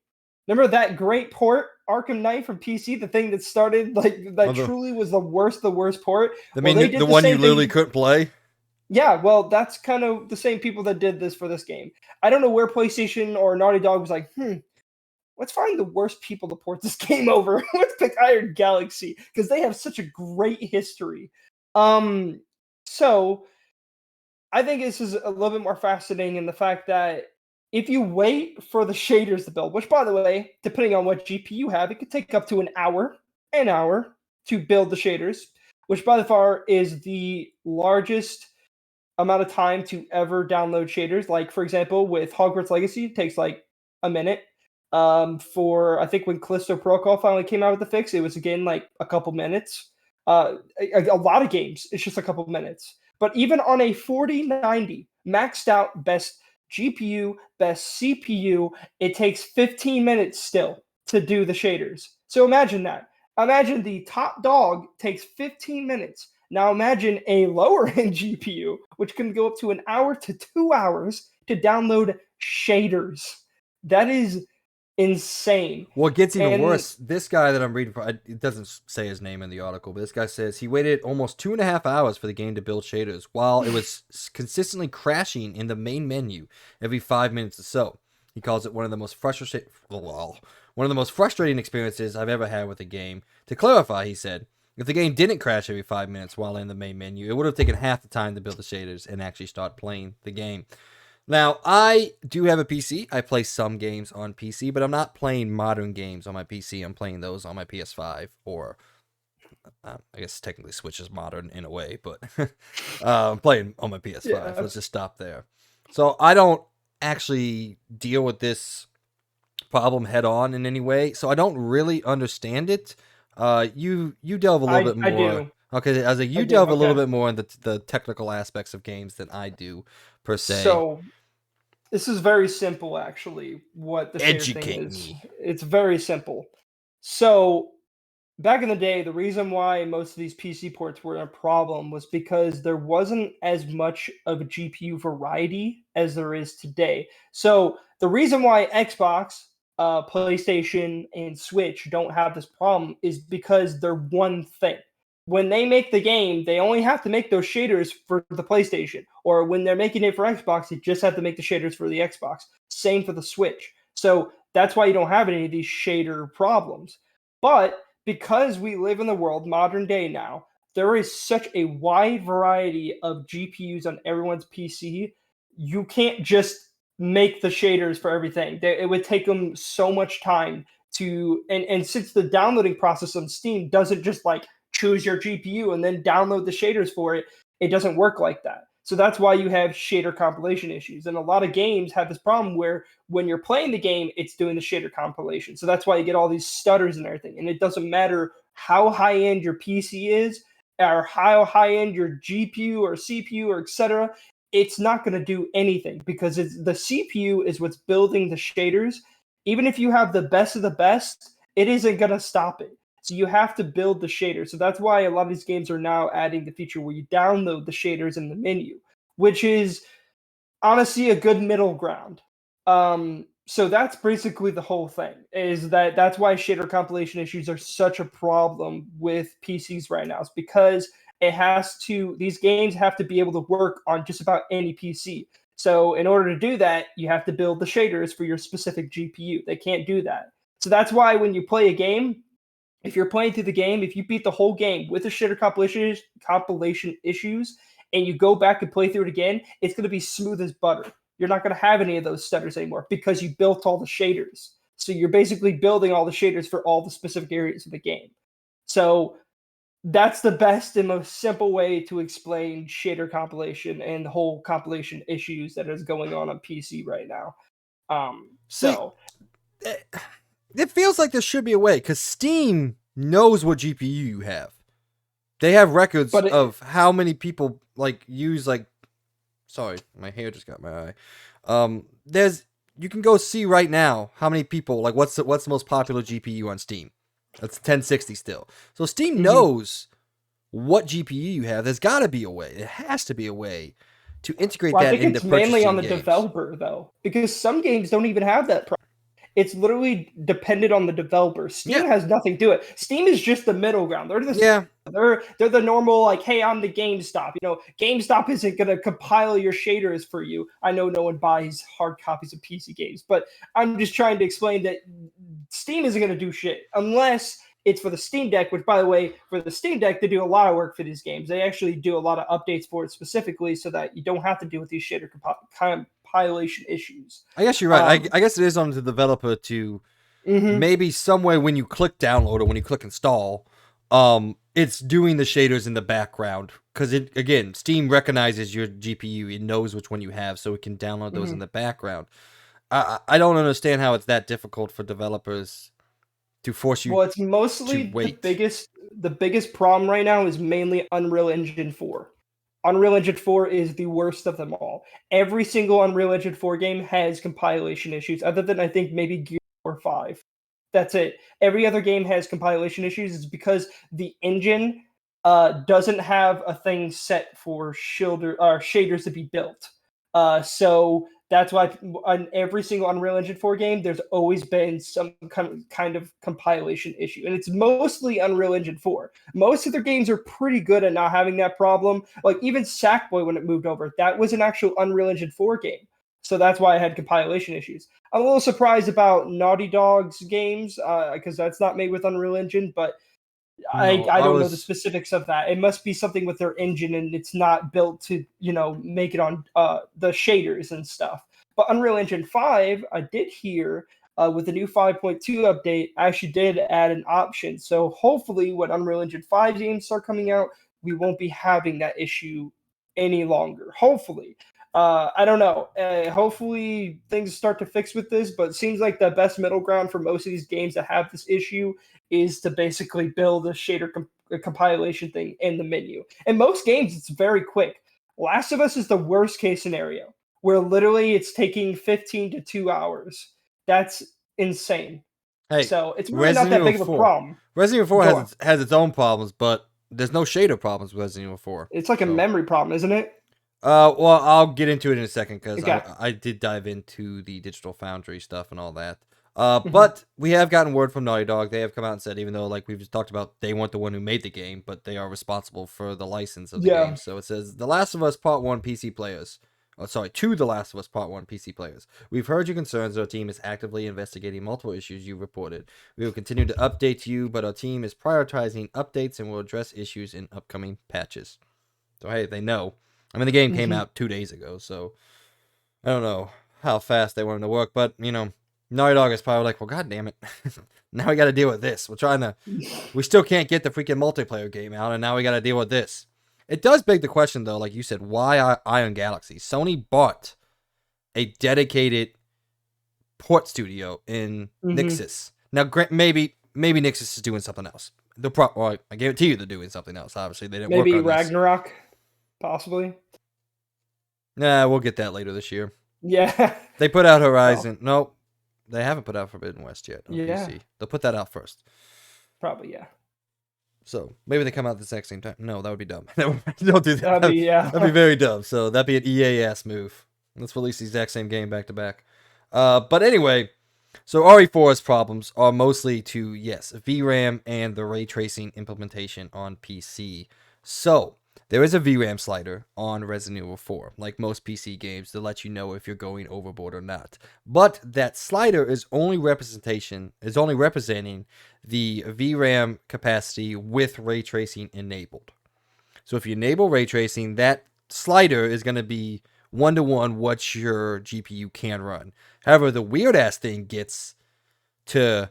Remember that great port, Arkham Knight from PC, the thing that started like that truly was the worst port. They did the one you literally couldn't play. Yeah, well, that's kind of the same people that did this for this game. I don't know where PlayStation or Naughty Dog was like, let's find the worst people to port this game over. Let's pick Iron Galaxy because they have such a great history. So I think this is a little bit more fascinating in the fact that if you wait for the shaders to build, which by the way, depending on what GPU you have, it could take up to an hour to build the shaders, which by far is the largest amount of time to ever download shaders. Like for example, with Hogwarts Legacy, it takes like a minute. For I think when Callisto Protocol finally came out with the fix, it was again like a couple minutes. A lot of games, it's just a couple minutes. But even on a 4090 maxed out best GPU, best CPU, it takes 15 minutes still to do the shaders. So imagine that. Imagine the top dog takes 15 minutes. Now imagine a lower end GPU, which can go up to an hour to 2 hours to download shaders. That is insane. What gets even worse, this guy that I'm reading for, it doesn't say his name in the article, but this guy says he waited almost 2.5 hours for the game to build shaders while it was consistently crashing in the main menu every 5 minutes or so. He calls it one of the most frustrating experiences I've ever had with a game. To clarify, he said, if the game didn't crash every 5 minutes while in the main menu, it would have taken half the time to build the shaders and actually start playing the game. Now, I do have a PC. I play some games on PC, but I'm not playing modern games on my PC. I'm playing those on my PS5, or I guess technically Switch is modern in a way, but I'm playing on my PS5. Yeah. Let's just stop there. So I don't actually deal with this problem head on in any way, so I don't really understand it. You delve a little bit more. I do. Okay, as you delve a little bit more into the technical aspects of games than I do, per se. So, this is very simple, actually, what the shader thing is. It's very simple. So, back in the day, the reason why most of these PC ports were a problem was because there wasn't as much of a GPU variety as there is today. So, the reason why Xbox, PlayStation, and Switch don't have this problem is because they're one thing. When they make the game, they only have to make those shaders for the PlayStation. Or when they're making it for Xbox, they just have to make the shaders for the Xbox. Same for the Switch. So that's why you don't have any of these shader problems. But because we live in the world, modern day now, there is such a wide variety of GPUs on everyone's PC, you can't just make the shaders for everything. It would take them so much time to, and since the downloading process on Steam doesn't just like choose your GPU and then download the shaders for it, it doesn't work like that. So that's why you have shader compilation issues. And a lot of games have this problem where when you're playing the game, it's doing the shader compilation. So that's why you get all these stutters and everything. And it doesn't matter how high-end your PC is or how high-end your GPU or CPU or etc. It's not going to do anything because the CPU is what's building the shaders. Even if you have the best of the best, it isn't going to stop it. So you have to build the shaders. So that's why a lot of these games are now adding the feature where you download the shaders in the menu, which is honestly a good middle ground. So that's basically the whole thing, is that's why shader compilation issues are such a problem with PCs right now. It's because these games have to be able to work on just about any PC. So in order to do that, you have to build the shaders for your specific GPU. They can't do that. So that's why when you play a game, if you're playing through the game, if you beat the whole game with the shader compilation issues, and you go back and play through it again, it's going to be smooth as butter. You're not going to have any of those stutters anymore because you built all the shaders. So you're basically building all the shaders for all the specific areas of the game. So that's the best and most simple way to explain shader compilation and the whole compilation issues that is going on PC right now. It feels like there should be a way, because Steam knows what GPU you have. They have records of how many people use sorry, my hair just got my eye. You can go see right now how many people what's the most popular GPU on Steam. That's 1060 still. So Steam knows what GPU you have. There's got to be a way. There has to be a way to integrate that into purchasing games. I think it's mainly on the developer though, because some games don't even have that problem. It's literally dependent on the developer. Steam Yeah. has nothing to do it. Steam is just the middle ground. Yeah. They're the normal, like, hey, I'm the GameStop. GameStop isn't gonna compile your shaders for you. I know no one buys hard copies of PC games, but I'm just trying to explain that Steam isn't gonna do shit unless it's for the Steam Deck, which, by the way, for the Steam Deck, they do a lot of work for these games. They actually do a lot of updates for it specifically so that you don't have to deal with these shader compilation issues. I guess you're right. I guess it is on the developer to maybe somewhere when you click download or when you click install, it's doing the shaders in the background because again, Steam recognizes your GPU. It knows which one you have, so it can download those in the background. I don't understand how it's that difficult for developers to force you. Well, it's mostly to wait. the biggest problem right now is mainly Unreal Engine 4. Unreal Engine 4 is the worst of them all. Every single Unreal Engine 4 game has compilation issues, other than I think maybe Gears 5. That's it. Every other game has compilation issues. It's because the engine doesn't have a thing set for shaders to be built. So that's why on every single Unreal Engine 4 game, there's always been some kind of compilation issue. And it's mostly Unreal Engine 4. Most of their games are pretty good at not having that problem. Like even Sackboy, when it moved over, that was an actual Unreal Engine 4 game. So that's why I had compilation issues. I'm a little surprised about Naughty Dog's games because that's not made with Unreal Engine, but I don't know the specifics of that. It must be something with their engine, and it's not built to make it on the shaders and stuff. But Unreal Engine 5, I did hear with the new 5.2 update, actually did add an option. So hopefully, when Unreal Engine 5 games start coming out, we won't be having that issue any longer. Hopefully. I don't know. Hopefully things start to fix with this, but it seems like the best middle ground for most of these games that have this issue is to basically build a shader compilation thing in the menu. In most games, it's very quick. Last of Us is the worst case scenario, where literally it's taking 15 to 2 hours. That's insane. Hey, so it's really not that big of a problem. Resident Evil 4 has its own problems, but there's no shader problems with Resident Evil 4. It's like a memory problem, isn't it? Well, I'll get into it in a second because I did dive into the Digital Foundry stuff and all that. But we have gotten word from Naughty Dog. They have come out and said, even though, like we've just talked about, they weren't the one who made the game, but they are responsible for the license of the game. So it says, The Last of Us Part 1 PC players. To The Last of Us Part 1 PC players. We've heard your concerns. Our team is actively investigating multiple issues you reported. We will continue to update you, but our team is prioritizing updates and will address issues in upcoming patches. So, hey, they know. I mean, the game came out 2 days ago, so I don't know how fast they want it to work, but, Naughty Dog is probably like, well, god damn it. Now we got to deal with this. We still can't get the freaking multiplayer game out, and now we got to deal with this. It does beg the question, though, like you said, why Iron Galaxy? Sony bought a dedicated port studio in Nixus. Now, maybe Nixus is doing something else. I guarantee you they're doing something else. Obviously, they didn't work on Ragnarok, this. Possibly. Nah, we'll get that later this year. Yeah. They put out Horizon. Oh. Nope. They haven't put out Forbidden West yet on PC. They'll put that out first. Probably, yeah. So maybe they come out at the exact same time. No, that would be dumb. Don't do that. That'd be very dumb. So that'd be an EA ass move. Let's release the exact same game back to back. But anyway, so RE4's problems are mostly to, yes, VRAM and the ray tracing implementation on PC. So there is a VRAM slider on Resident Evil 4, like most PC games, to let you know if you're going overboard or not. But that slider is only representing the VRAM capacity with ray tracing enabled. So if you enable ray tracing, that slider is going to be 1-to-1 what your GPU can run. However, the weird ass thing gets to,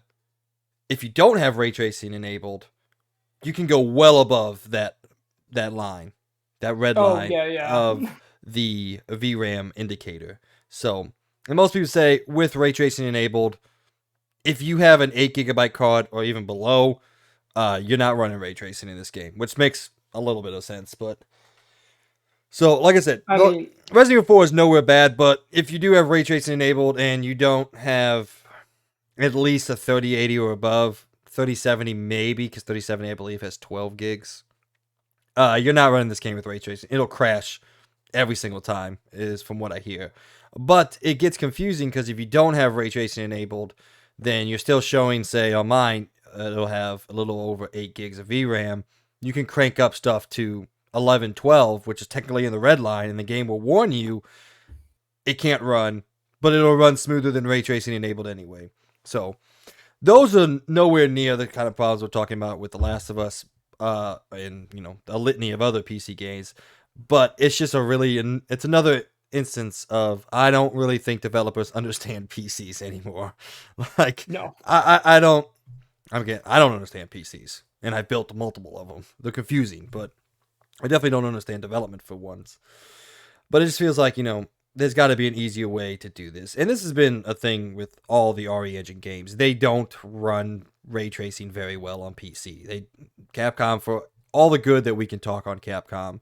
if you don't have ray tracing enabled, you can go well above that line, that red line of the VRAM indicator. So, and most people say with ray tracing enabled, if you have an 8GB card or even below, you're not running ray tracing in this game, which makes a little bit of sense. But so, like I said, Resident Evil 4 is nowhere bad, but if you do have ray tracing enabled and you don't have at least a 3080 or above, 3070 maybe, because 3070 I believe has 12 gigs. You're not running this game with ray tracing. It'll crash every single time, is from what I hear. But it gets confusing because if you don't have ray tracing enabled, then you're still showing, say, on mine, it'll have a little over 8 gigs of VRAM. You can crank up stuff to 11, 12, which is technically in the red line, and the game will warn you it can't run, but it'll run smoother than ray tracing enabled anyway. So those are nowhere near the kind of problems we're talking about with The Last of Us, and a litany of other PC games. But it's just it's another instance of I don't really think developers understand PCs anymore. Like No. I don't. Again, I don't understand PCs, and I built multiple of them. They're confusing, but I definitely don't understand development for once. But it just feels like there's got to be an easier way to do this. And this has been a thing with all the RE Engine games. They don't run ray tracing very well on PC. Capcom, for all the good that we can talk on Capcom,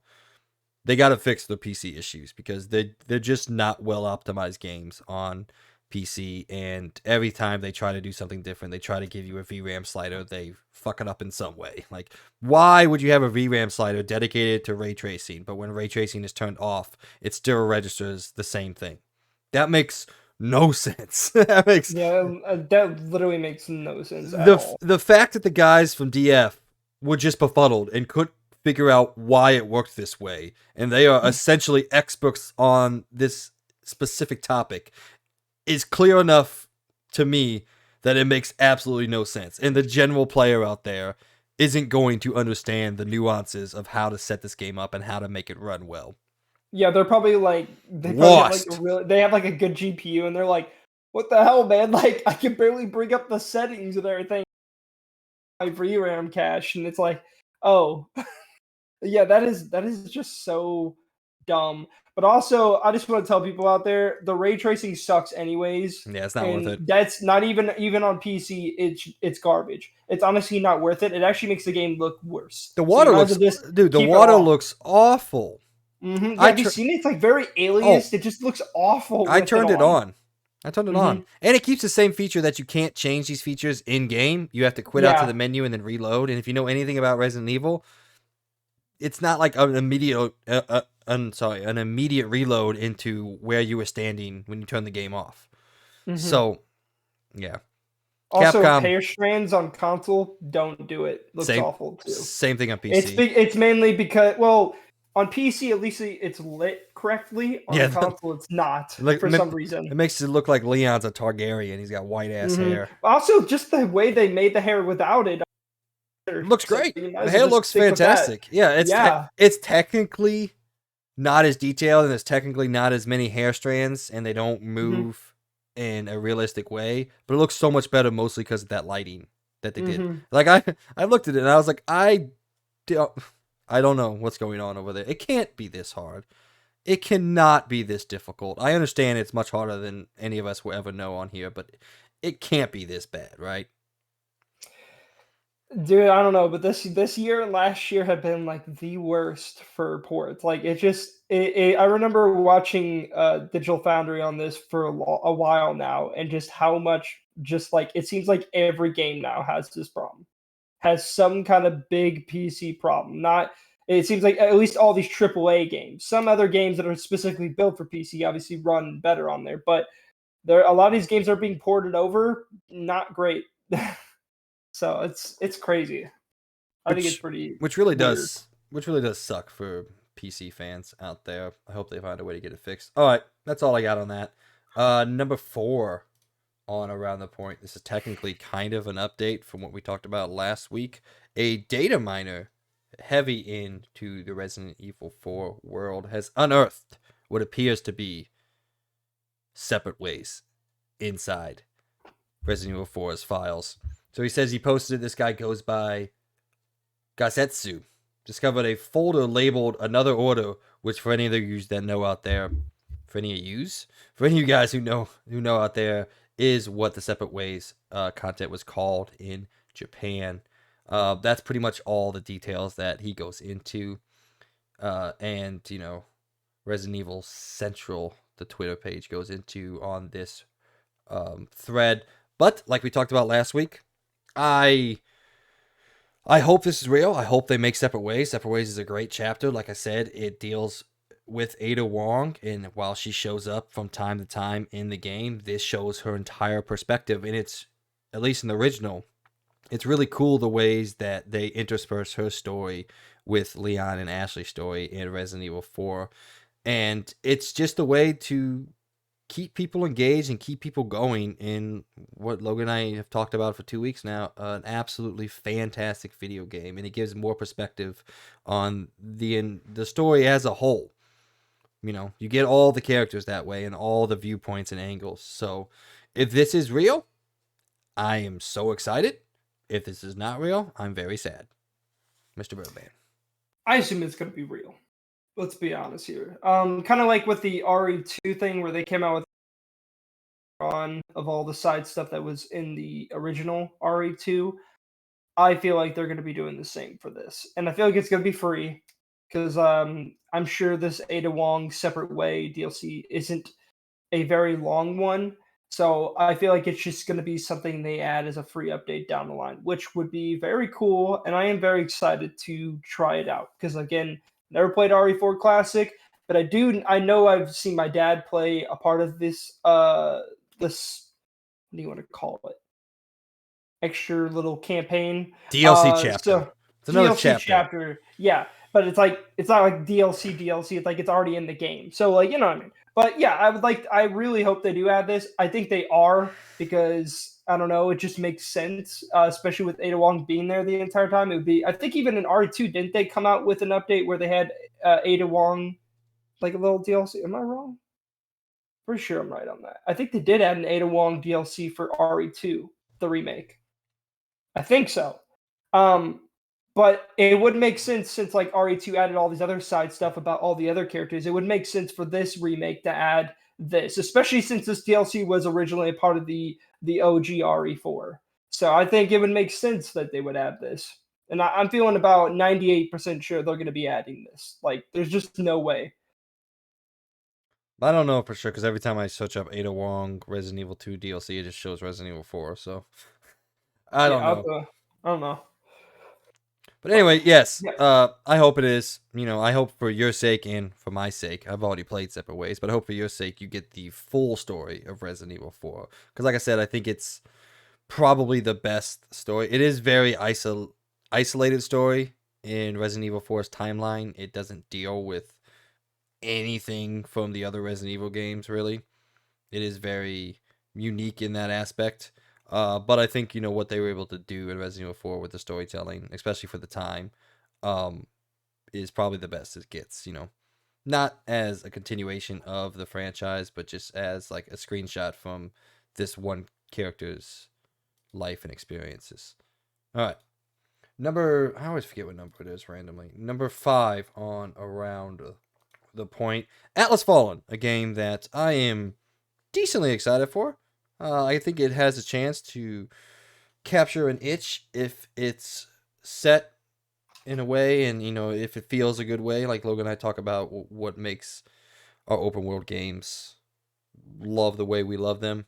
they got to fix the PC issues because they're just not well optimized games on PC. And every time they try to do something different, they try to give you a VRAM slider, they fuck it up in some way. Like, why would you have a VRAM slider dedicated to ray tracing, but when ray tracing is turned off, it still registers the same thing? That makes no sense. That literally makes no sense at all. The fact that the guys from DF were just befuddled and couldn't figure out why it worked this way, and they are essentially experts on this specific topic, is clear enough to me that it makes absolutely no sense. And the general player out there isn't going to understand the nuances of how to set this game up and how to make it run well. Yeah, they're probably Lost. They have like a good GPU, and they're like, "What the hell, man? Like, I can barely bring up the settings and everything. My VRAM cache," and it's like, oh, yeah, that is just so dumb. But also, I just want to tell people out there, the ray tracing sucks anyways. Yeah, it's not worth it. That's not even on PC. It's garbage. It's honestly not worth it. It actually makes the game look worse. The water looks awful. Mm-hmm. Yeah, have you seen it? It's like very aliased. It just looks awful. I turned it on. And it keeps the same feature that you can't change these features in game. You have to quit out to the menu and then reload. And if you know anything about Resident Evil, it's not like an immediate reload into where you were standing when you turn the game off. Mm-hmm. So, yeah. Also, hair strands on console, don't do it. Looks awful too. Same thing on PC. It's mainly because, well, on PC at least it's lit correctly. On console, it's not for some reason. It makes it look like Leon's a Targaryen. He's got white ass hair. Also, just the way they made the hair without it. It looks great. The hair looks fantastic. Yeah, it's technically not as detailed, and there's technically not as many hair strands, and they don't move in a realistic way. But it looks so much better, mostly because of that lighting that they did. Like I looked at it and I was like, I don't know what's going on over there. It can't be this hard. It cannot be this difficult. I understand it's much harder than any of us will ever know on here, but it can't be this bad, right? Dude, I don't know, but this year and last year have been like the worst for ports. Like I remember watching Digital Foundry on this for a while now, and just how much it seems like every game now has this problem, has some kind of big PC problem. It seems like at least all these AAA games. Some other games that are specifically built for PC obviously run better on there, but a lot of these games are being ported over. Not great. So it's crazy. I think it's pretty which really does suck for PC fans out there. I hope they find a way to get it fixed. All right, that's all I got on that. Number 4 on Around the Point. This is technically kind of an update from what we talked about last week. A data miner heavy into the Resident Evil 4 world has unearthed what appears to be separate ways inside Resident Evil 4's files. So he says he posted, this guy goes by Gazetsu, discovered a folder labeled Another Order, which for any of you that know out there, for any of you guys who know out there, is what the Separate Ways content was called in Japan. That's pretty much all the details that he goes into. And, Resident Evil Central, the Twitter page, goes into on this thread. But, like we talked about last week, I hope this is real. I hope they make Separate Ways. Separate Ways is a great chapter. Like I said, it deals with Ada Wong, and while she shows up from time to time in the game, this shows her entire perspective, and it's, at least in the original, it's really cool the ways that they intersperse her story with Leon and Ashley's story in Resident Evil 4. And it's just a way to keep people engaged and keep people going in what Logan and I have talked about for 2 weeks now, an absolutely fantastic video game, and it gives more perspective on the story as a whole. You know, you get all the characters that way and all the viewpoints and angles. So if this is real, I am so excited. If this is not real, I'm very sad. Mr. Birdman. I assume it's going to be real. Let's be honest here. Kind of like with the RE2 thing where they came out with on of all the side stuff that was in the original RE2. I feel like they're going to be doing the same for this, and I feel like it's going to be free because I'm sure this Ada Wong Separate Way DLC isn't a very long one. So I feel like it's just going to be something they add as a free update down the line, which would be very cool. And I am very excited to try it out because, again, never played RE4 Classic, but I know I've seen my dad play a part of this. This, what do you want to call it? Extra little campaign. DLC chapter. So It's another DLC chapter. Yeah, but it's not like DLC. It's like it's already in the game. So like, you know what I mean. But yeah, I really hope they do add this. I think they are because I don't know, it just makes sense, especially with Ada Wong being there the entire time. It would be, I think even in RE2, didn't they come out with an update where they had Ada Wong like a little DLC? Am I wrong? Pretty sure I'm right on that. I think they did add an Ada Wong DLC for RE2, the remake. I think so. But it would make sense since like RE2 added all these other side stuff about all the other characters. It would make sense for this remake to add this, especially since this DLC was originally a part of the OG RE4. So I think it would make sense that they would add this. And I'm feeling about 98% sure they're going to be adding this. Like, there's just no way. I don't know for sure because every time I search up Ada Wong Resident Evil 2 DLC, it just shows Resident Evil 4. So I don't know. I don't know. But anyway, yes. Yeah. I hope it is. You know, I hope for your sake and for my sake. I've already played Separate Ways, but I hope for your sake you get the full story of Resident Evil 4. Because, like I said, I think it's probably the best story. It is very isolated story in Resident Evil 4's timeline. It doesn't deal with anything from the other Resident Evil games, really. It is very unique in that aspect. But I think, you know, what they were able to do in Resident Evil 4 with the storytelling, especially for the time, is probably the best it gets, you know. Not as a continuation of the franchise, but just as like a screenshot from this one character's life and experiences. All right. I always forget what number it is randomly. Number 5 on Around the Point. Atlas Fallen, a game that I am decently excited for. I think it has a chance to capture an itch if it's set in a way and, you know, if it feels a good way. Like Logan and I talk about what makes our open world games love the way we love them.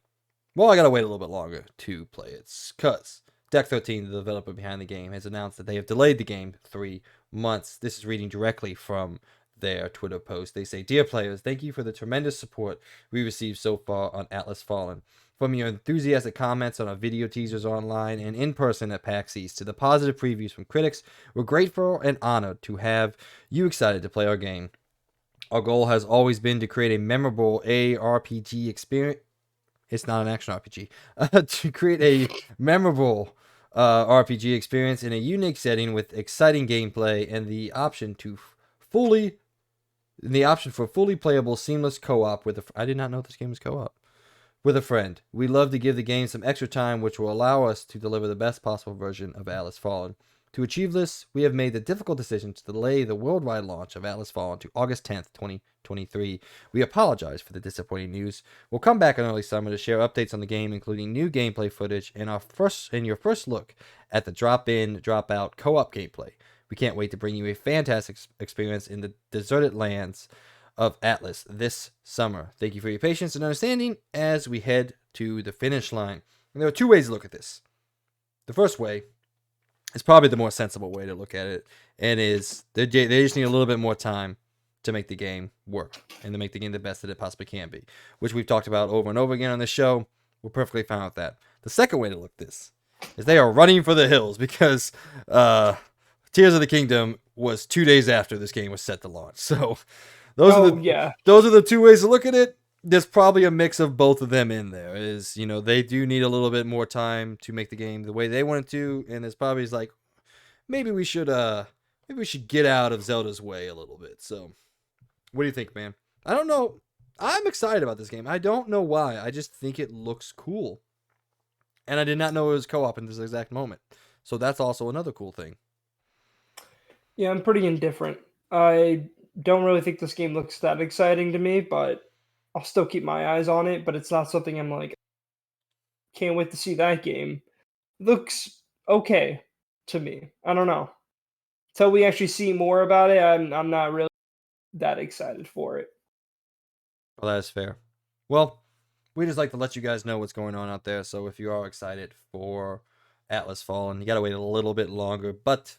Well, I gotta wait a little bit longer to play it because Deck 13, the developer behind the game, has announced that they have delayed the game 3 months. This is reading directly from their Twitter post. They say, "Dear players, thank you for the tremendous support we received so far on Atlas Fallen. From your enthusiastic comments on our video teasers online and in person at PAX East to the positive previews from critics, we're grateful and honored to have you excited to play our game. Our goal has always been to create a memorable ARPG experience." It's not an action RPG. To create a memorable RPG experience in a unique setting with exciting gameplay and the option for fully playable seamless co-op with I did not know this game was co-op. With a friend. We love to give the game some extra time, which will allow us to deliver the best possible version of Atlas Fallen. To achieve this, we have made the difficult decision to delay the worldwide launch of Atlas Fallen to August 10th, 2023. We apologize for the disappointing news. We'll come back in early summer to share updates on the game, including new gameplay footage and your first look at the drop-in, drop-out co-op gameplay. We can't wait to bring you a fantastic experience in the deserted lands of Atlas this summer. Thank you for your patience and understanding as we head to the finish line. And there are 2 ways to look at this. The first way is probably the more sensible way to look at it, and is they just need a little bit more time to make the game work and to make the game the best that it possibly can be, which we've talked about over and over again on this show. We're perfectly fine with that. The second way to look at this is they are running for the hills because Tears of the Kingdom was 2 days after this game was set to launch. So those are the two ways to look at it. There's probably a mix of both of them in there. Is, you know, they do need a little bit more time to make the game the way they want it to, and there's probably like maybe we should get out of Zelda's way a little bit. So what do you think, man? I don't know. I'm excited about this game. I don't know why. I just think it looks cool. And I did not know it was co-op in this exact moment. So that's also another cool thing. Yeah, I'm pretty indifferent. I don't really think this game looks that exciting to me, but I'll still keep my eyes on it. But it's not something I'm like, can't wait to see that game. Looks okay to me. I don't know. Until we actually see more about it, I'm not really that excited for it. Well, that's fair. Well, we just like to let you guys know what's going on out there. So if you are excited for Atlas Fallen, you got to wait a little bit longer, but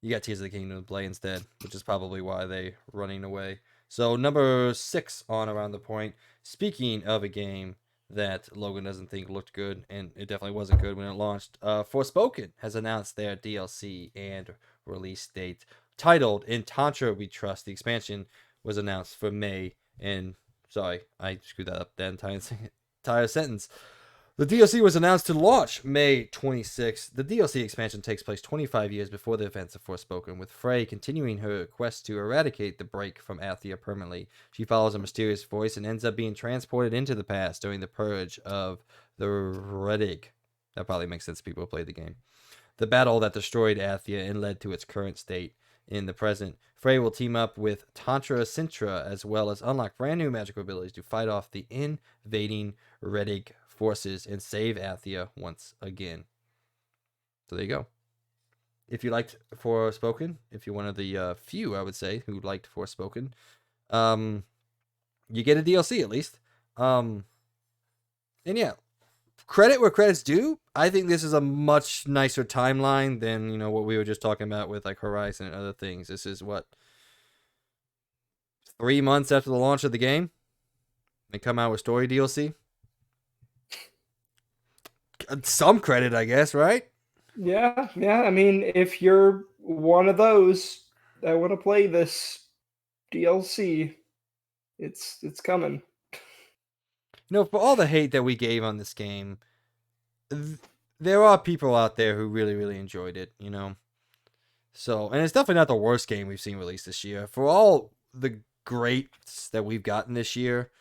you got Tears of the Kingdom to play instead, which is probably why they running away. So number 6 on Around the Point. Speaking of a game that Logan doesn't think looked good, and it definitely wasn't good when it launched, Forspoken has announced their DLC and release date. Titled In Tantra We Trust, the expansion was announced for May. And sorry, I screwed that up. That entire sentence. The DLC was announced to launch May 26th. The DLC expansion takes place 25 years before the events of Forspoken, with Frey continuing her quest to eradicate the break from Athia permanently. She follows a mysterious voice and ends up being transported into the past during the purge of the Redig. That probably makes sense to people who played the game. The battle that destroyed Athia and led to its current state. In the present, Frey will team up with Tantra Sintra as well as unlock brand new magical abilities to fight off the invading Redig forces and save Athia once again. So there you go. If you liked Forspoken, if you're one of the few, I would say, who liked Forspoken, you get a DLC at least. And yeah, credit where credit's due. I think this is a much nicer timeline than, you know, what we were just talking about with like Horizon and other things. This is what, 3 months after the launch of the game, they come out with story DLC. Some credit, I guess, right? Yeah. I mean, if you're one of those that want to play this DLC, it's coming. You know, for all the hate that we gave on this game, there are people out there who really, really enjoyed it, you know? So, and it's definitely not the worst game we've seen released this year. For all the greats that we've gotten this year,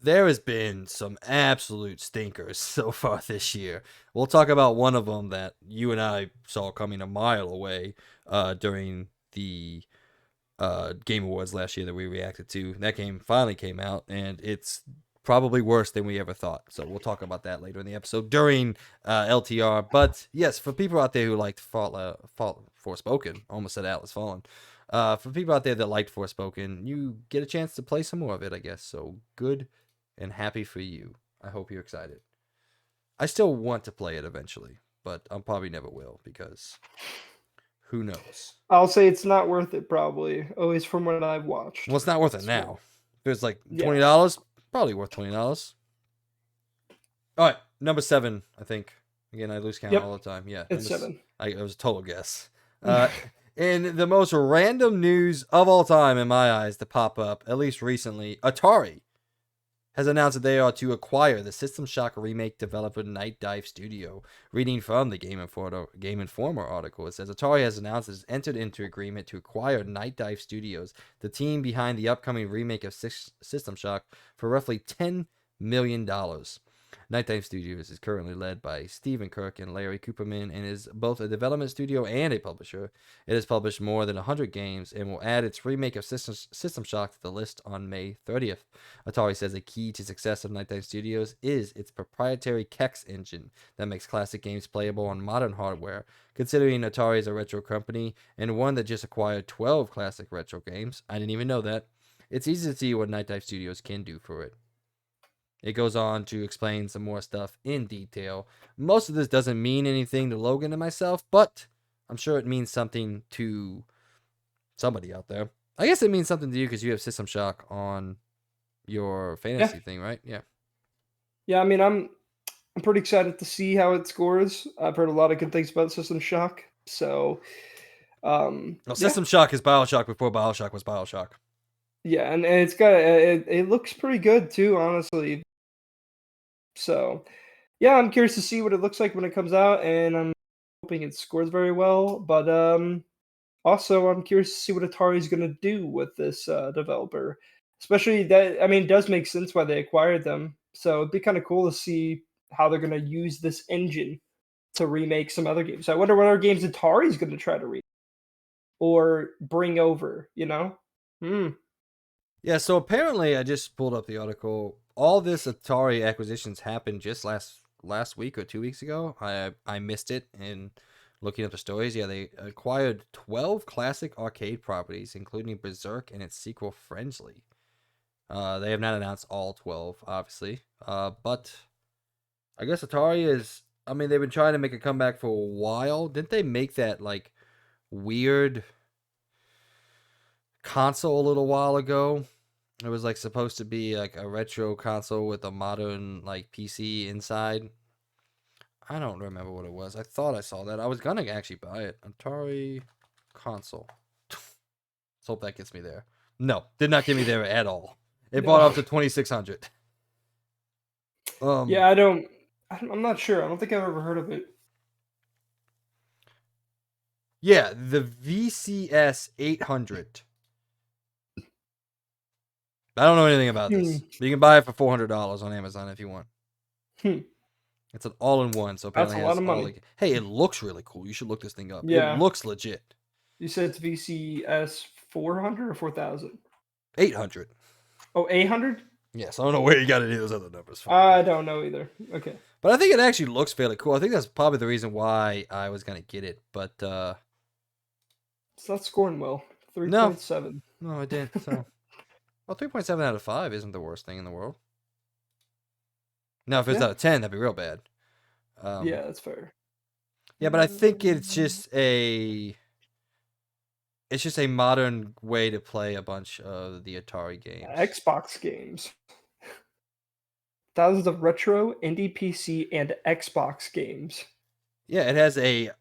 there has been some absolute stinkers so far this year. We'll talk about one of them that you and I saw coming a mile away during the Game Awards last year that we reacted to. That game finally came out, and it's probably worse than we ever thought. So we'll talk about that later in the episode during LTR. But yes, for people out there who liked Forspoken, almost said Atlas Fallen. For people out there that liked Forspoken, you get a chance to play some more of it, I guess. So good and happy for you. I hope you're excited. I still want to play it eventually, but I probably never will because who knows? I'll say it's not worth it, probably. At least from what I've watched. Well, it's not worth it now. If it's like $20, probably worth $20. All right, number 7, I think. Again, I lose count all the time. Yeah, it's 7. It was a total guess. In the most random news of all time, in my eyes, to pop up, at least recently, Atari has announced that they are to acquire the System Shock remake developer Night Dive Studio. Reading from the Game Informer article, it says Atari has announced it has entered into agreement to acquire Night Dive Studios, the team behind the upcoming remake of System Shock, for roughly $10 million. Night Dive Studios is currently led by Stephen Kirk and Larry Cooperman and is both a development studio and a publisher. It has published more than 100 games and will add its remake of System Shock to the list on May 30th. Atari says a key to success of Night Dive Studios is its proprietary Kex engine that makes classic games playable on modern hardware. Considering Atari is a retro company and one that just acquired 12 classic retro games, I didn't even know that, it's easy to see what Night Dive Studios can do for it. It goes on to explain some more stuff in detail. Most of this doesn't mean anything to Logan and myself, but I'm sure it means something to somebody out there. I guess it means something to you because you have System Shock on your Yeah, fantasy thing, right? Yeah. yeah. I mean, I'm pretty excited to see how it scores. I've heard a lot of good things about System Shock, so Well, yeah, System Shock is Bioshock before Bioshock was Bioshock. yeah, and it's got it looks pretty good too, honestly. So yeah, I'm curious to see what it looks like when it comes out, and I'm hoping it scores very well. But also, I'm curious to see what Atari's going to do with this developer, especially that. I mean, it does make sense why they acquired them. So it'd be kind of cool to see how they're going to use this engine to remake some other games. I wonder what other games Atari's going to try to remake or bring over. You know? Hmm. Yeah, so apparently I just pulled up the article. All this Atari acquisitions happened just last week or 2 weeks ago. I missed it in looking up the stories. Yeah, they acquired 12 classic arcade properties, including Berserk and its sequel Friendly. They have not announced all 12, obviously. But I guess Atari is. I mean, they've been trying to make a comeback for a while. Didn't they make that like weird console a little while ago? It was like supposed to be like a retro console with a modern like PC inside. I don't remember what it was. I thought I saw that. I was gonna actually buy it. Atari console. Let's hope that gets me there. No, did not get me there at all. It bought No. up to 2600. Yeah, I don't. I'm not sure. I don't think I've ever heard of it. Yeah, the VCS 800. I don't know anything about Hmm. this. But you can buy it for $400 on Amazon if you want. Hmm. It's an all-in-one, so That's apparently a it lot has of all money. the. Hey, it looks really cool. You should look this thing up. It Yeah. looks legit. You said it's VCS 400 or 4000? 800. Oh, 800? Yes, I don't know where you got any of those other numbers from, I don't know either. Okay. but I think it actually looks fairly cool. I think that's probably the reason why I was gonna get it. But It's not scoring well. no, 3.7. no, I didn't. So, well, 3.7 out of 5 isn't the worst thing in the world. Now, if it's Yeah. out of 10, that'd be real bad. Yeah, that's fair. Yeah, but I think it's just a modern way to play a bunch of the Atari games. Xbox games. Thousands of retro, indie PC, and Xbox games. Yeah, it has a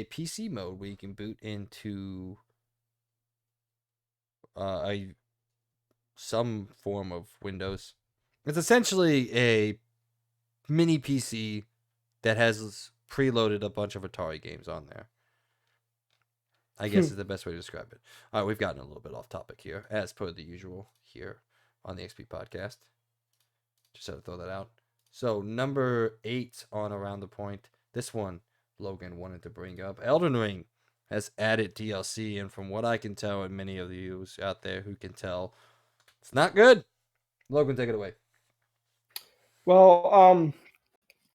PC mode where you can boot into a some form of Windows. It's essentially a mini PC that has preloaded a bunch of Atari games on there. I guess is the best way to describe it. All right, we've gotten a little bit off topic here, as per the usual here on the XP podcast. Just had to throw that out. So number 8 on Around the Point. This one Logan wanted to bring up. Elden Ring has added DLC, and from what I can tell, and many of you out there who can tell, it's not good. Logan, take it away. Well,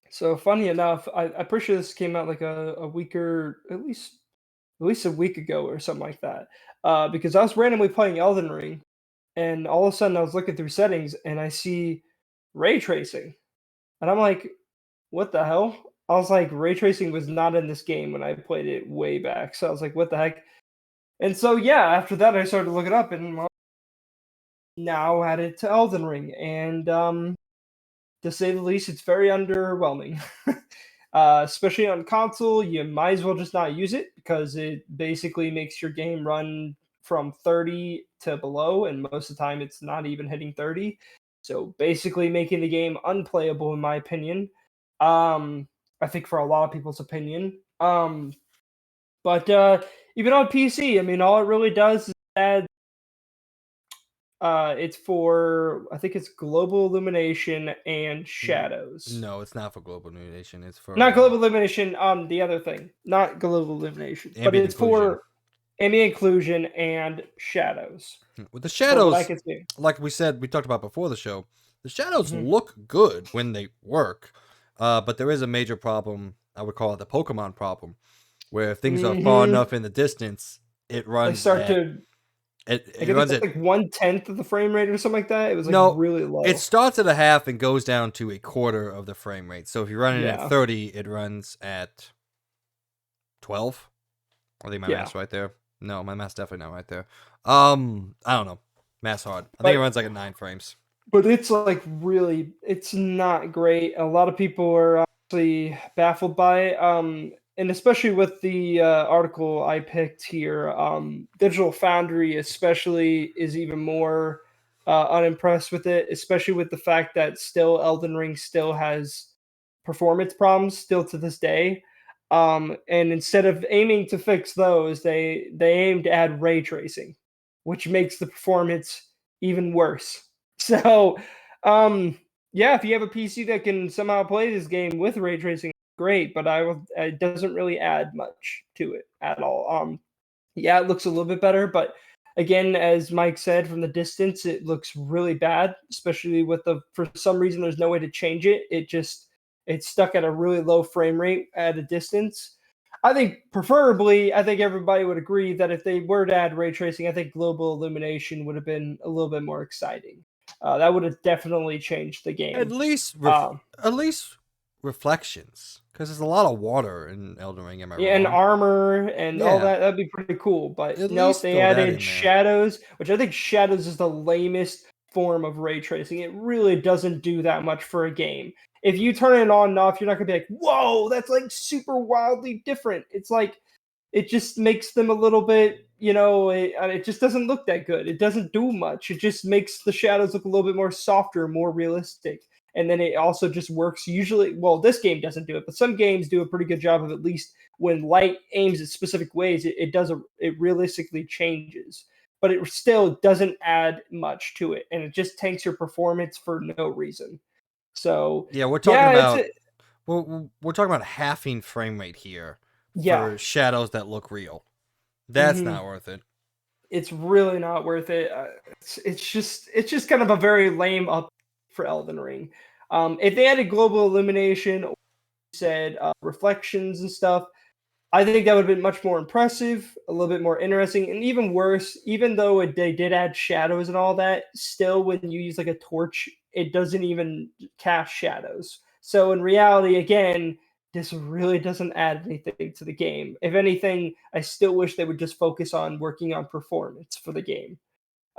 so funny enough, I'm pretty sure this came out like a week or at least a week ago or something like that. Because I was randomly playing Elden Ring, and all of a sudden I was looking through settings and I see ray tracing, and I'm like, "What the hell?" I was like, "Ray tracing was not in this game when I played it way back." So I was like, "What the heck?" And so yeah, after that I started to look it up, and now added to Elden Ring, and to say the least, it's very underwhelming. Especially on console, you might as well just not use it because it basically makes your game run from 30 to below, and most of the time it's not even hitting 30. So basically, making the game unplayable, in my opinion. Um, I think for a lot of people's opinion. But even on PC, I mean, all it really does is add it's for I think it's global illumination and shadows. No, it's not for Global Illumination. It's for Not global illumination. The other thing, not global illumination, but ambient it's occlusion. for ambient occlusion and shadows. With the For what I shadows, can see. like we talked about before the show, the shadows Mhm. look good when they work, but there is a major problem. I would call it the Pokemon problem, where if things are far Mhm. enough in the distance, it They runs start at to. it, I it think runs it's at like 1/10 of the frame rate or something like that. It was like no, really it low. starts at a half and goes down to a quarter of the frame rate. So if you're running at Yeah. 30, it runs at 12. I think my Yeah. math's right there. No, my math's definitely not right there. I don't know. Math's hard. I think it But runs like at 9 frames. it's like really, it's not great. A lot of people are actually baffled by it. And especially with the article I picked here, Digital Foundry especially is even more unimpressed with it, especially with the fact that still Elden Ring still has performance problems still to this day. And instead of aiming to fix those, they aim to add ray tracing, which makes the performance even worse. So, yeah, if you have a PC that can somehow play this game with ray tracing, great. But it doesn't really add much to it at all. Yeah, it looks a little bit better, but again, as Mike said, from the distance, it looks really bad. Especially with for some reason, there's no way to change it. It's stuck at a really low frame rate at a distance. I think preferably, I think everybody would agree that if they were to add ray tracing, I think global illumination would have been a little bit more exciting. That would have definitely changed the At game. least, Um, at least reflections, because there's a lot of water in Elden Ring. Am I Yeah, and wrong? armor and all Yeah, that'd be pretty cool. But at nope, least they throw that added in there. shadows, which I think shadows is the lamest form of ray tracing. It really doesn't do that much for a game. If you turn it on and off, you're not gonna be like, whoa, that's like super wildly different. It's like it just makes them a little bit, it just doesn't look that good. It doesn't do much. It just makes the shadows look a little bit more softer, more realistic. And then it also just works usually. Well, this game doesn't do it, but some games do a pretty good job of at least when light aims at specific ways, it realistically changes. But it still doesn't add much to it, and it just tanks your performance for no reason. So Yeah, we're talking yeah, about we're talking about halving frame rate here yeah. for shadows that look real. That's hmm not worth it. It's really not worth it. It's just kind of a very lame up for Elden Ring. If they added global illumination, or said reflections and stuff, I think that would have been much more impressive, a little bit more interesting, and even worse. Even though they did add shadows and all that, still when you use like a torch, it doesn't even cast shadows. So in reality, again, this really doesn't add anything to the game. If anything, I still wish they would just focus on working on performance for the game,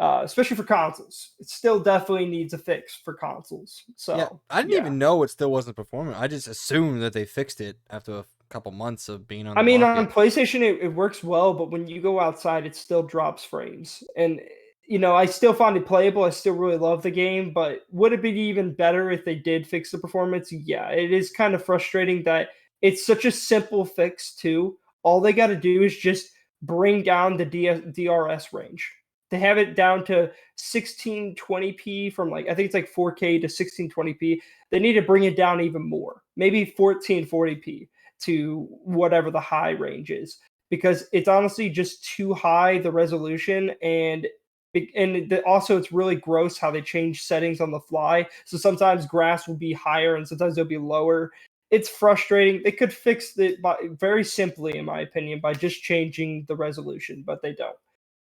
especially for consoles. It still definitely needs a fix for consoles. Yeah, So I didn't yeah. even know it still wasn't performing. I just assumed that they fixed it after a couple months of being on I the mean, on market. PlayStation, it works well, but when you go outside, it still drops frames. And, I still find it playable. I still really love the game, but would it be even better if they did fix the performance? Yeah, it is kind of frustrating that it's such a simple fix, too. All they got to do is just bring down the DRS range. They have it down to 1620p from I think it's like 4K to 1620p. They need to bring it down even more, maybe 1440p to whatever the high range is, because it's honestly just too high, the resolution. And also it's really gross how they change settings on the fly, so sometimes grass will be higher and sometimes it'll be lower. It's frustrating. They could fix it very simply, in my opinion, by just changing the resolution, but they don't.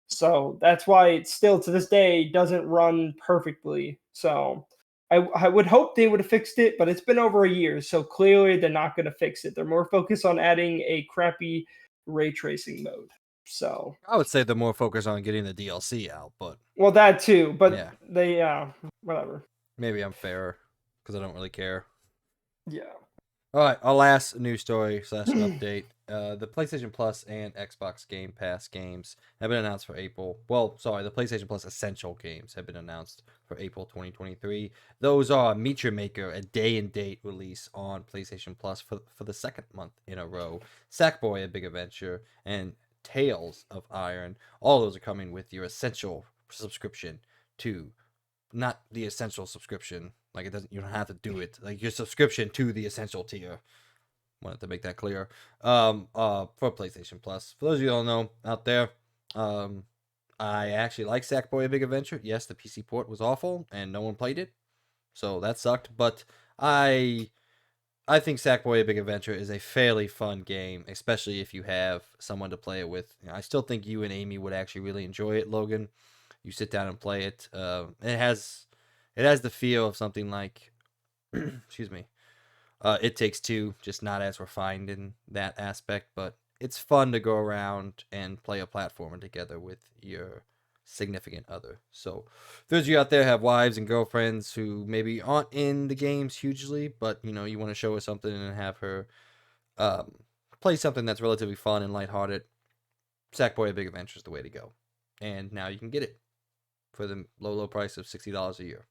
So that's why it still to this day doesn't run perfectly. So I would hope they would have fixed it, but it's been over a year, so clearly they're not going to fix it. They're more focused on adding a crappy ray tracing mode. So, I would say they're more focused on getting the DLC out, but well, that too, but yeah, they, whatever. maybe I'm fairer because I don't really care. Yeah. All right, our last news story slash update. The PlayStation Plus and Xbox Game Pass games have been announced for April. Well, sorry, the PlayStation Plus Essential games have been announced for April 2023. Those are Meet Your Maker, a day and date release on PlayStation Plus for the second month in a row. Sackboy, a big adventure, and Tales of Iron. All those are coming with your Essential subscription to not the essential subscription. Like it doesn't, you don't have to do it. Like your subscription to the essential tier. Wanted to make that clear. For PlayStation Plus. For those of you who don't know out there, I actually like Sackboy: A Big Adventure. Yes, the PC port was awful and no one played it, so that sucked. But I think Sackboy: A Big Adventure is a fairly fun game, especially if you have someone to play it with. I still think you and Amy would actually really enjoy it, Logan. You sit down and play it. It has the feel of something like, excuse me, It Takes Two, just not as refined in that aspect, but it's fun to go around and play a platformer together with your significant other. So those of you out there have wives and girlfriends who maybe aren't in the games hugely, but you want to show her something and have her um, play something that's relatively fun and lighthearted. Sackboy: A Big Adventure is the way to go. And now you can get it for the low price of $60 a year.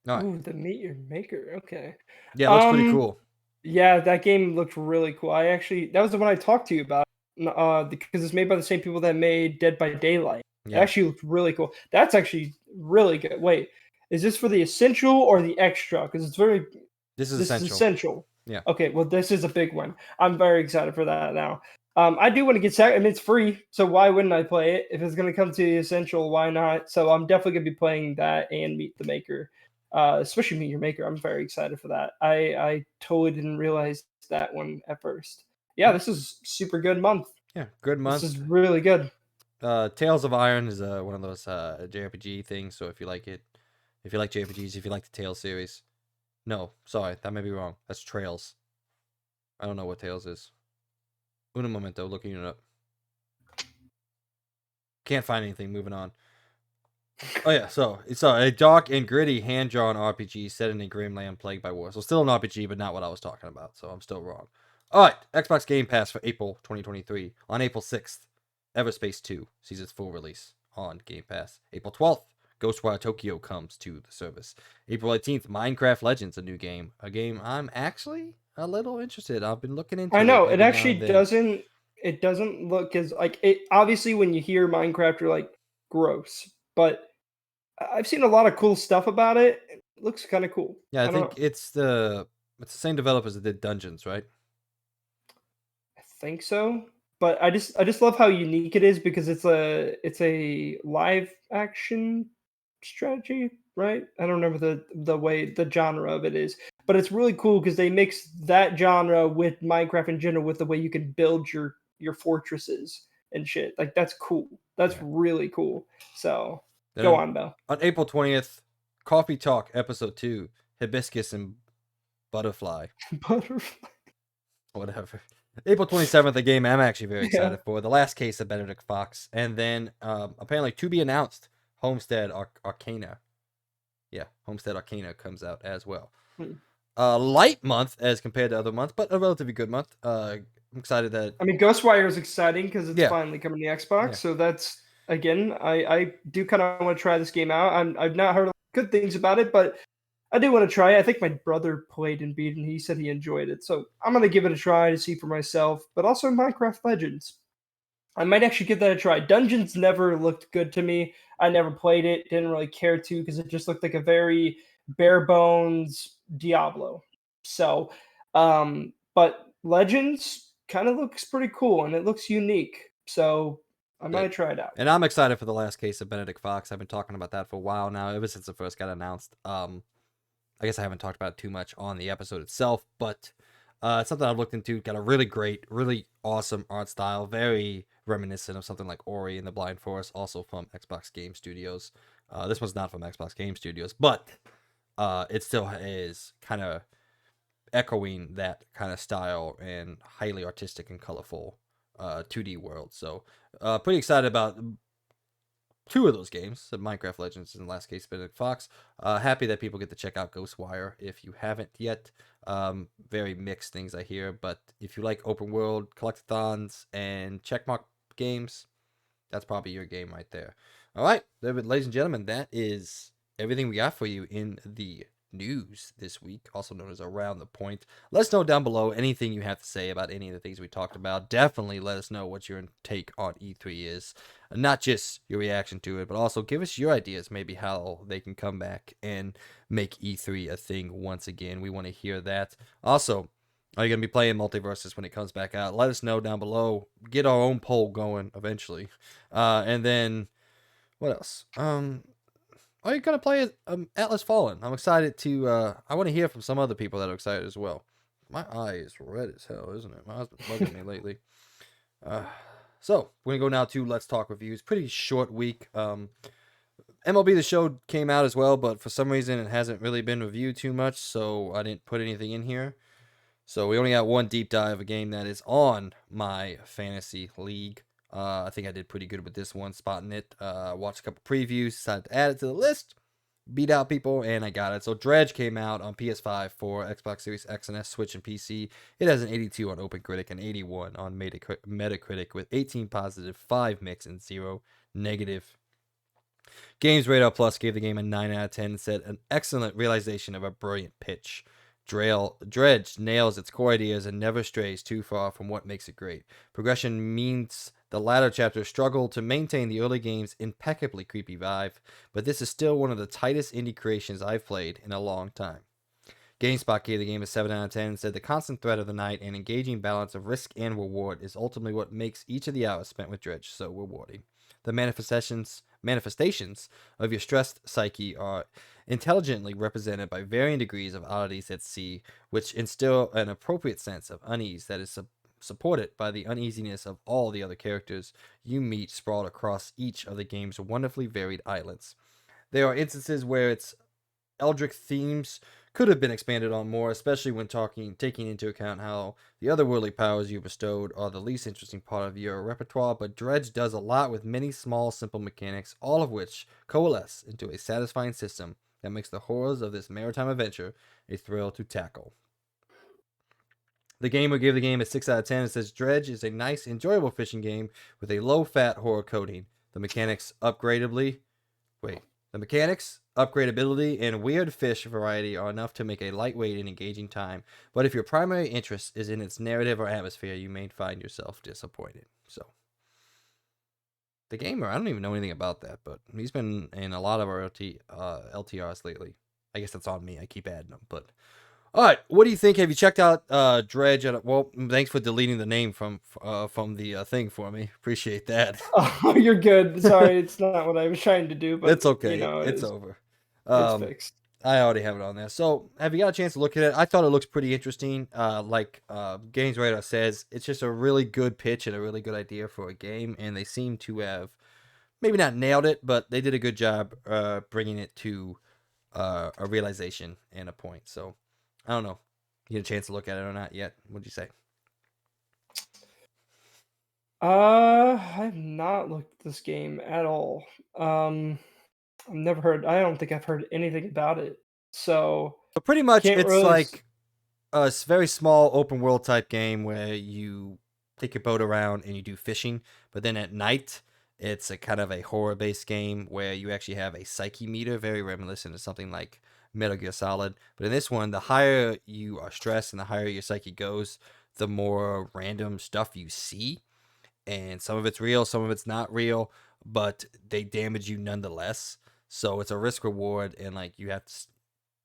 All right. Ooh, the Meet Your Maker. Okay. Yeah, it looks pretty Um, cool. yeah, that game looked really cool. That was the one I talked to you about. Because it's made by the same people that made Dead by Daylight. It Yeah, actually looked really cool. That's actually really good. Wait, is this for the essential or the extra? Because this is this is essential. essential. Yeah. Okay, well, this is a big one. I'm very excited for that now. I do want to get and it's free, so why wouldn't I play it? If it's going to come to the essential, why not? So I'm definitely going to be playing that and Meet the Maker, especially Meet Your Maker. I'm very excited for that. I totally didn't realize that one at first. Yeah, this is super good month. Yeah, good This month. is really good. Tales of Iron is one of those JRPG things. So if you like it, if you like JRPGs, if you like the Tales series, no, sorry, that may be wrong. That's Trails. I don't know what Tales is. Un momento, looking it up. Can't find anything. Moving on. Oh yeah, so it's a dark and gritty hand-drawn RPG set in a grim land plagued by war. So still an RPG, but not what I was talking about. So I'm still wrong. All right, Xbox Game Pass for April 2023. On April 6th, Everspace 2 sees its full release on Game Pass. April 12th, Ghostwire Tokyo comes to the service. April 18th, Minecraft Legends, a new game. A game I'm actually a little interested. I've been looking into I it know it every now actually and then. doesn't. It doesn't look as like it. Obviously, when you hear Minecraft, you're like gross, but I've seen a lot of cool stuff about it. It looks kind of cool. Yeah, I I don't think know. it's the same developers that did Dungeons, right? I think so, but I just love how unique it is because it's a live action strategy, right? I don't remember the way the genre of it is, but it's really cool because they mix that genre with Minecraft in general with the way you can build your fortresses and shit. Like that's cool. That's Yeah. really cool. So go Then on, Bell. on April 20th, Coffee Talk Episode 2, Hibiscus and Butterfly, Butterfly. whatever. April 27th, a game I'm actually very Yeah. excited for, The Last Case of Benedict Fox. And then apparently to be announced, Homestead Arcana. Yeah, Homestead Arcana comes out as well. Hmm. Light month as compared to other months, but a relatively good month. I'm excited that, I mean, Ghostwire is exciting because it's yeah, finally coming to Xbox. yeah. So that's again, I do kind of want to try this game out. I've not heard good things about it, but I do want to try it. I think my brother played and beat, and he said he enjoyed it. So I'm gonna give it a try to see for myself. But also Minecraft Legends, I might actually give that a try. Dungeons never looked good to me. I never played it. Didn't really care to because it just looked like a very bare bones Diablo. So, but Legends kind of looks pretty cool and it looks unique. So I Good. might try it out. And I'm excited for The Last Case of Benedict Fox. I've been talking about that for a while now, ever since it first got announced. I guess I haven't talked about it too much on the episode itself, but it's something I've looked into. Got a really great, really awesome art style, very reminiscent of something like Ori and the Blind Forest, also from Xbox Game Studios. This one's not from Xbox Game Studios, but it still is kind of echoing that kind of style and highly artistic and colorful 2D world. So pretty excited about two of those games, Minecraft Legends and Last Case Benedict Fox. Happy that people get to check out Ghostwire if you haven't yet. Very mixed things I hear, but if you like open world collectathons and checkmark games, that's probably your game right there. All right, ladies and gentlemen, that is everything we got for you in the news this week, also known as Around the Point. Let us know down below anything you have to say about any of the things we talked about. Definitely let us know what your take on E3 is. Not just your reaction to it, but also give us your ideas, maybe how they can come back and make E3 a thing once again. We want to hear that. Also, are you going to be playing Multiversus when it comes back out? Let us know down below. Get our own poll going eventually. And then, what else? Are you going to play Atlas Fallen? I'm excited to, I want to hear from some other people that are excited as well. My eye is red as hell, isn't it? My eyes been bugging me lately. So, we're going to go now to Let's Talk Reviews. Pretty short week. MLB The Show came out as well, but for some reason it hasn't really been reviewed too much, so I didn't put anything in here. So we only got one deep dive, a game that is on my fantasy league. I think I did pretty good with this one, spotting it. Watched a couple previews, decided to add it to the list, beat out people, and I got it. So Dredge came out on PS5 for Xbox Series X and S, Switch, and PC. It has an 82 on OpenCritic and 81 on Metacritic with 18 positive, 5 mixed, and 0 negative. Games Radar Plus gave the game a 9 out of 10 and said an excellent realization of a brilliant pitch. Dredge nails its core ideas and never strays too far from what makes it great. Progression means the latter chapters struggle to maintain the early game's impeccably creepy vibe, but this is still one of the tightest indie creations I've played in a long time. GameSpot gave the game a 7 out of 10 and said the constant threat of the night and engaging balance of risk and reward is ultimately what makes each of the hours spent with Dredge so rewarding. The manifestations of your stressed psyche are intelligently represented by varying degrees of oddities at sea, which instill an appropriate sense of unease that is supported by the uneasiness of all the other characters you meet sprawled across each of the game's wonderfully varied islands. There are instances where its eldritch themes could have been expanded on more, especially when taking into account how the otherworldly powers you bestowed are the least interesting part of your repertoire, but Dredge does a lot with many small, simple mechanics, all of which coalesce into a satisfying system that makes the horrors of this maritime adventure a thrill to tackle. The game will give the game a 6 out of 10. It says Dredge is a nice, enjoyable fishing game with a low-fat horror coating. The mechanics, upgradability, and weird fish variety are enough to make a lightweight and engaging time. But if your primary interest is in its narrative or atmosphere, you may find yourself disappointed. So, the gamer, I don't even know anything about that, but he's been in a lot of our LTRs lately. I guess that's on me. I keep adding them, but. All right, what do you think? Have you checked out Dredge? Well, thanks for deleting the name from the thing for me. Appreciate that. Oh, you're good. Sorry, it's not what I was trying to do, but It's okay. It's it's over. it's fixed. I already have it on there. So, have you got a chance to look at it? I thought it looks pretty interesting. Like Games Radar says, it's just a really good pitch and a really good idea for a game, and they seem to have maybe not nailed it, but they did a good job bringing it to a realization and a point. So, I don't know. You get a chance to look at it or not yet? What'd you say? I've not looked at this game at all. I don't think I've heard anything about it. So But pretty much, can't it's really. like a very small open world type game where you take your boat around and you do fishing, but then at night it's a kind of a horror based game where you actually have a psyche meter, very reminiscent of something like Metal Gear Solid. But in this one, the higher you are stressed and the higher your psyche goes, the more random stuff you see. And some of it's real, some of it's not real, but they damage you nonetheless. So it's a risk reward, and like you have to,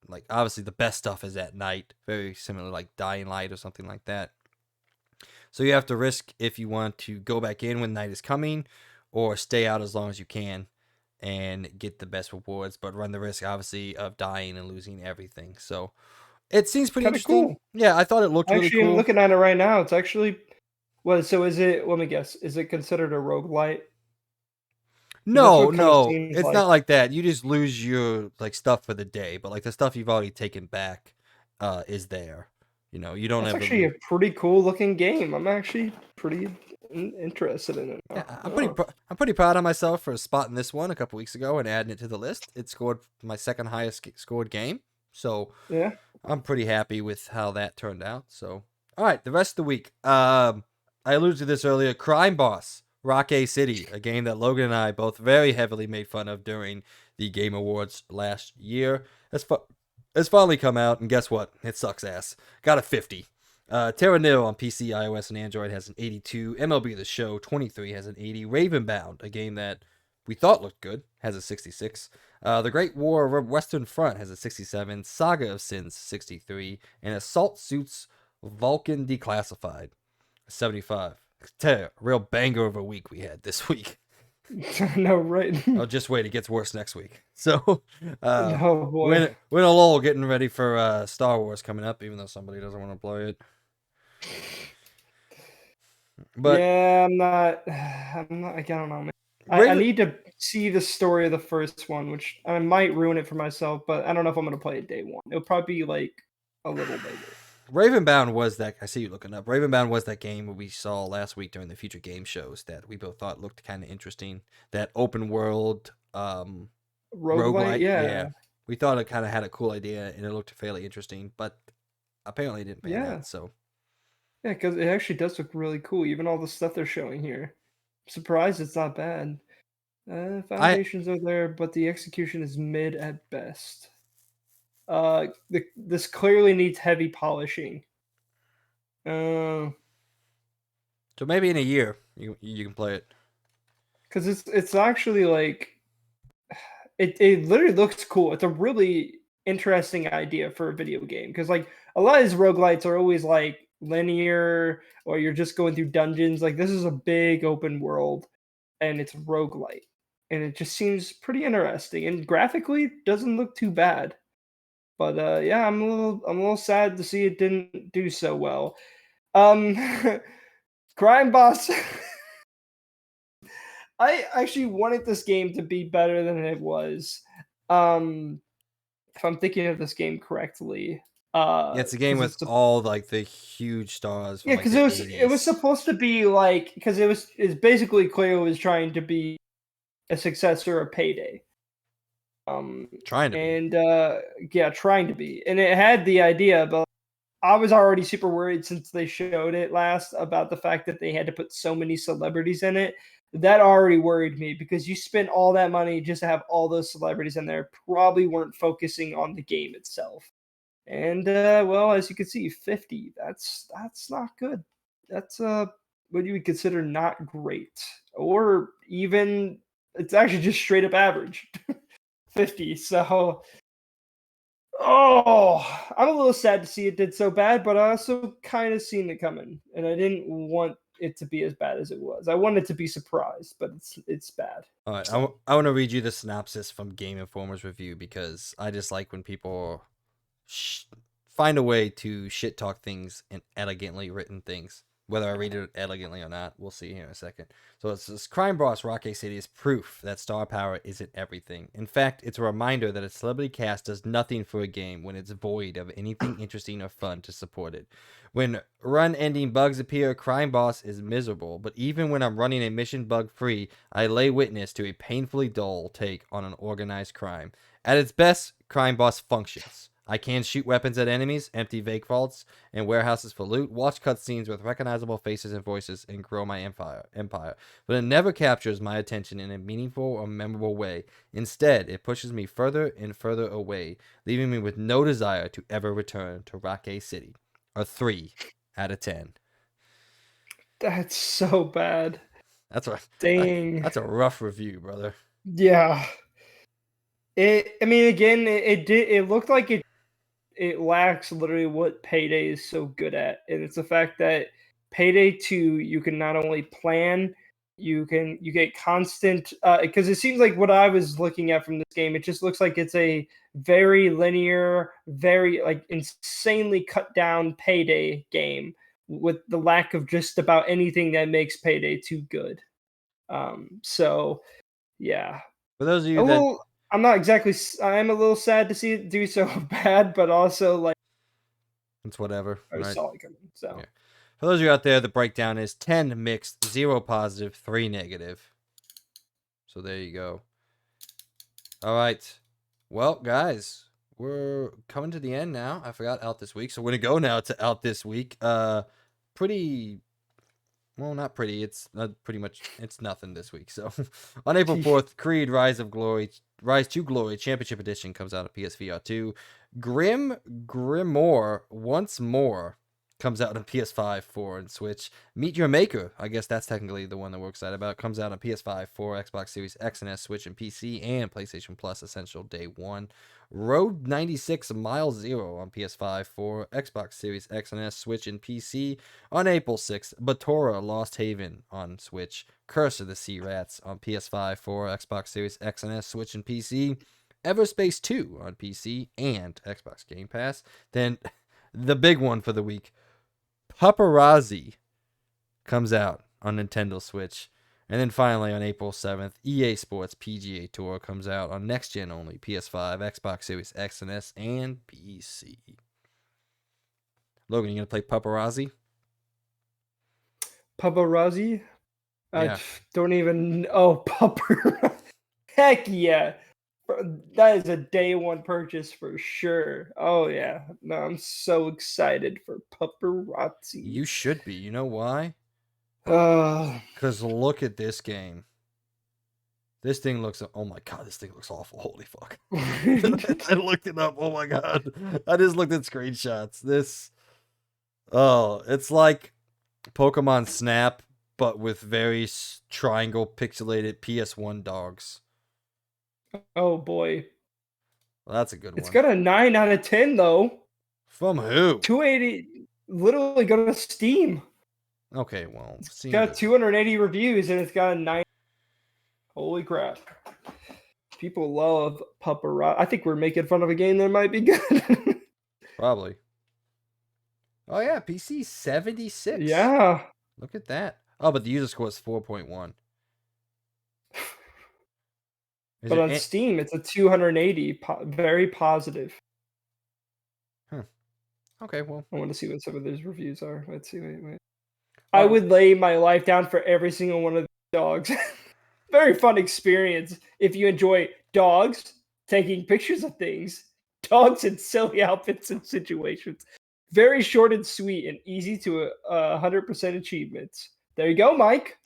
like, obviously the best stuff is at night, very similar like Dying Light or something like that. So you have to risk if you want to go back in when night is coming, or stay out as long as you can and get the best rewards, but run the risk obviously of dying and losing everything. So it seems pretty Kind of interesting. cool. Yeah, I thought it looked really Actually, I'm cool. looking at it right now. It's actually so is it, let me guess, is it considered a roguelite? Because that's No, what it kind of no, seems it's like. not like that. You just lose your like stuff for the day, but like the stuff you've already taken back is there. You don't That's ever actually lose. a pretty cool looking game. I'm actually pretty interested in it Yeah, now. I'm I'm pretty proud of myself for spotting this one a couple weeks ago and adding it to the list. It scored my second highest scored game, so Yeah. I'm pretty happy with how that turned out. So, all right, the rest of the week. I alluded to this earlier. Crime Boss, Rock A City, a game that Logan and I both very heavily made fun of during the Game Awards last year. It's finally come out, and guess what? It sucks ass. Got a 50. Terra Nil on PC, iOS, and Android has an 82. MLB The Show 23 has an 80. Ravenbound, a game that we thought looked good, has a 66. The Great War of Western Front has a 67. Saga of Sins 63. And Assault Suits Vulcan Declassified 75. Real banger of a week we had this week. No, right. Oh, just wait, it gets worse next week. So, Oh boy. we're in a lull getting ready for Star Wars coming up, even though somebody doesn't want to play it. But Yeah, I'm not. I'm not. I don't know, man. I Raven, need to see the story of the first one, which I might ruin it for myself, but I don't know if I'm gonna play it day one. It'll probably be like a little later. Ravenbound was that. I see you looking up. Ravenbound was that game we saw last week during the future game shows that we both thought looked kind of interesting. That open world Roguelite, roguelite. yeah, Yeah, we thought it kind of had a cool idea and it looked fairly interesting, but apparently it didn't pan yeah, out. So yeah, because it actually does look really cool. Even all the stuff they're showing here. Surprised it's not bad. I Foundations are there, but the execution is mid at best. This clearly needs heavy polishing. Uh, so maybe in a year you can play it. because it's actually like it literally looks cool. It's a really interesting idea for a video game because like a lot of these roguelites are always like linear or you're just going through dungeons. Like this is a big open world and it's roguelite. And it just seems pretty interesting. And graphically doesn't look too bad. But yeah, I'm a little sad to see it didn't do so well. Um Crime Boss. I actually wanted this game to be better than it was. Um if I'm thinking of this game correctly. Yeah, it's a game Because with it's a all like the huge stars from yeah, like because the it was 80s. supposed to be like because it's basically clear it was trying to be a successor of Payday. Um Trying to be. and yeah, trying to be. And it had the idea, but I was already super worried since they showed it last about the fact that they had to put so many celebrities in it. That already worried me because you spent all that money just to have all those celebrities in there, probably weren't focusing on the game itself. And well, as you can see, 50. That's not good. That's what you would consider not great, or even it's actually just straight up average. 50. So oh, I'm a little sad to see it did so bad, but I also kind of seen it coming, and I didn't want it to be as bad as it was. I wanted to be surprised, but it's bad. All right, So I want to read you the synopsis from Game Informer's review because I just like when people sh- find a way to shit talk things in elegantly written things. Whether I read it elegantly or not, we'll see here in a second. So it says Crime Boss Rocket City is proof that star power isn't everything. In fact, it's a reminder that a celebrity cast does nothing for a game when it's void of anything interesting or fun to support it. When run ending bugs appear, Crime Boss is miserable, but even when I'm running a mission bug free, I lay witness to a painfully dull take on an organized crime. At its best, Crime Boss functions. I can shoot weapons at enemies, empty vague vaults and warehouses for loot, watch cutscenes with recognizable faces and voices, and grow my empire. But it never captures my attention in a meaningful or memorable way. Instead, it pushes me further and further away, leaving me with no desire to ever return to Rocket City. A 3 out of 10. that's so bad. That's a Dang. that's a rough review, brother. Yeah. I mean, again, it did. It looked like it lacks literally what Payday is so good at, and it's the fact that Payday 2 you can not only plan, you get constant because it seems like what I was looking at from this game, it just looks like it's a very linear, very like insanely cut down Payday game with the lack of just about anything that makes Payday 2 good. So yeah, For those of a you that little. I'm not exactly. I'm a little sad to see it do so bad, but also like it's whatever, I right? saw it coming. So Yeah. For those of you out there, the breakdown is 10 mixed, 0 positive, 3 negative. So there you go. All right. Well, guys, we're coming to the end now. I forgot out this week, so we're gonna go now to out this week. Pretty well, not pretty. It's pretty much it's nothing this week. So on April 4th, Creed: Rise to Glory Championship Edition comes out on PSVR 2. Grimoire Once More comes out on PS5, 4, and Switch. Meet Your Maker, I guess that's technically the one that we're excited about, comes out on PS5, 4, Xbox Series X and S, Switch, and PC, and PlayStation Plus Essential Day 1. Road 96 Mile Zero on PS5, 4, Xbox Series X and S, Switch, and PC on April 6th. Batora Lost Haven on Switch. Curse of the Sea Rats on PS5, 4, Xbox Series X and S, Switch, and PC. Everspace 2 on PC and Xbox Game Pass. Then the big one for the week, Paparazzi comes out on Nintendo Switch. And then finally on April 7th, EA Sports PGA Tour comes out on next gen only, PS5, Xbox Series X and S, and PC. Logan, you gonna play Paparazzi? Paparazzi? I Yeah. don't even. Oh, paparazzi. Heck yeah. That is a day one purchase for sure. Oh yeah. No, I'm so excited for paparazzi. You should be. You know why? Uh, Because look at this game. This thing looks. Oh my god, this thing looks awful. Holy fuck. I looked it up. Oh my god. I just looked at screenshots. This. Oh, it's like Pokemon Snap, but with very triangle pixelated PS1 dogs. oh boy. Well, that's a good It's one. got a 9 out of 10 though. From who? 280 literally go to Steam. Okay, well, It's Steam got does. 280 reviews and it's got a 9. Holy crap. People love paparazzi. I think we're making fun of a game that might be good. Probably. Oh yeah, PC 76. Yeah. Look at that. Oh, but the user score is 4.1. Is But there on Steam, it's a 280. Very positive. Huh. Okay, well. I want to see what some of those reviews are. Let's see. Wait. I Oh, would lay my life down for every single one of the dogs. Very fun experience if you enjoy dogs taking pictures of things, dogs in silly outfits and situations. Very short and sweet and easy to 100% achievements. There you go, Mike.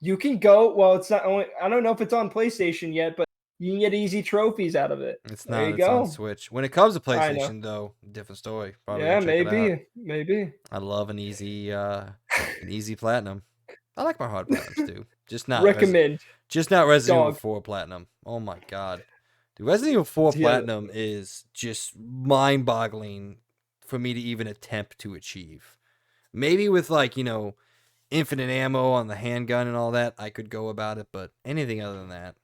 You can go. Well, it's not only. I don't know if it's on PlayStation yet, but you can get easy trophies out of it. it's There not. you It's on go. Switch. When it comes to I know. PlayStation, though, different story. Probably Yeah, gonna check it out. maybe. I love an easy platinum. I like my hard platinums too. Recommend Just not Resident Evil dog. 4 platinum. Oh my god. Dude, Resident Evil 4 Yeah, platinum is just mind-boggling for me to even attempt to achieve. Maybe with like, infinite ammo on the handgun and all that, I could go about it, but anything other than that.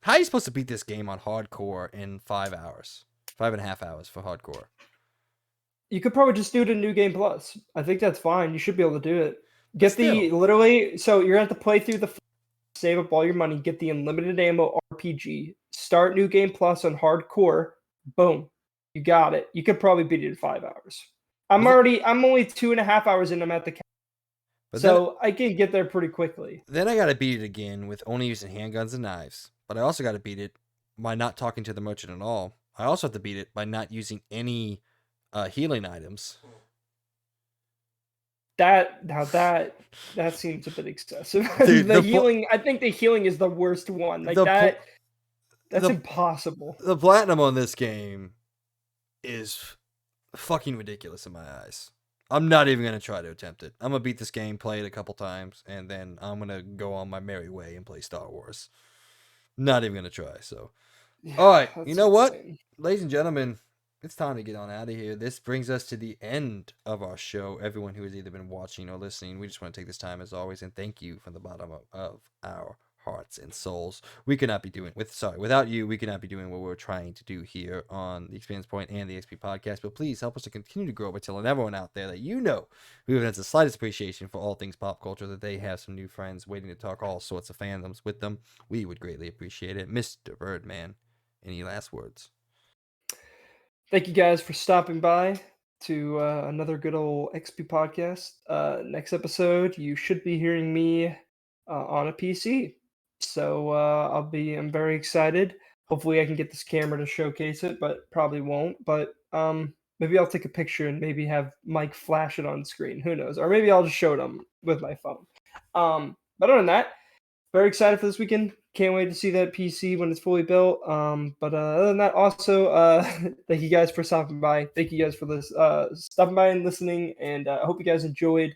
How are you supposed to beat this game on hardcore in 5 hours? 5.5 hours for hardcore. you could probably just do it in New Game Plus. I think that's fine. You should be able to do it. But Get the still, literally. So you're gonna have to play through save up all your money, get the unlimited ammo RPG, start New Game Plus on hardcore. Boom, you got it. You could probably beat it in 5 hours. I'm only 2.5 hours in. I'm at the cap, but so I can get there pretty quickly. then I got to beat it again with only using handguns and knives. But I also got to beat it by not talking to the merchant at all. I also have to beat it by not using any healing items. That seems a bit excessive. Dude, the healing, I think the healing is the worst one. Like that's impossible. The platinum on this game is fucking ridiculous in my eyes. I'm not even gonna try to attempt it. I'm gonna beat this game, play it a couple times, and then I'm gonna go on my merry way and play Star Wars. Not even gonna try. So, all right, you know what, ladies and gentlemen, it's time to get on out of here. This brings us to the end of our show. Everyone who has either been watching or listening, we just want to take this time as always and thank you from the bottom of our hearts and souls. Without you, we could not be doing what we're trying to do here on the Experience Point and the XP podcast. But please help us to continue to grow by telling everyone out there that who has the slightest appreciation for all things pop culture, that they have some new friends waiting to talk all sorts of fandoms with them. We would greatly appreciate it. Mr. Birdman, any last words? Thank you guys for stopping by to another good old XP podcast. Next episode, you should be hearing me on a PC. So I'm very excited. Hopefully I can get this camera to showcase it, but probably won't. But maybe I'll take a picture and maybe have Mike flash it on screen. Who knows? Or maybe I'll just show them with my phone. But other than that, very excited for this weekend. Can't wait to see that PC when it's fully built. But other than that, also thank you guys for stopping by. Thank you guys for this stopping by and listening. And I hope you guys enjoyed.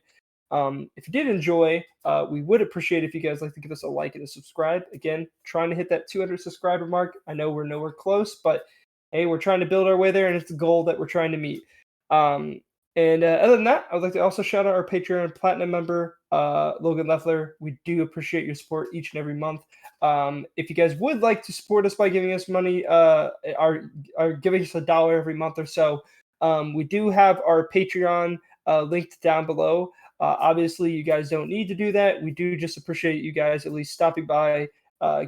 If you did enjoy, we would appreciate if you guys like to give us a like and a subscribe. Again, trying to hit that 200 subscriber mark. I know we're nowhere close, but hey, we're trying to build our way there, and it's a goal that we're trying to meet. And other than that, I would like to also shout out our Patreon Platinum member, Logan Leffler. We do appreciate your support each and every month. If you guys would like to support us by giving us money, are giving us $1 every month or so, we do have our Patreon linked down below. Obviously, you guys don't need to do that. We do just appreciate you guys at least stopping by,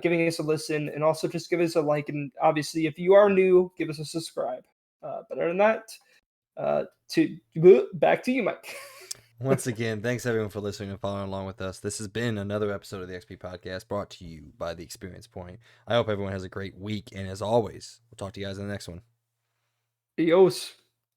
giving us a listen, and also just give us a like. And obviously, if you are new, give us a subscribe. But other than that, Back to you, Mike. Once again, thanks everyone for listening and following along with us. This has been another episode of the XP Podcast brought to you by The Experience Point. I hope everyone has a great week, and as always, we'll talk to you guys in the next one. Adios.